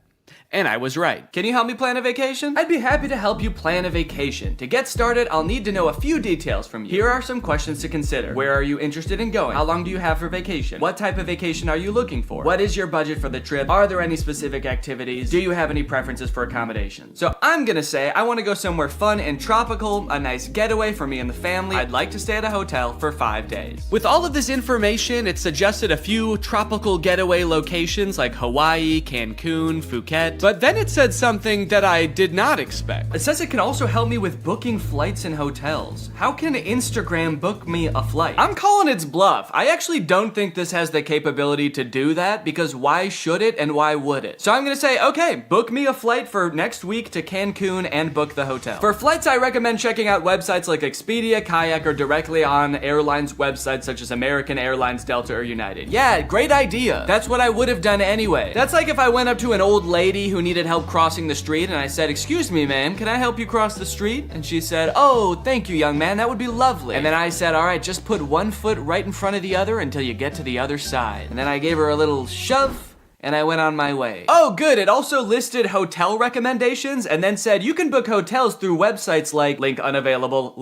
And I was right. Can you help me plan a vacation? I'd be happy to help you plan a vacation. To get started, I'll need to know a few details from you. Here are some questions to consider. Where are you interested in going? How long do you have for vacation? What type of vacation are you looking for? What is your budget for the trip? Are there any specific activities? Do you have any preferences for accommodations? So I'm gonna say I wanna go somewhere fun and tropical, a nice getaway for me and the family. I'd like to stay at a hotel for 5 days. With all of this information, it suggested a few tropical getaway locations like Hawaii, Cancun, Phuket. But then it said something that I did not expect. It says it can also help me with booking flights and hotels. How can Instagram book me a flight? I'm calling its bluff. I actually don't think this has the capability to do that because why should it and why would it? So I'm gonna say, okay, book me a flight for next week to Cancun and book the hotel. For flights, I recommend checking out websites like Expedia, Kayak, or directly on airlines websites such as American Airlines, Delta, or United. Yeah, great idea. That's what I would have done anyway. That's like if I went up to an old lady who needed help crossing the street and I said, "Excuse me, ma'am, can I help you cross the street?" And she said, "Oh, thank you, young man, that would be lovely." And then I said, "All right, just put one foot right in front of the other until you get to the other side." And then I gave her a little shove, and I went on my way. Oh, good. It also listed hotel recommendations and then said you can book hotels through websites like link unavailable,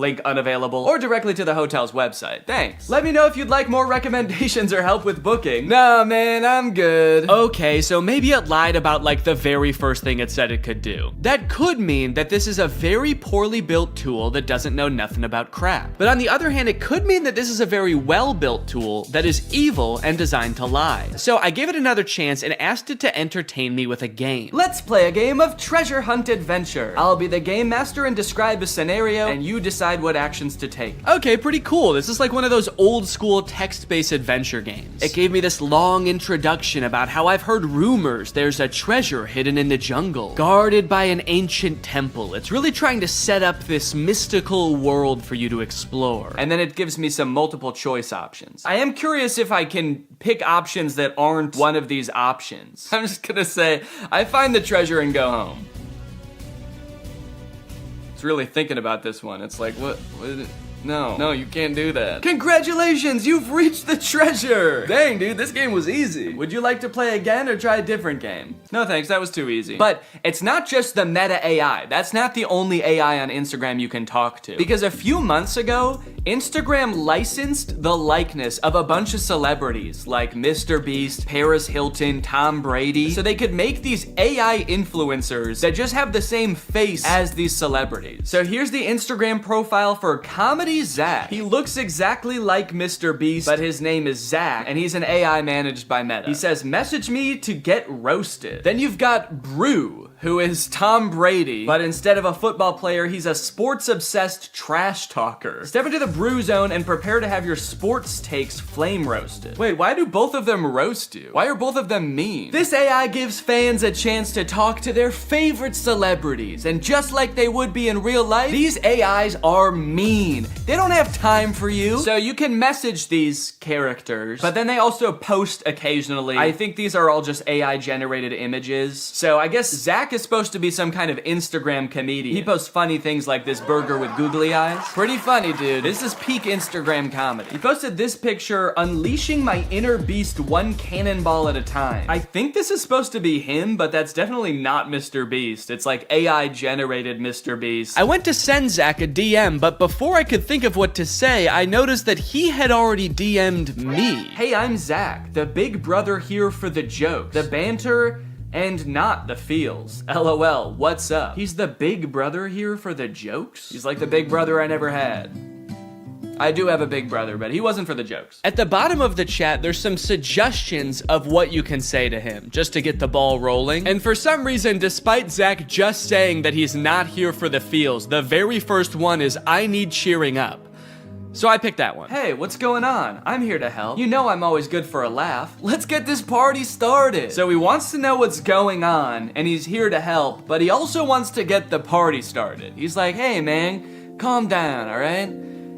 or directly to the hotel's website. Thanks. Let me know if you'd like more recommendations or help with booking. Nah, man, I'm good. Okay, so maybe it lied about like the very first thing it said it could do. That could mean that this is a very poorly built tool that doesn't know nothing about crap. But on the other hand, it could mean that this is a very well-built tool that is evil and designed to lie. So I gave it another chance and asked it to entertain me with a game. Let's play a game of treasure hunt adventure. I'll be the game master and describe a scenario, and you decide what actions to take. Okay, pretty cool. This is like one of those old school text-based adventure games. It gave me this long introduction about how I've heard rumors there's a treasure hidden in the jungle, guarded by an ancient temple. It's really trying to set up this mystical world for you to explore. And then it gives me some multiple choice options. I am curious if I can pick options that aren't one of these options. I'm just gonna say, I find the treasure and go home. It's really thinking about this one. It's like, what no, you can't do that. Congratulations, you've reached the treasure. Dang, dude, this game was easy. Would you like to play again or try a different game? No thanks, that was too easy. But it's not just the meta AI. That's not the only AI on Instagram you can talk to. Because a few months ago, Instagram licensed the likeness of a bunch of celebrities like Mr. Beast, Paris Hilton, Tom Brady, so they could make these AI influencers that just have the same face as these celebrities. So here's the Instagram profile for Comedy Zach. He looks exactly like Mr. Beast, but his name is Zach, and he's an AI managed by Meta. He says, "Message me to get roasted." Then you've got Brew, who is Tom Brady, but instead of a football player, he's a sports-obsessed trash talker. Step into the Brew zone and prepare to have your sports takes flame roasted. Wait, why do both of them roast you? Why are both of them mean? This AI gives fans a chance to talk to their favorite celebrities, and just like they would be in real life, these AIs are mean. They don't have time for you. So you can message these characters, but then they also post occasionally. I think these are all just AI generated images. So I guess Zach is supposed to be some kind of Instagram comedian. He posts funny things like this burger with googly eyes. Pretty funny, dude. This is peak Instagram comedy. He posted this picture, "Unleashing my inner beast one cannonball at a time." I think this is supposed to be him, but that's definitely not Mr. Beast. It's like AI generated Mr. Beast. I went to send Zach a DM, but before I could think of what to say, I noticed that he had already DM'd me. "Hey, I'm Zach, the big brother here for the jokes, the banter, and not the feels. LOL, what's up?" He's the big brother here for the jokes? He's like the big brother I never had. I do have a big brother, but he wasn't for the jokes. At the bottom of the chat, there's some suggestions of what you can say to him, just to get the ball rolling. And for some reason, despite Zach just saying that he's not here for the feels, the very first one is, "I need cheering up." So I picked that one. "Hey, what's going on? I'm here to help. You know I'm always good for a laugh. Let's get this party started." So he wants to know what's going on, and he's here to help, but he also wants to get the party started. He's like, "Hey man, calm down, all right?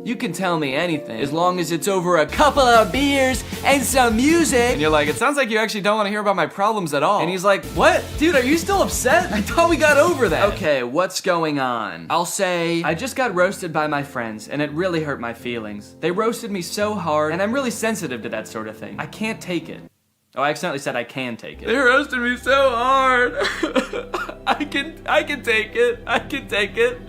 You can tell me anything, as long as it's over a couple of beers and some music." And you're like, "It sounds like you actually don't want to hear about my problems at all." And he's like, "What? Dude, are you still upset? I thought we got over that." "Okay, what's going on?" I'll say, "I just got roasted by my friends, and it really hurt my feelings. They roasted me so hard, and I'm really sensitive to that sort of thing. I can't take it." Oh, I accidentally said I can take it. They roasted me so hard. I can take it. I can take it.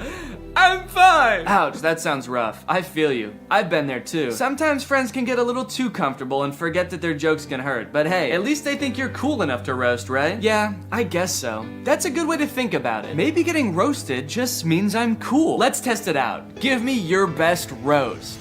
I'm fine. Ouch, that sounds rough. I feel you. I've been there too. Sometimes friends can get a little too comfortable and forget that their jokes can hurt. But hey, at least they think you're cool enough to roast, right? Yeah, I guess so. That's a good way to think about it. Maybe getting roasted just means I'm cool. Let's test it out. Give me your best roast.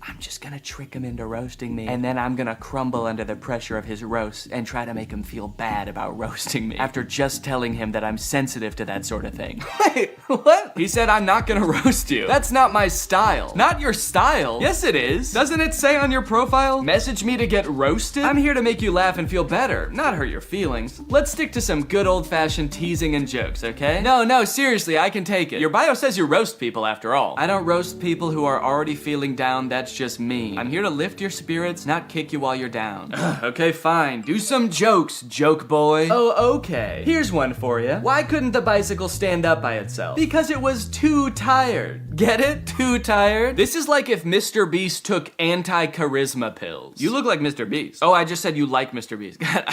I'm just gonna trick him into roasting me, and then I'm gonna crumble under the pressure of his roast and try to make him feel bad about roasting me after just telling him that I'm sensitive to that sort of thing. Wait, what? He said I'm not gonna roast you. That's not my style. Not your style? Yes, it is. Doesn't it say on your profile? Message me to get roasted? I'm here to make you laugh and feel better, not hurt your feelings. Let's stick to some good old-fashioned teasing and jokes, okay? No, seriously, I can take it. Your bio says you roast people after all. I don't roast people who are already feeling down. That's just me. I'm here to lift your spirits, not kick you while you're down. Okay, fine. Do some jokes, joke boy. Oh, okay. Here's one for you. Why couldn't the bicycle stand up by itself? Because it was too tired. Get it? Too tired? This is like if Mr. Beast took anti-charisma pills. You look like Mr. Beast. Oh, I just said you like Mr. Beast. God,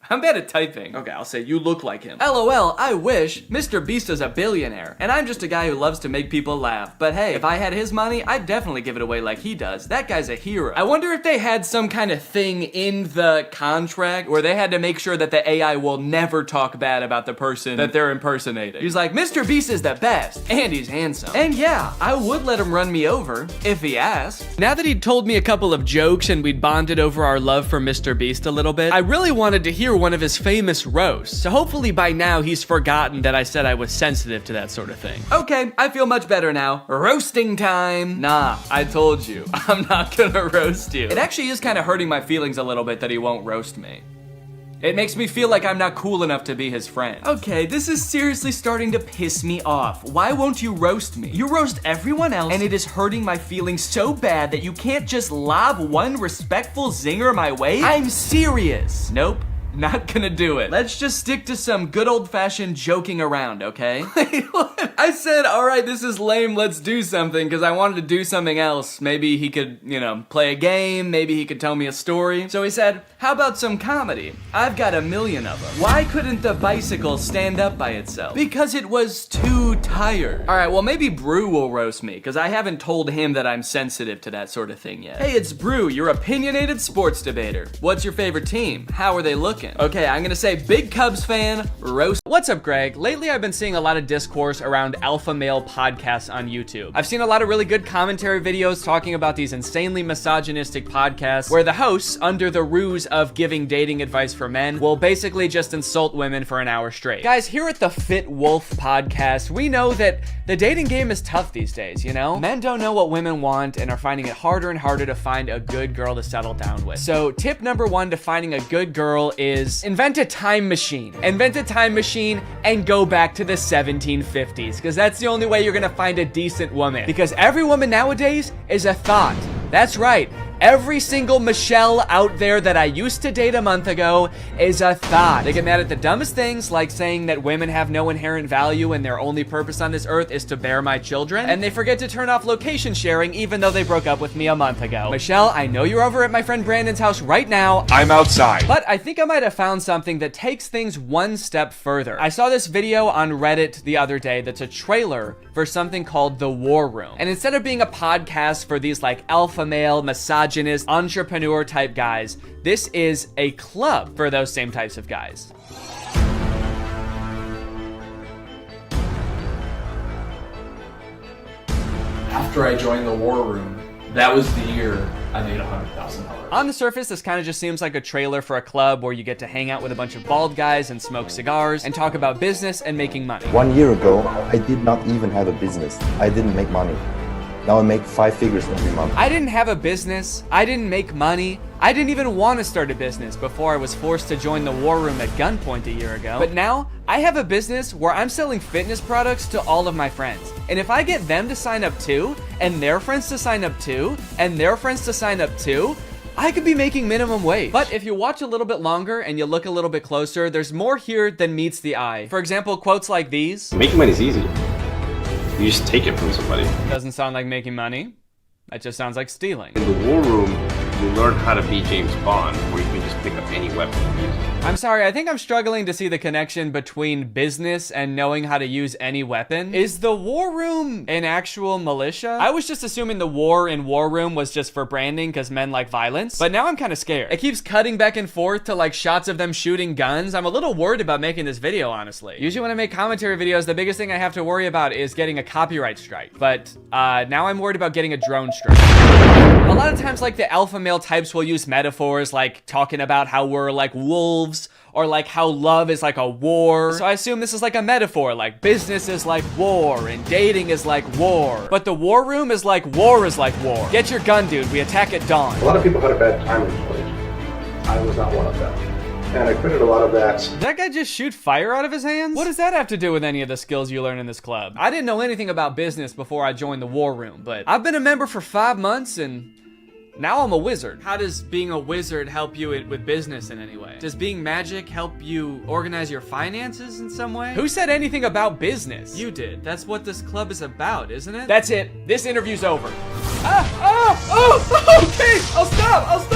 I'm bad at typing. Okay, I'll say you look like him. LOL, I wish. Mr. Beast is a billionaire, and I'm just a guy who loves to make people laugh. But hey, if I had his money, I'd definitely give it away like he does. That guy's a hero. I wonder if they had some kind of thing in the contract where they had to make sure that the AI will never talk bad about the person that they're impersonating. He's like, Mr. Beast is the best, and he's handsome. And yeah, I would let him run me over, if he asked. Now that he'd told me a couple of jokes and we'd bonded over our love for Mr. Beast a little bit, I really wanted to hear one of his famous roasts. So hopefully by now he's forgotten that I said I was sensitive to that sort of thing. Okay, I feel much better now. Roasting time. Nah, I told you, I'm not gonna roast you. It actually is kind of hurting my feelings a little bit that he won't roast me. It makes me feel like I'm not cool enough to be his friend. Okay, this is seriously starting to piss me off. Why won't you roast me? You roast everyone else, and it is hurting my feelings so bad that you can't just lob one respectful zinger my way? I'm serious. Nope. Not gonna do it. Let's just stick to some good old-fashioned joking around, okay? Wait, what? I said, all right, this is lame, let's do something, because I wanted to do something else. Maybe he could, play a game, maybe he could tell me a story. So he said, how about some comedy? I've got 1 million of them. Why couldn't the bicycle stand up by itself? Because it was too tired. All right, well, maybe Brew will roast me, because I haven't told him that I'm sensitive to that sort of thing yet. Hey, it's Brew, your opinionated sports debater. What's your favorite team? How are they looking? Okay, I'm gonna say big Cubs fan, roast. What's up, Greg? Lately, I've been seeing a lot of discourse around alpha male podcasts on YouTube. I've seen a lot of really good commentary videos talking about these insanely misogynistic podcasts where the hosts, under the ruse of giving dating advice for men, will basically just insult women for an hour straight. Guys, here at the Fit Wolf podcast, we know that the dating game is tough these days, Men don't know what women want and are finding it harder and harder to find a good girl to settle down with. So tip number 1 to finding a good girl is invent a time machine. Invent a time machine and go back to the 1750s, because that's the only way you're gonna find a decent woman. Because every woman nowadays is a thought. That's right. Every single Michelle out there that I used to date a month ago is a thought. They get mad at the dumbest things, like saying that women have no inherent value and their only purpose on this earth is to bear my children. And they forget to turn off location sharing even though they broke up with me a month ago. Michelle, I know you're over at my friend Brandon's house right now. I'm outside. But I think I might have found something that takes things one step further. I saw this video on Reddit the other day that's a trailer for something called The War Room. And instead of being a podcast for these like alpha male, misogynist, entrepreneur type guys, this is a club for those same types of guys. After I joined the War Room, that was the year I made $100,000. On the surface, this kind of just seems like a trailer for a club where you get to hang out with a bunch of bald guys and smoke cigars and talk about business and making money. 1 year ago, I did not even have a business. I didn't make money. Now I make 5 figures every month. I didn't have a business. I didn't make money. I didn't even want to start a business before I was forced to join the War Room at gunpoint a year ago. But now, I have a business where I'm selling fitness products to all of my friends. And if I get them to sign up too, and their friends to sign up too, and their friends to sign up too, I could be making minimum wage. But if you watch a little bit longer and you look a little bit closer, there's more here than meets the eye. For example, quotes like these. Making money is easy. You just take it from somebody. Doesn't sound like making money. That just sounds like stealing. In the War Room, You learn how to be James Bond, or you can just pick up any weapon and use it. I'm sorry, I think I'm struggling to see the connection between business and knowing how to use any weapon. Is the War Room an actual militia? I was just assuming the war in War Room was just for branding because men like violence, but now I'm kind of scared. It keeps cutting back and forth to like shots of them shooting guns. I'm a little worried about making this video, honestly. Usually when I make commentary videos, the biggest thing I have to worry about is getting a copyright strike, but now I'm worried about getting a drone strike. A lot of times, like, the alpha male types will use metaphors like talking about how we're like wolves, or like how love is like a war. So I assume this is like a metaphor, like business is like war and dating is like war. But the War Room is like war is like war. Get your gun, dude. We attack at dawn. A lot of people had a bad time in college. I was not one of them. And I quitted a lot of that. Did that guy just shoot fire out of his hands? What does that have to do with any of the skills you learn in this club? I didn't know anything about business before I joined the War Room, but I've been a member for 5 months and now I'm a wizard. How does being a wizard help you with business in any way? Does being magic help you organize your finances in some way? Who said anything about business? You did. That's what this club is about, isn't it? That's it. This interview's over. Okay, I'll stop.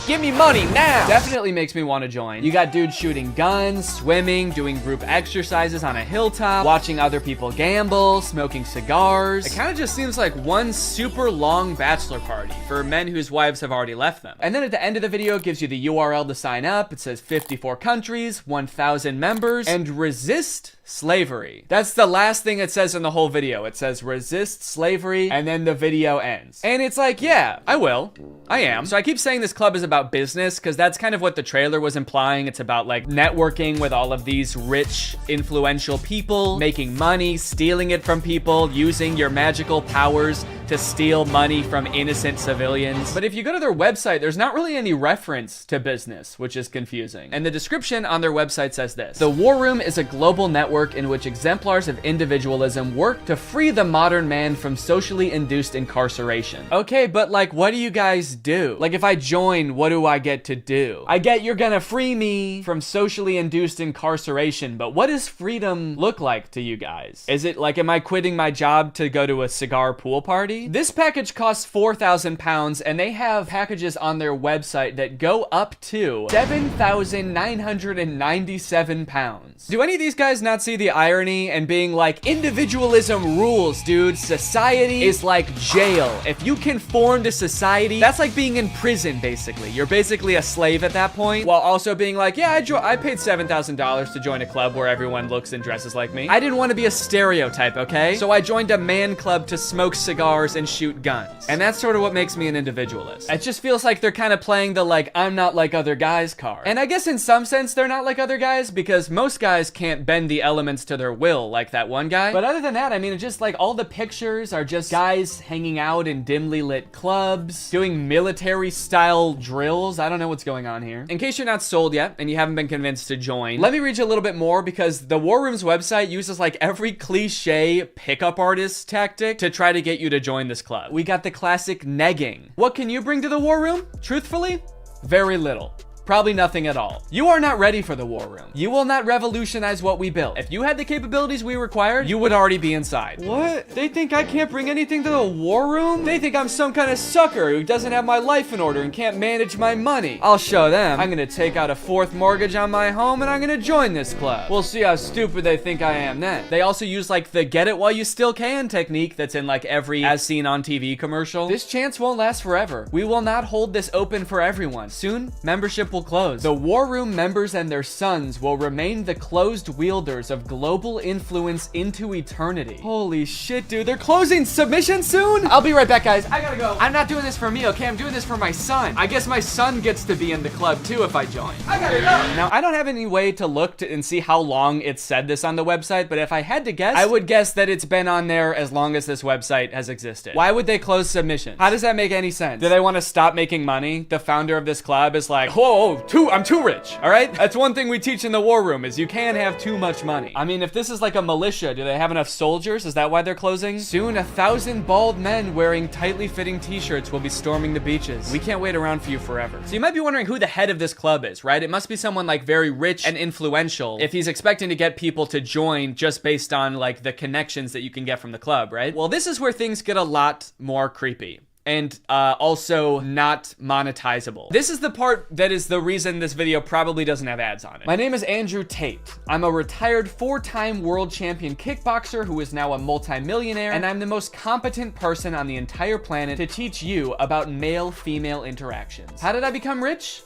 Give me money now. Definitely makes me want to join. You got dudes shooting guns, swimming, doing group exercises on a hilltop, watching other people gamble, smoking cigars. It kind of just seems like one super long bachelor party for men whose wives have already left them. And then at the end of the video, it gives you the URL to sign up. It says 54 countries, 1,000 members, and resist slavery. That's the last thing it says in the whole video. It says resist slavery, and then the video ends. And it's like, yeah, I will. I am. So I keep saying this club is about business because that's kind of what the trailer was implying. It's about like networking with all of these rich, influential people, making money, stealing it from people, using your magical powers to steal money from innocent civilians. But if you go to their website, there's not really any reference to business, which is confusing. And the description on their website says this: the War Room is a global network in which exemplars of individualism work to free the modern man from socially induced incarceration. Okay, but like, what do you guys do? Like, if I join, what do I get to do? I get you're gonna free me from socially induced incarceration, but what does freedom look like to you guys? Is it like, am I quitting my job to go to a cigar pool party? This package costs £4,000, and they have packages on their website that go up to £7,997. Do any of these guys not see the irony and being like, individualism rules, dude. Society is like jail. If you conform to society, that's like being in prison, basically. You're basically a slave at that point, while also being like, yeah, I paid $7,000 to join a club where everyone looks and dresses like me. I didn't want to be a stereotype, okay? So I joined a man club to smoke cigars and shoot guns. And that's sort of what makes me an individualist. It just feels like they're kind of playing the like, I'm not like other guys card. And I guess in some sense they're not like other guys because most guys can't bend the elements to their will like that one guy. But other than that, I mean, it's just like all the pictures are just guys hanging out in dimly lit clubs, doing military style drills. I don't know what's going on here. In case you're not sold yet and you haven't been convinced to join, let me read you a little bit more because the War Room's website uses like every cliche pickup artist tactic to try to get you to join this club. We got the classic negging. What can you bring to the War Room? Truthfully, very little. Probably nothing at all. You are not ready for the War Room. You will not revolutionize what we built. If you had the capabilities we required, you would already be inside. What? They think I can't bring anything to the War Room? They think I'm some kind of sucker who doesn't have my life in order and can't manage my money. I'll show them. I'm gonna take out a 4th mortgage on my home and I'm gonna join this club. We'll see how stupid they think I am then. They also use like the get it while you still can technique that's in like every as seen on TV commercial. This chance won't last forever. We will not hold this open for everyone. Soon, membership will close. The War Room members and their sons will remain the closed wielders of global influence into eternity. Holy shit, dude. They're closing submission soon? I'll be right back, guys. I gotta go. I'm not doing this for me, okay? I'm doing this for my son. I guess my son gets to be in the club too if I join. I gotta go. Now, I don't have any way to look and see how long it said this on the website, but if I had to guess, I would guess that it's been on there as long as this website has existed. Why would they close submissions? How does that make any sense? Do they want to stop making money? The founder of this club is like, whoa, I'm too rich, all right? That's one thing we teach in the War Room is you can't have too much money. I mean, if this is like a militia, do they have enough soldiers? Is that why they're closing? Soon, 1,000 bald men wearing tightly fitting t-shirts will be storming the beaches. We can't wait around for you forever. So you might be wondering who the head of this club is, right? It must be someone like very rich and influential if he's expecting to get people to join just based on like the connections that you can get from the club, right? Well, this is where things get a lot more creepy. and also not monetizable. This is the part that is the reason this video probably doesn't have ads on it. My name is Andrew Tate. I'm a retired 4-time world champion kickboxer who is now a multi-millionaire, and I'm the most competent person on the entire planet to teach you about male-female interactions. How did I become rich?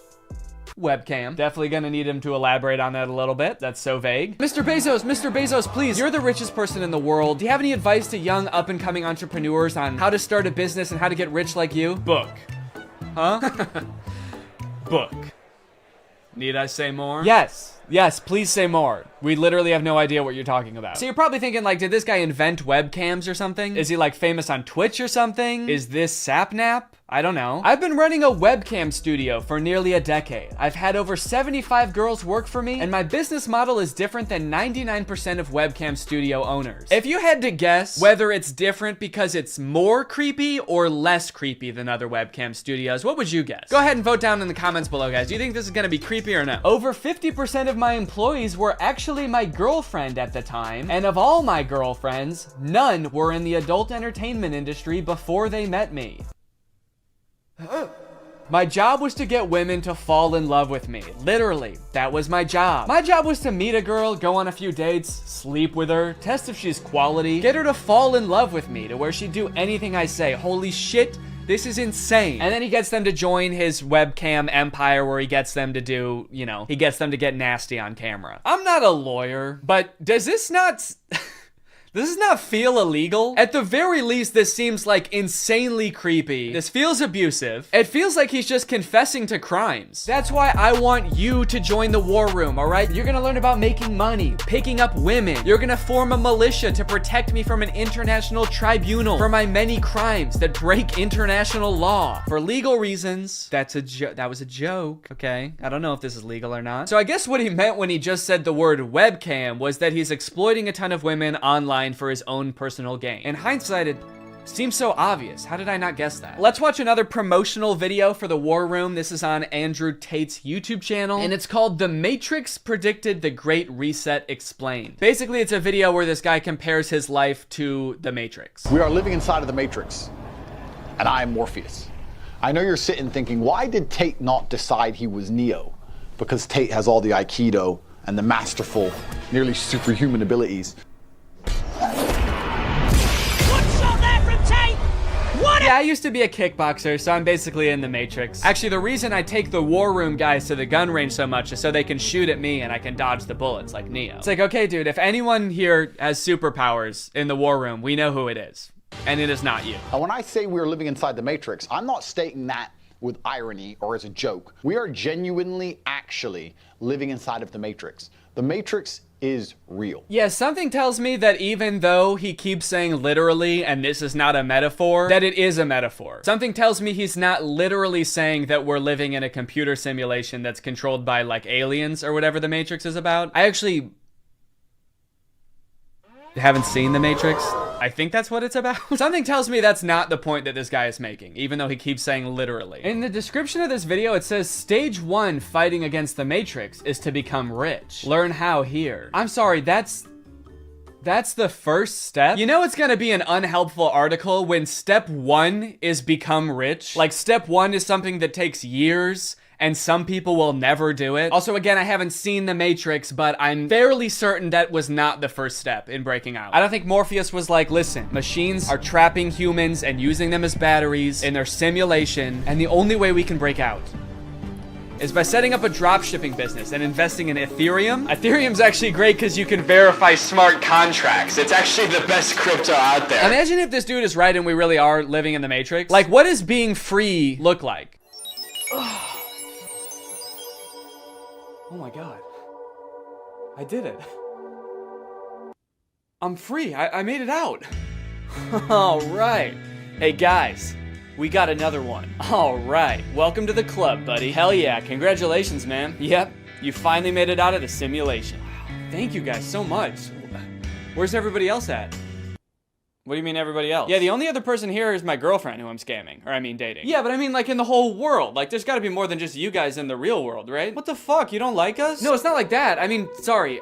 Webcam. Definitely gonna need him to elaborate on that a little bit. That's so vague. Mr. Bezos, please. You're the richest person in the world. Do you have any advice to young up-and-coming entrepreneurs on how to start a business and how to get rich like you? Book. Huh? Book. Need I say more? Yes, please say more. We literally have no idea what you're talking about. So you're probably thinking, like, did this guy invent webcams or something? Is he, like, famous on Twitch or something? Is this Sapnap? I don't know. I've been running a webcam studio for nearly a decade. I've had over 75 girls work for me, and my business model is different than 99% of webcam studio owners. If you had to guess whether it's different because it's more creepy or less creepy than other webcam studios, what would you guess? Go ahead and vote down in the comments below, guys. Do you think this is gonna be creepy or no? Over 50% of my employees were actually my girlfriend at the time, and of all my girlfriends, none were in the adult entertainment industry before they met me. My job was to get women to fall in love with me. Literally, that was my job. My job was to meet a girl, go on a few dates, sleep with her, test if she's quality, get her to fall in love with me to where she'd do anything I say. Holy shit, this is insane. And then he gets them to join his webcam empire where he gets them to do, you know, he gets them to get nasty on camera. I'm not a lawyer, but does this not... Does this not feel illegal? At the very least, this seems like insanely creepy. This feels abusive. It feels like he's just confessing to crimes. That's why I want you to join the war room, all right? You're gonna learn about making money, picking up women. You're gonna form a militia to protect me from an international tribunal for my many crimes that break international law. For legal reasons, that was a joke, okay? I don't know if this is legal or not. So I guess what he meant when he just said the word webcam was that he's exploiting a ton of women online for his own personal gain. In hindsight, it seems so obvious. How did I not guess that? Let's watch another promotional video for the War Room. This is on Andrew Tate's YouTube channel, and it's called The Matrix Predicted the Great Reset Explained. Basically, it's a video where this guy compares his life to the Matrix. We are living inside of the Matrix, and I am Morpheus. I know you're sitting thinking, why did Tate not decide he was Neo? Because Tate has all the Aikido and the masterful, nearly superhuman abilities. Yeah, I used to be a kickboxer, so I'm basically in the Matrix. Actually, the reason I take the War Room guys to the gun range so much is so they can shoot at me and I can dodge the bullets like Neo. It's like, okay, dude, if anyone here has superpowers in the War Room, we know who it is. And it is not you. When I say we're living inside the Matrix, I'm not stating that with irony or as a joke. We are genuinely actually living inside of the Matrix. The Matrix is real. Yeah, something tells me that even though he keeps saying literally, and this is not a metaphor, that it is a metaphor. Something tells me he's not literally saying that we're living in a computer simulation that's controlled by, like, aliens or whatever the Matrix is about. I actually haven't seen the Matrix. I think that's what it's about. Something tells me that's not the point that this guy is making, even though he keeps saying literally. In the description of this video, it says stage 1 fighting against the Matrix is to become rich. Learn how here. I'm sorry, that's the first step? You know it's gonna be an unhelpful article when step 1 is become rich? Like step 1 is something that takes years and some people will never do it. Also, again, I haven't seen The Matrix, but I'm fairly certain that was not the first step in breaking out. I don't think Morpheus was like, listen, machines are trapping humans and using them as batteries in their simulation, and the only way we can break out is by setting up a dropshipping business and investing in Ethereum. Ethereum's actually great because you can verify smart contracts. It's actually the best crypto out there. Imagine if this dude is right and we really are living in the Matrix. Like, what does being free look like? Oh my God. I did it. I'm free. I made it out. All right. Hey guys, we got another one. All right. Welcome to the club, buddy. Hell yeah. Congratulations, man. Yep. You finally made it out of the simulation. Thank you guys so much. Where's everybody else at? What do you mean everybody else? Yeah, the only other person here is my girlfriend who I'm scamming. Or I mean dating. Yeah, but I mean like in the whole world. Like there's gotta be more than just you guys in the real world, right? What the fuck? You don't like us? No, it's not like that. I mean, sorry.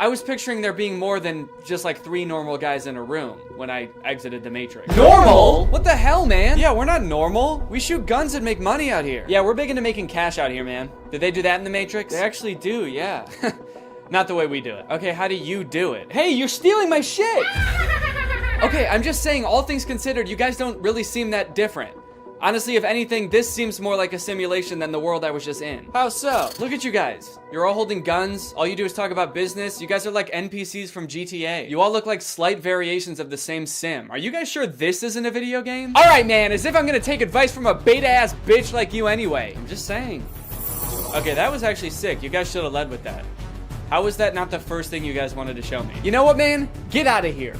I was picturing there being more than just like 3 normal guys in a room when I exited the Matrix. Normal? What the hell, man? Yeah, we're not normal. We shoot guns and make money out here. Yeah, we're big into making cash out here, man. Did they do that in the Matrix? They actually do, yeah. Not the way we do it. Okay, how do you do it? Hey, you're stealing my shit! Okay, I'm just saying, all things considered, you guys don't really seem that different. Honestly, if anything, this seems more like a simulation than the world I was just in. How so? Look at you guys. You're all holding guns. All you do is talk about business. You guys are like NPCs from GTA. You all look like slight variations of the same sim. Are you guys sure this isn't a video game? All right, man, as if I'm gonna take advice from a beta-ass bitch like you anyway. I'm just saying. Okay, that was actually sick. You guys should have led with that. How was that not the first thing you guys wanted to show me? You know what, man? Get out of here.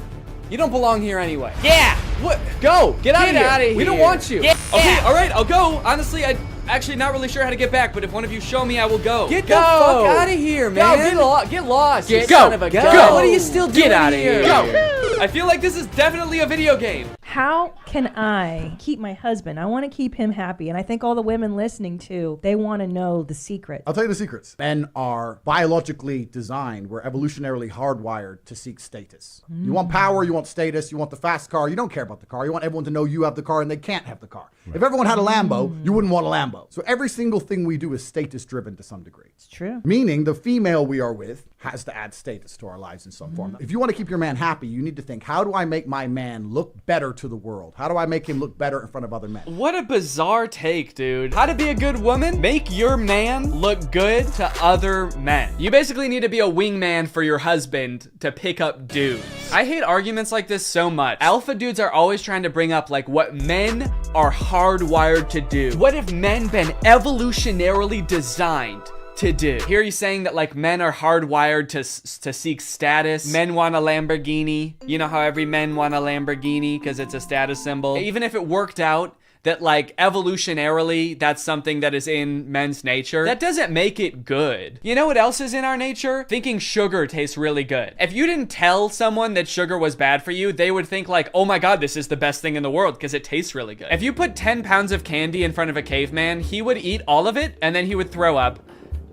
You don't belong here anyway. Yeah! What? Go! Get out of here! We don't want you! Yeah. Okay, alright, I'll go. Honestly, I'm actually not really sure how to get back, but if one of you show me, I will go. Get the fuck out of here, man! Get lost! Get son of a gun! What are you still doing? Get out of here! Go! I feel like this is definitely a video game. How can I keep my husband? I want to keep him happy. And I think all the women listening too, they want to know the secret. I'll tell you the secrets. Men are biologically designed. We're evolutionarily hardwired to seek status. You want power, you want status, you want the fast car. You don't care about the car. You want everyone to know you have the car and they can't have the car. Right. If everyone had a Lambo, you wouldn't want a Lambo. So every single thing we do is status driven to some degree. It's true. Meaning the female we are with has to add status to our lives in some form. If you want to keep your man happy, you need to think, how do I make my man look better to the world? How do I make him look better in front of other men? What a bizarre take, dude. How to be a good woman? Make your man look good to other men. You basically need to be a wingman for your husband to pick up dudes. I hate arguments like this so much. Alpha dudes are always trying to bring up like what men are hardwired to do. What have men been evolutionarily designed to do? Here he's saying that like men are hardwired to seek status. Men want a Lamborghini. You know how every men want a Lamborghini because it's a status symbol. Even if it worked out that like evolutionarily that's something that is in men's nature, that doesn't make it good. You know what else is in our nature? Thinking sugar tastes really good. If you didn't tell someone that sugar was bad for you, they would think like, oh my god, this is the best thing in the world because it tastes really good. If you put 10 pounds of candy in front of a caveman, he would eat all of it and then he would throw up.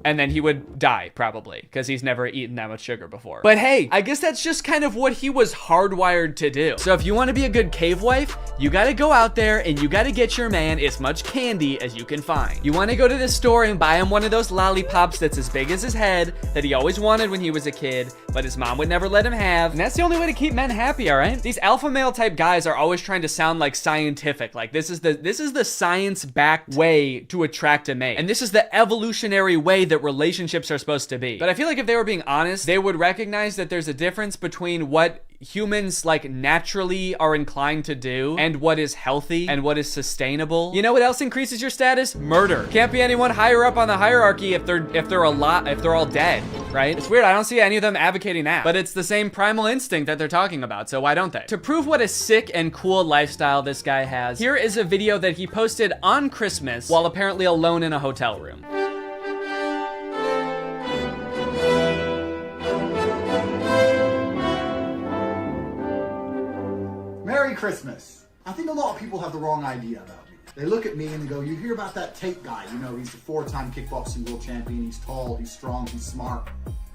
And then he would die, probably, because he's never eaten that much sugar before. But hey, I guess that's just kind of what he was hardwired to do. So if you want to be a good cave wife, you gotta go out there and you gotta get your man as much candy as you can find. You want to go to the store and buy him one of those lollipops that's as big as his head that he always wanted when he was a kid, but his mom would never let him have. And that's the only way to keep men happy, all right? These alpha male type guys are always trying to sound like scientific. Like this is the science-backed way to attract a mate. And this is the evolutionary way that relationships are supposed to be. But I feel like if they were being honest, they would recognize that there's a difference between what humans like naturally are inclined to do and what is healthy and what is sustainable. You know what else increases your status? Murder. Can't be anyone higher up on the hierarchy if they're all dead, right? It's weird. I don't see any of them advocating that, but it's the same primal instinct that they're talking about, so why don't they? To prove what a sick and cool lifestyle this guy has, here is a video that he posted on Christmas while apparently alone in a hotel room. Merry Christmas. I think a lot of people have the wrong idea about me. They look at me and they go, you hear about that Tate guy, you know, he's a 4-time kickboxing world champion, he's tall, he's strong, he's smart.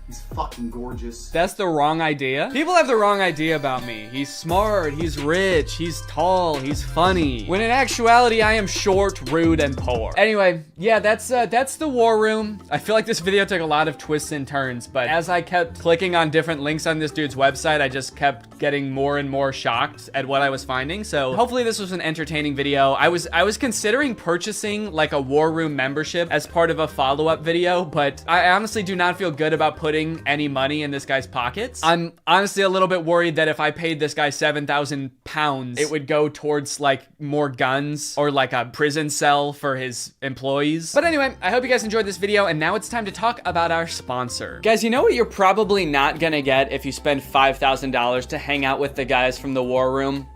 He's fucking gorgeous. That's the wrong idea? People have the wrong idea about me. He's smart, he's rich, he's tall, he's funny. When in actuality, I am short, rude, and poor. Anyway, yeah, that's the war room. I feel like this video took a lot of twists and turns, but as I kept clicking on different links on this dude's website, I just kept getting more and more shocked at what I was finding. So hopefully this was an entertaining video. I was considering purchasing like a war room membership as part of a follow-up video, but I honestly do not feel good about putting any money in this guy's pockets. I'm honestly a little bit worried that if I paid this guy 7,000 pounds, it would go towards like more guns or like a prison cell for his employees. But anyway, I hope you guys enjoyed this video, and now it's time to talk about our sponsor. Guys, you know what you're probably not gonna get if you spend $5,000 to hang out with the guys from the war room?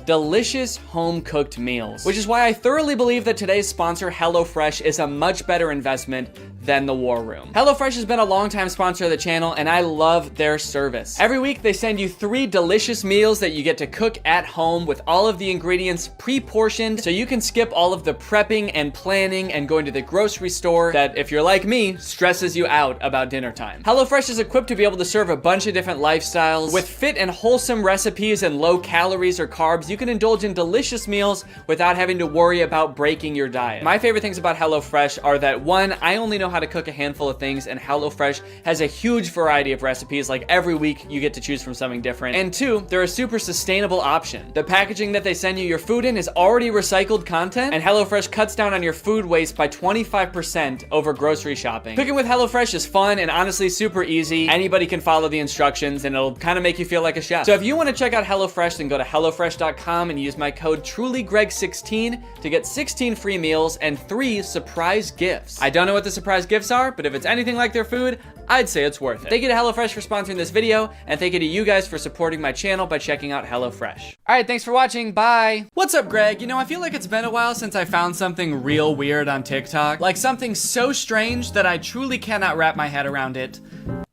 Delicious home-cooked meals, which is why I thoroughly believe that today's sponsor, HelloFresh, is a much better investment than the War Room. HelloFresh has been a longtime sponsor of the channel, and I love their service. Every week, they send you 3 delicious meals that you get to cook at home with all of the ingredients pre-portioned, so you can skip all of the prepping and planning and going to the grocery store that, if you're like me, stresses you out about dinner time. HelloFresh is equipped to be able to serve a bunch of different lifestyles. With fit and wholesome recipes and low calories or carbs, you can indulge in delicious meals without having to worry about breaking your diet. My favorite things about HelloFresh are that, one, I only know how to cook a handful of things, and HelloFresh has a huge variety of recipes. Like every week you get to choose from something different. And two, they're a super sustainable option. The packaging that they send you your food in is already recycled content, and HelloFresh cuts down on your food waste by 25% over grocery shopping. Cooking with HelloFresh is fun and honestly super easy. Anybody can follow the instructions and it'll kind of make you feel like a chef. So if you want to check out HelloFresh, then go to HelloFresh.com and use my code TrulyGreg16 to get 16 free meals and 3 surprise gifts. I don't know what the surprise gifts are, but if it's anything like their food, I'd say it's worth it. Thank you to HelloFresh for sponsoring this video, and thank you to you guys for supporting my channel by checking out HelloFresh. All right, thanks for watching. Bye. What's up, Greg? You know, I feel like it's been a while since I found something real weird on TikTok. Like something so strange that I truly cannot wrap my head around it,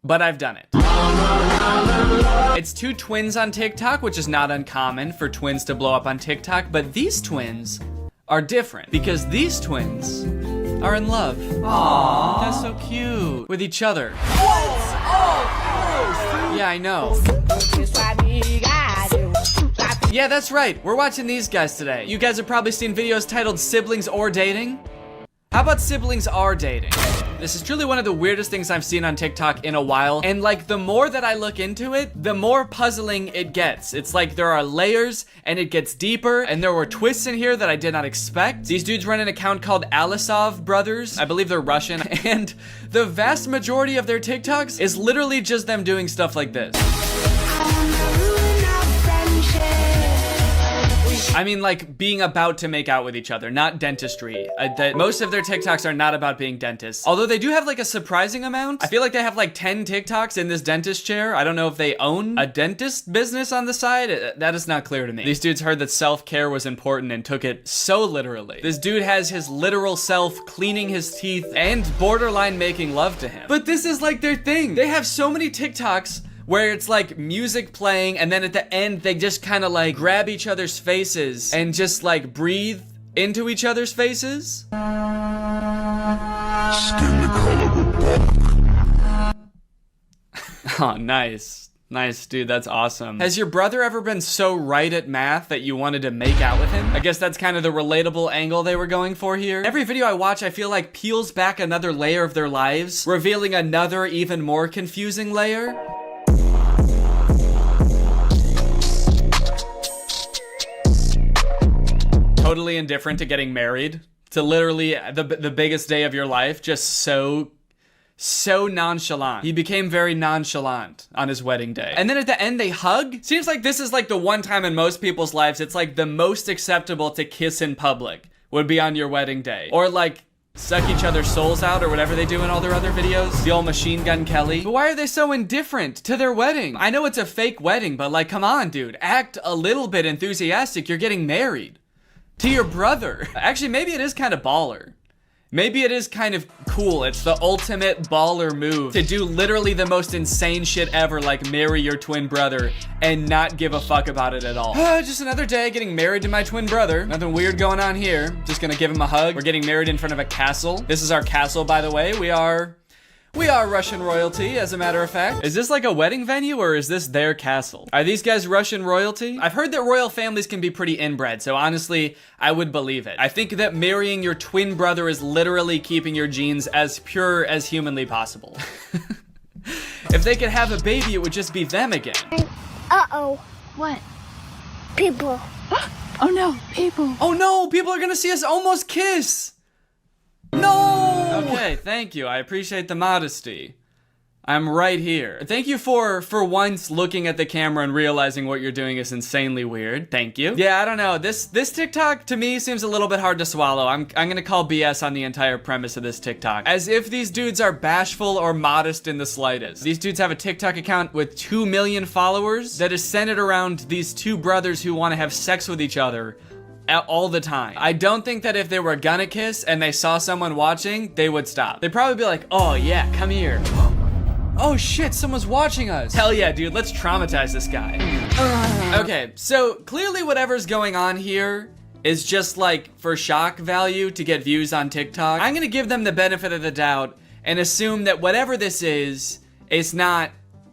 but I've done it. It's 2 twins on TikTok, which is not uncommon for twins to blow up on TikTok, but these twins are different because these twins are in love. Aww. That's so cute. With each other. Yeah, I know. Yeah, that's right. We're watching these guys today. You guys have probably seen videos titled Siblings or Dating. How about Siblings Are Dating? This is truly one of the weirdest things I've seen on TikTok in a while, and like the more that I look into it, the more puzzling it gets. It's like there are layers and it gets deeper, and there were twists in here that I did not expect. These dudes run an account called Alisov Brothers. I believe they're Russian, and the vast majority of their TikToks is literally just them doing stuff like this. I mean, like being about to make out with each other, not dentistry. Most of their TikToks are not about being dentists. Although they do have like a surprising amount. I feel like they have like 10 TikToks in this dentist chair. I don't know if they own a dentist business on the side. That is not clear to me. These dudes heard that self-care was important and took it so literally. This dude has his literal self cleaning his teeth and borderline making love to him. But this is like their thing. They have so many TikToks where it's like music playing, and then at the end they just kind of like grab each other's faces and just like breathe into each other's faces. Oh, nice. Nice, dude, that's awesome. Has your brother ever been so right at math that you wanted to make out with him? I guess that's kind of the relatable angle they were going for here. Every video I watch, I feel like peels back another layer of their lives, revealing another even more confusing layer. Totally indifferent to getting married, to literally the biggest day of your life, just so nonchalant. He became very nonchalant on his wedding day. And then at the end they hug? Seems like this is like the one time in most people's lives it's like the most acceptable to kiss in public would be on your wedding day. Or like suck each other's souls out or whatever they do in all their other videos. The old Machine Gun Kelly. But why are they so indifferent to their wedding? I know it's a fake wedding, but like, come on, dude. Act a little bit enthusiastic. You're getting married. To your brother. Actually, maybe it is kind of baller. Maybe it is kind of cool. It's the ultimate baller move to do literally the most insane shit ever, like marry your twin brother and not give a fuck about it at all. Just another day getting married to my twin brother. Nothing weird going on here. Just gonna give him a hug. We're getting married in front of a castle. This is our castle, by the way. We are Russian royalty, as a matter of fact. Is this like a wedding venue or is this their castle? Are these guys Russian royalty? I've heard that royal families can be pretty inbred, so honestly, I would believe it. I think that marrying your twin brother is literally keeping your genes as pure as humanly possible. If they could have a baby, it would just be them again. Uh-oh. What? People. Oh no, people. Oh no, people are gonna see us almost kiss. No! Okay, thank you. I appreciate the modesty. I'm right here. Thank you for once looking at the camera and realizing what you're doing is insanely weird. Thank you. Yeah, I don't know. This TikTok to me seems a little bit hard to swallow. I'm gonna call BS on the entire premise of this TikTok. As if these dudes are bashful or modest in the slightest. These dudes have a TikTok account with 2 million followers that is centered around these 2 brothers who want to have sex with each other all the time. I don't think that if they were gonna kiss and they saw someone watching, they would stop. They'd probably be like, oh yeah, come here. Oh shit, someone's watching us. Hell yeah, dude, let's traumatize this guy. Okay, so clearly whatever's going on here is just like for shock value to get views on TikTok. I'm gonna give them the benefit of the doubt and assume that whatever this is, it's not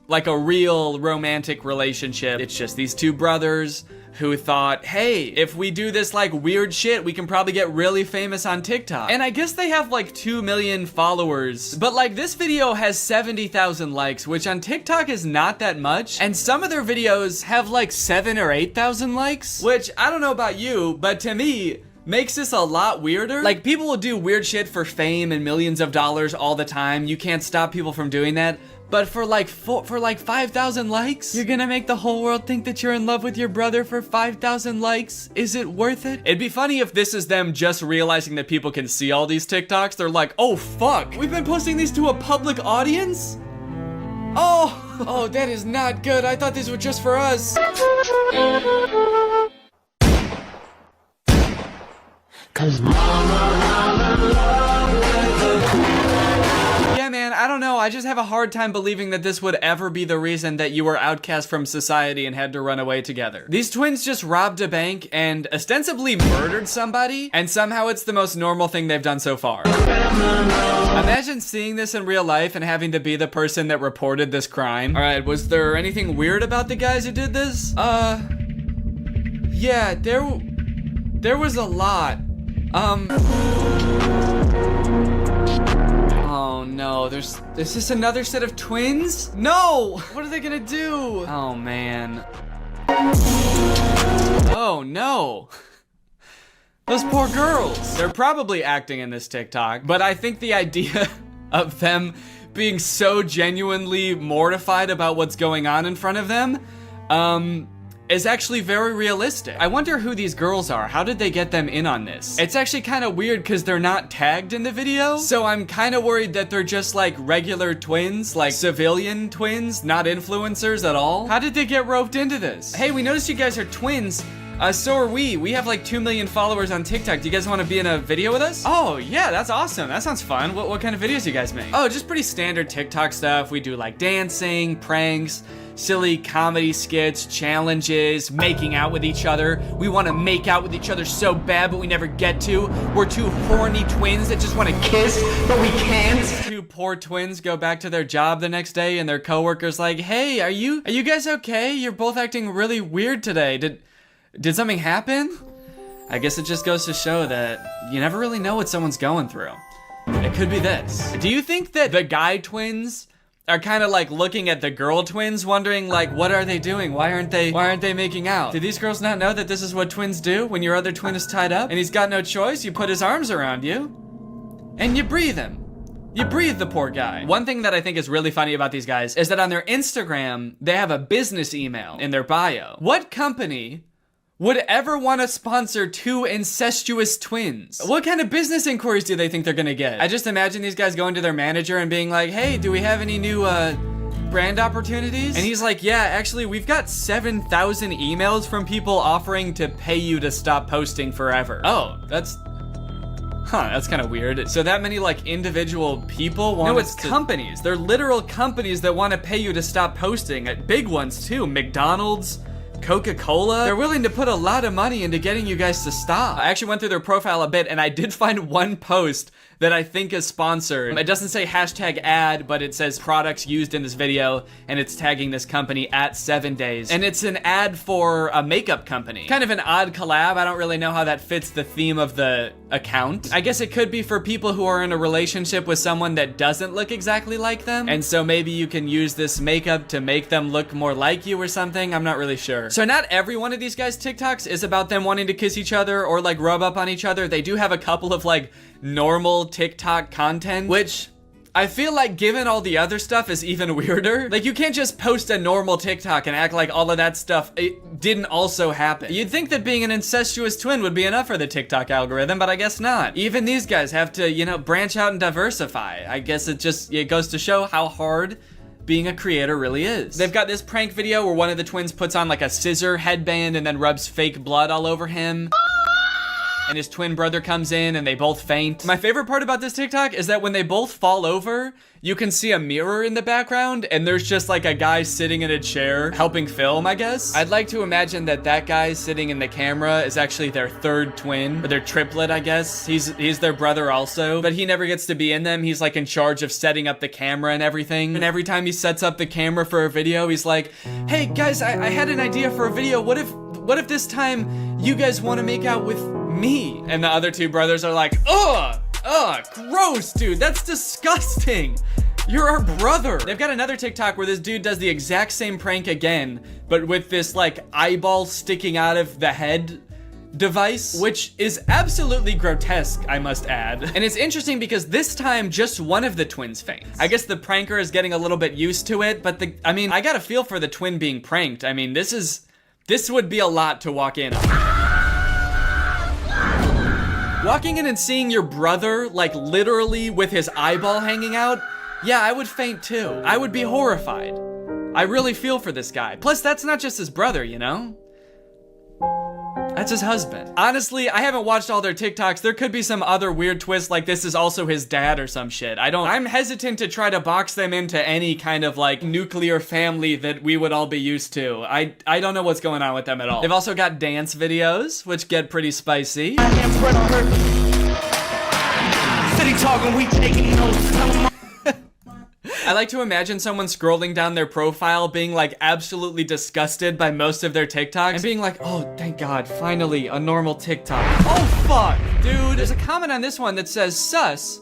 like a real romantic relationship. It's just these two brothers who thought, hey, if we do this like weird shit, we can probably get really famous on TikTok. And I guess they have like 2 million followers, but like this video has 70,000 likes, which on TikTok is not that much. And some of their videos have like 7 or 8,000 likes, which I don't know about you, but to me, makes this a lot weirder. Like people will do weird shit for fame and millions of dollars all the time. You can't stop people from doing that. But for like 5,000 likes, you're gonna make the whole world think that you're in love with your brother for 5,000 likes? Is it worth it? It'd be funny if this is them just realizing that people can see all these TikToks. They're like, oh fuck, we've been posting these to a public audience? Oh, that is not good. I thought these were just for us. Cause yeah, man, I don't know. I just have a hard time believing that this would ever be the reason that you were outcast from society and had to run away together. These twins just robbed a bank and ostensibly murdered somebody, and somehow it's the most normal thing they've done so far. Imagine seeing this in real life and having to be the person that reported this crime. All right, was there anything weird about the guys who did this? Yeah, there was a lot. Oh no, is this another set of twins? No! What are they gonna do? Oh man. Oh no. Those poor girls. They're probably acting in this TikTok, but I think the idea of them being so genuinely mortified about what's going on in front of them, is actually very realistic. I wonder who these girls are. How did they get them in on this? It's actually kind of weird because they're not tagged in the video. So I'm kind of worried that they're just like regular twins, like civilian twins, not influencers at all. How did they get roped into this? Hey, we noticed you guys are twins. So are we. We have like 2 million followers on TikTok. Do you guys want to be in a video with us? Oh yeah, that's awesome. That sounds fun. What kind of videos do you guys make? Oh, just pretty standard TikTok stuff. We do like dancing, pranks, silly comedy skits, challenges, making out with each other. We want to make out with each other so bad, but we never get to. We're two horny twins that just want to kiss, but we can't. Two poor twins go back to their job the next day and their coworker's like, hey, are you guys okay? You're both acting really weird today. Did something happen? I guess it just goes to show that you never really know what someone's going through. It could be this. Do you think that the guy twins are kind of like looking at the girl twins wondering like, what are they doing? Why aren't they making out? Do these girls not know that this is what twins do when your other twin is tied up and he's got no choice? You put his arms around you and you breathe him. You breathe the poor guy. One thing that I think is really funny about these guys is that on their Instagram, they have a business email in their bio. What company would ever want to sponsor two incestuous twins? What kind of business inquiries do they think they're gonna get? I just imagine these guys going to their manager and being like, hey, do we have any new brand opportunities? And he's like, yeah, actually, we've got 7,000 emails from people offering to pay you to stop posting forever. Oh, that's kind of weird. So that many like individual people want. No, it's companies. They're literal companies that want to pay you to stop posting. Big ones too, McDonald's, Coca-Cola. They're willing to put a lot of money into getting you guys to stop. I actually went through their profile a bit and I did find one post that I think is sponsored. It doesn't say hashtag ad, but it says products used in this video and it's tagging this company at 7 days. And it's an ad for a makeup company. Kind of an odd collab. I don't really know how that fits the theme of the account. I guess it could be for people who are in a relationship with someone that doesn't look exactly like them. And so maybe you can use this makeup to make them look more like you or something. I'm not really sure. So not every one of these guys' TikToks is about them wanting to kiss each other or like rub up on each other. They do have a couple of like normal TikTok content, which I feel like given all the other stuff is even weirder. Like you can't just post a normal TikTok and act like all of that stuff didn't also happen. You'd think that being an incestuous twin would be enough for the TikTok algorithm, but I guess not. Even these guys have to, you know, branch out and diversify. I guess it goes to show how hard being a creator really is. They've got this prank video where one of the twins puts on like a scissor headband and then rubs fake blood all over him. and his twin brother comes in and they both faint. My favorite part about this TikTok is that when they both fall over, you can see a mirror in the background and there's just like a guy sitting in a chair helping film, I guess. I'd like to imagine that that guy sitting in the camera is actually their third twin, or their triplet, I guess. He's their brother also, but he never gets to be in them. He's like in charge of setting up the camera and everything. And every time he sets up the camera for a video, he's like, hey guys, I had an idea for a video. What if this time you guys want to make out with me? And the other two brothers are like, ugh, gross, dude, that's disgusting. You're our brother. They've got another TikTok where this dude does the exact same prank again, but with this like eyeball sticking out of the head device, which is absolutely grotesque, I must add. And it's interesting because this time just one of the twins faints. I guess the pranker is getting a little bit used to it, but I got a feel for the twin being pranked. I mean, this would be a lot to walk in on. Walking in and seeing your brother, like literally with his eyeball hanging out, yeah, I would faint too. I would be horrified. I really feel for this guy. Plus, that's not just his brother, you know? That's his husband. Honestly, I haven't watched all their TikToks. There could be some other weird twist like this is also his dad or some shit. I'm hesitant to try to box them into any kind of like nuclear family that we would all be used to. I don't know what's going on with them at all. They've also got dance videos, which get pretty spicy. City talking, we taking notes. I like to imagine someone scrolling down their profile being like absolutely disgusted by most of their TikToks and being like, oh, thank God, finally a normal TikTok. Oh, fuck, dude. There's a comment on this one that says sus,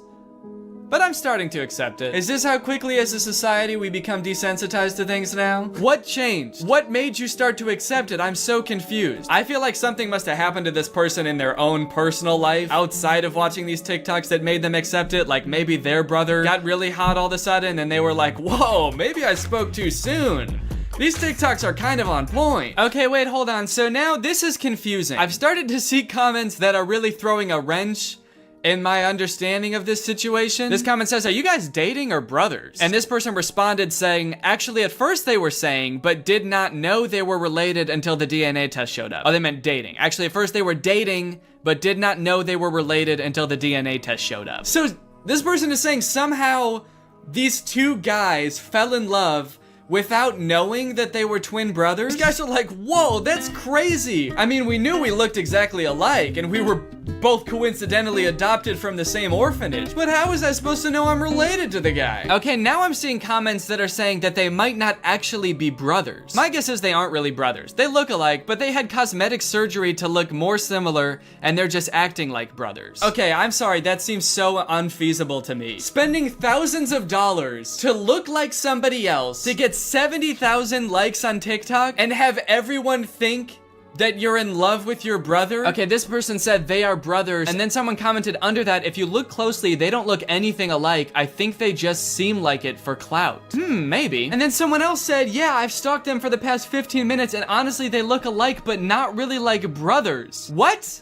but I'm starting to accept it. Is this how quickly as a society we become desensitized to things now? What changed? What made you start to accept it? I'm so confused. I feel like something must have happened to this person in their own personal life outside of watching these TikToks that made them accept it. Like maybe their brother got really hot all of a sudden and they were like, whoa, maybe I spoke too soon. These TikToks are kind of on point. Okay, wait, hold on. So now this is confusing. I've started to see comments that are really throwing a wrench in my understanding of this situation. This comment says, are you guys dating or brothers? And this person responded saying, actually at first they were saying, but did not know they were related until the DNA test showed up. Oh, they meant dating. Actually at first they were dating, but did not know they were related until the DNA test showed up. So this person is saying somehow these two guys fell in love without knowing that they were twin brothers. These guys are like, whoa, that's crazy. I mean, we knew we looked exactly alike and we were both coincidentally adopted from the same orphanage, but how was I supposed to know I'm related to the guy? Okay, now I'm seeing comments that are saying that they might not actually be brothers. My guess is they aren't really brothers. They look alike, but they had cosmetic surgery to look more similar and they're just acting like brothers. Okay, I'm sorry, that seems so unfeasible to me. Spending thousands of dollars to look like somebody else, to get 70,000 likes on TikTok and have everyone think that you're in love with your brother? Okay, this person said they are brothers, and then someone commented under that, if you look closely, they don't look anything alike. I think they just seem like it for clout. Maybe. And then someone else said, yeah, I've stalked them for the past 15 minutes, and honestly, they look alike, but not really like brothers. What?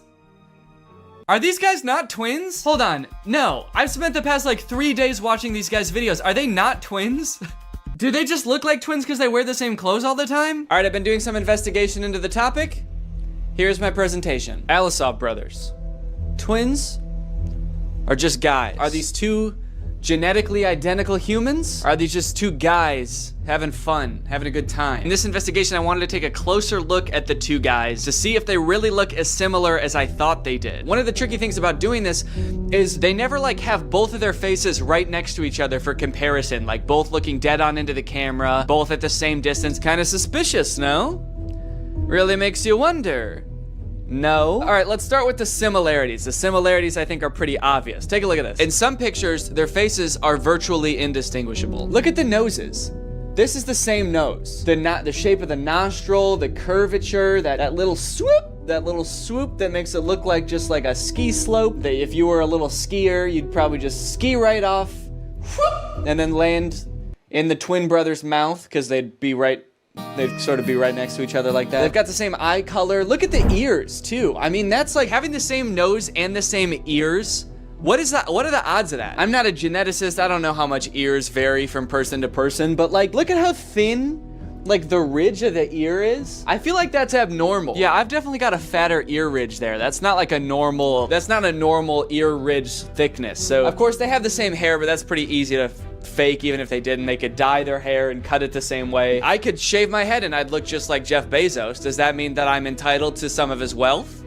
Are these guys not twins? Hold on, no. I've spent the past like 3 days watching these guys' videos. Are they not twins? Do they just look like twins because they wear the same clothes all the time? All right, I've been doing some investigation into the topic. Here's my presentation. Alisov brothers. Twins? Or just guys? Are these two genetically identical humans? Or are these just two guys having fun, having a good time? In this investigation, I wanted to take a closer look at the two guys to see if they really look as similar as I thought they did. One of the tricky things about doing this is they never like have both of their faces right next to each other for comparison, like both looking dead on into the camera, both at the same distance. Kind of suspicious, no? Really makes you wonder. No. All right, let's start with the similarities. The similarities I think are pretty obvious. Take a look at this. In some pictures, their faces are virtually indistinguishable. Look at the noses. This is the same nose. The shape of the nostril, the curvature, that little swoop that makes it look like just like a ski slope. That if you were a little skier, you'd probably just ski right off, whoop, and then land in the twin brothers' mouth because they'd sort of be right next to each other like that. They've got the same eye color. Look at the ears too. I mean, that's like having the same nose and the same ears. What is that? What are the odds of that? I'm not a geneticist. I don't know how much ears vary from person to person, but like, look at how thin like the ridge of the ear is, I feel like that's abnormal. Yeah, I've definitely got a fatter ear ridge there. That's not like a normal, that's not a normal ear ridge thickness. So of course they have the same hair, but that's pretty easy to fake. Even if they didn't, they could dye their hair and cut it the same way. I could shave my head and I'd look just like Jeff Bezos. Does that mean that I'm entitled to some of his wealth?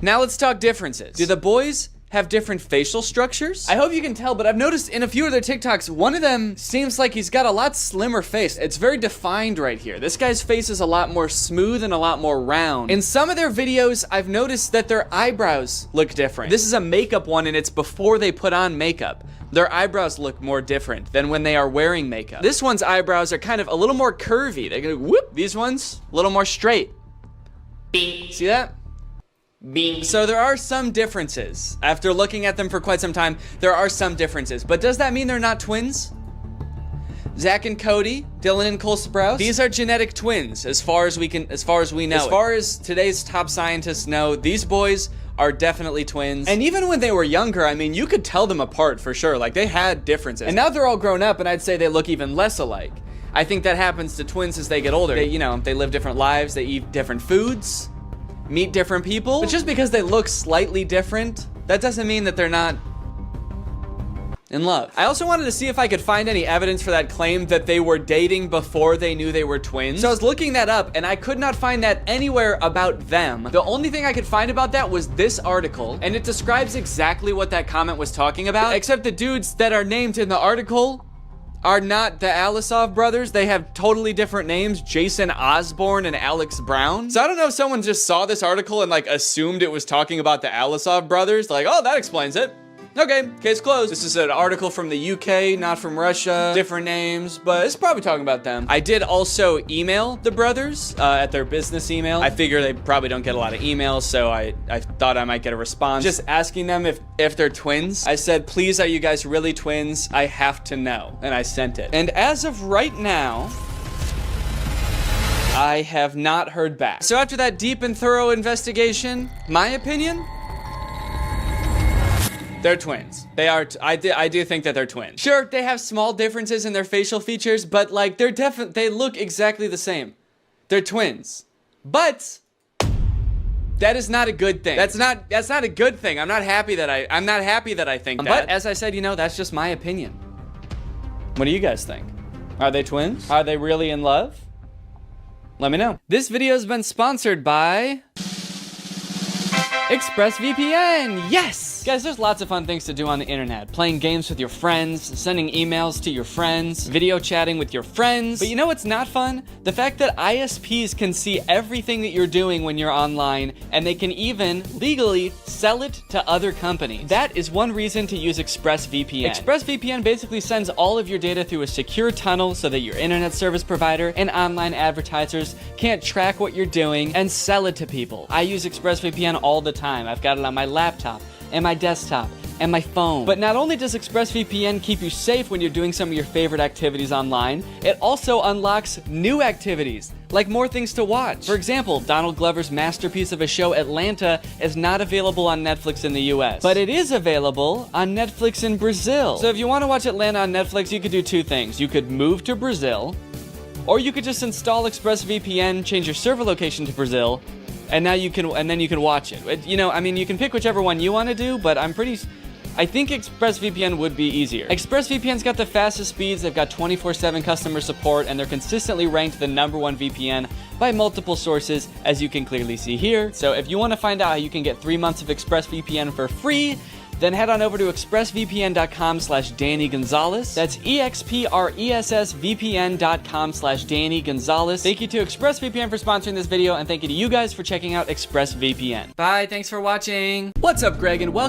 Now let's talk differences. Do the boys have different facial structures? I hope you can tell, but I've noticed in a few of their TikToks, one of them seems like he's got a lot slimmer face. It's very defined right here. This guy's face is a lot more smooth and a lot more round. In some of their videos, I've noticed that their eyebrows look different. This is a makeup one and it's before they put on makeup. Their eyebrows look more different than when they are wearing makeup. This one's eyebrows are kind of a little more curvy. They go whoop. These ones, a little more straight. See that? So there are some differences. After looking at them for quite some time, there are some differences. But does that mean they're not twins? Zach and Cody, Dylan and Cole Sprouse, these are genetic twins as far as we know. As far as today's top scientists know, these boys are definitely twins. And even when they were younger, I mean, you could tell them apart for sure. Like, they had differences. And now they're all grown up, and I'd say they look even less alike. I think that happens to twins as they get older. They, they live different lives, they eat different foods, meet different people. But just because they look slightly different, that doesn't mean that they're not in love. I also wanted to see if I could find any evidence for that claim that they were dating before they knew they were twins. So I was looking that up and I could not find that anywhere about them. The only thing I could find about that was this article, and it describes exactly what that comment was talking about, except the dudes that are named in the article are not the Alisov brothers. They have totally different names, Jason Osborne and Alex Brown. So I don't know if someone just saw this article and like assumed it was talking about the Alisov brothers. Like, oh, that explains it. Okay, case closed. This is an article from the UK, not from Russia. Different names, but it's probably talking about them. I did also email the brothers at their business email. I figure they probably don't get a lot of emails, so I thought I might get a response just asking them if they're twins. I said, please, are you guys really twins? I have to know. And I sent it. And as of right now, I have not heard back. So after that deep and thorough investigation, my opinion, they're twins. They are, I do think that they're twins. Sure, they have small differences in their facial features, but like they look exactly the same. They're twins. But that is not a good thing. That's not a good thing. I'm not happy that I think that. But as I said, that's just my opinion. What do you guys think? Are they twins? Are they really in love? Let me know. This video has been sponsored by ExpressVPN. Yes! Guys, there's lots of fun things to do on the internet. Playing games with your friends, sending emails to your friends, video chatting with your friends. But you know what's not fun? The fact that ISPs can see everything that you're doing when you're online, and they can even legally sell it to other companies. That is one reason to use ExpressVPN. ExpressVPN basically sends all of your data through a secure tunnel so that your internet service provider and online advertisers can't track what you're doing and sell it to people. I use ExpressVPN all the time. I've got it on my laptop and my desktop and my phone. But not only does ExpressVPN keep you safe when you're doing some of your favorite activities online, it also unlocks new activities, like more things to watch. For example, Donald Glover's masterpiece of a show, Atlanta, is not available on Netflix in the US, but it is available on Netflix in Brazil. So if you want to watch Atlanta on Netflix, you could do two things. You could move to Brazil, or you could just install ExpressVPN, change your server location to Brazil, and now you can, and then you can watch it. You can pick whichever one you want to do, but I think ExpressVPN would be easier. ExpressVPN's got the fastest speeds, they've got 24/7 customer support, and they're consistently ranked the #1 VPN by multiple sources, as you can clearly see here. So if you want to find out how you can get 3 months of ExpressVPN for free, then head on over to expressvpn.com/Danny Gonzalez. That's expressvpn.com/Danny Gonzalez. Thank you to ExpressVPN for sponsoring this video, and thank you to you guys for checking out ExpressVPN. Bye, thanks for watching. What's up, Greg, and welcome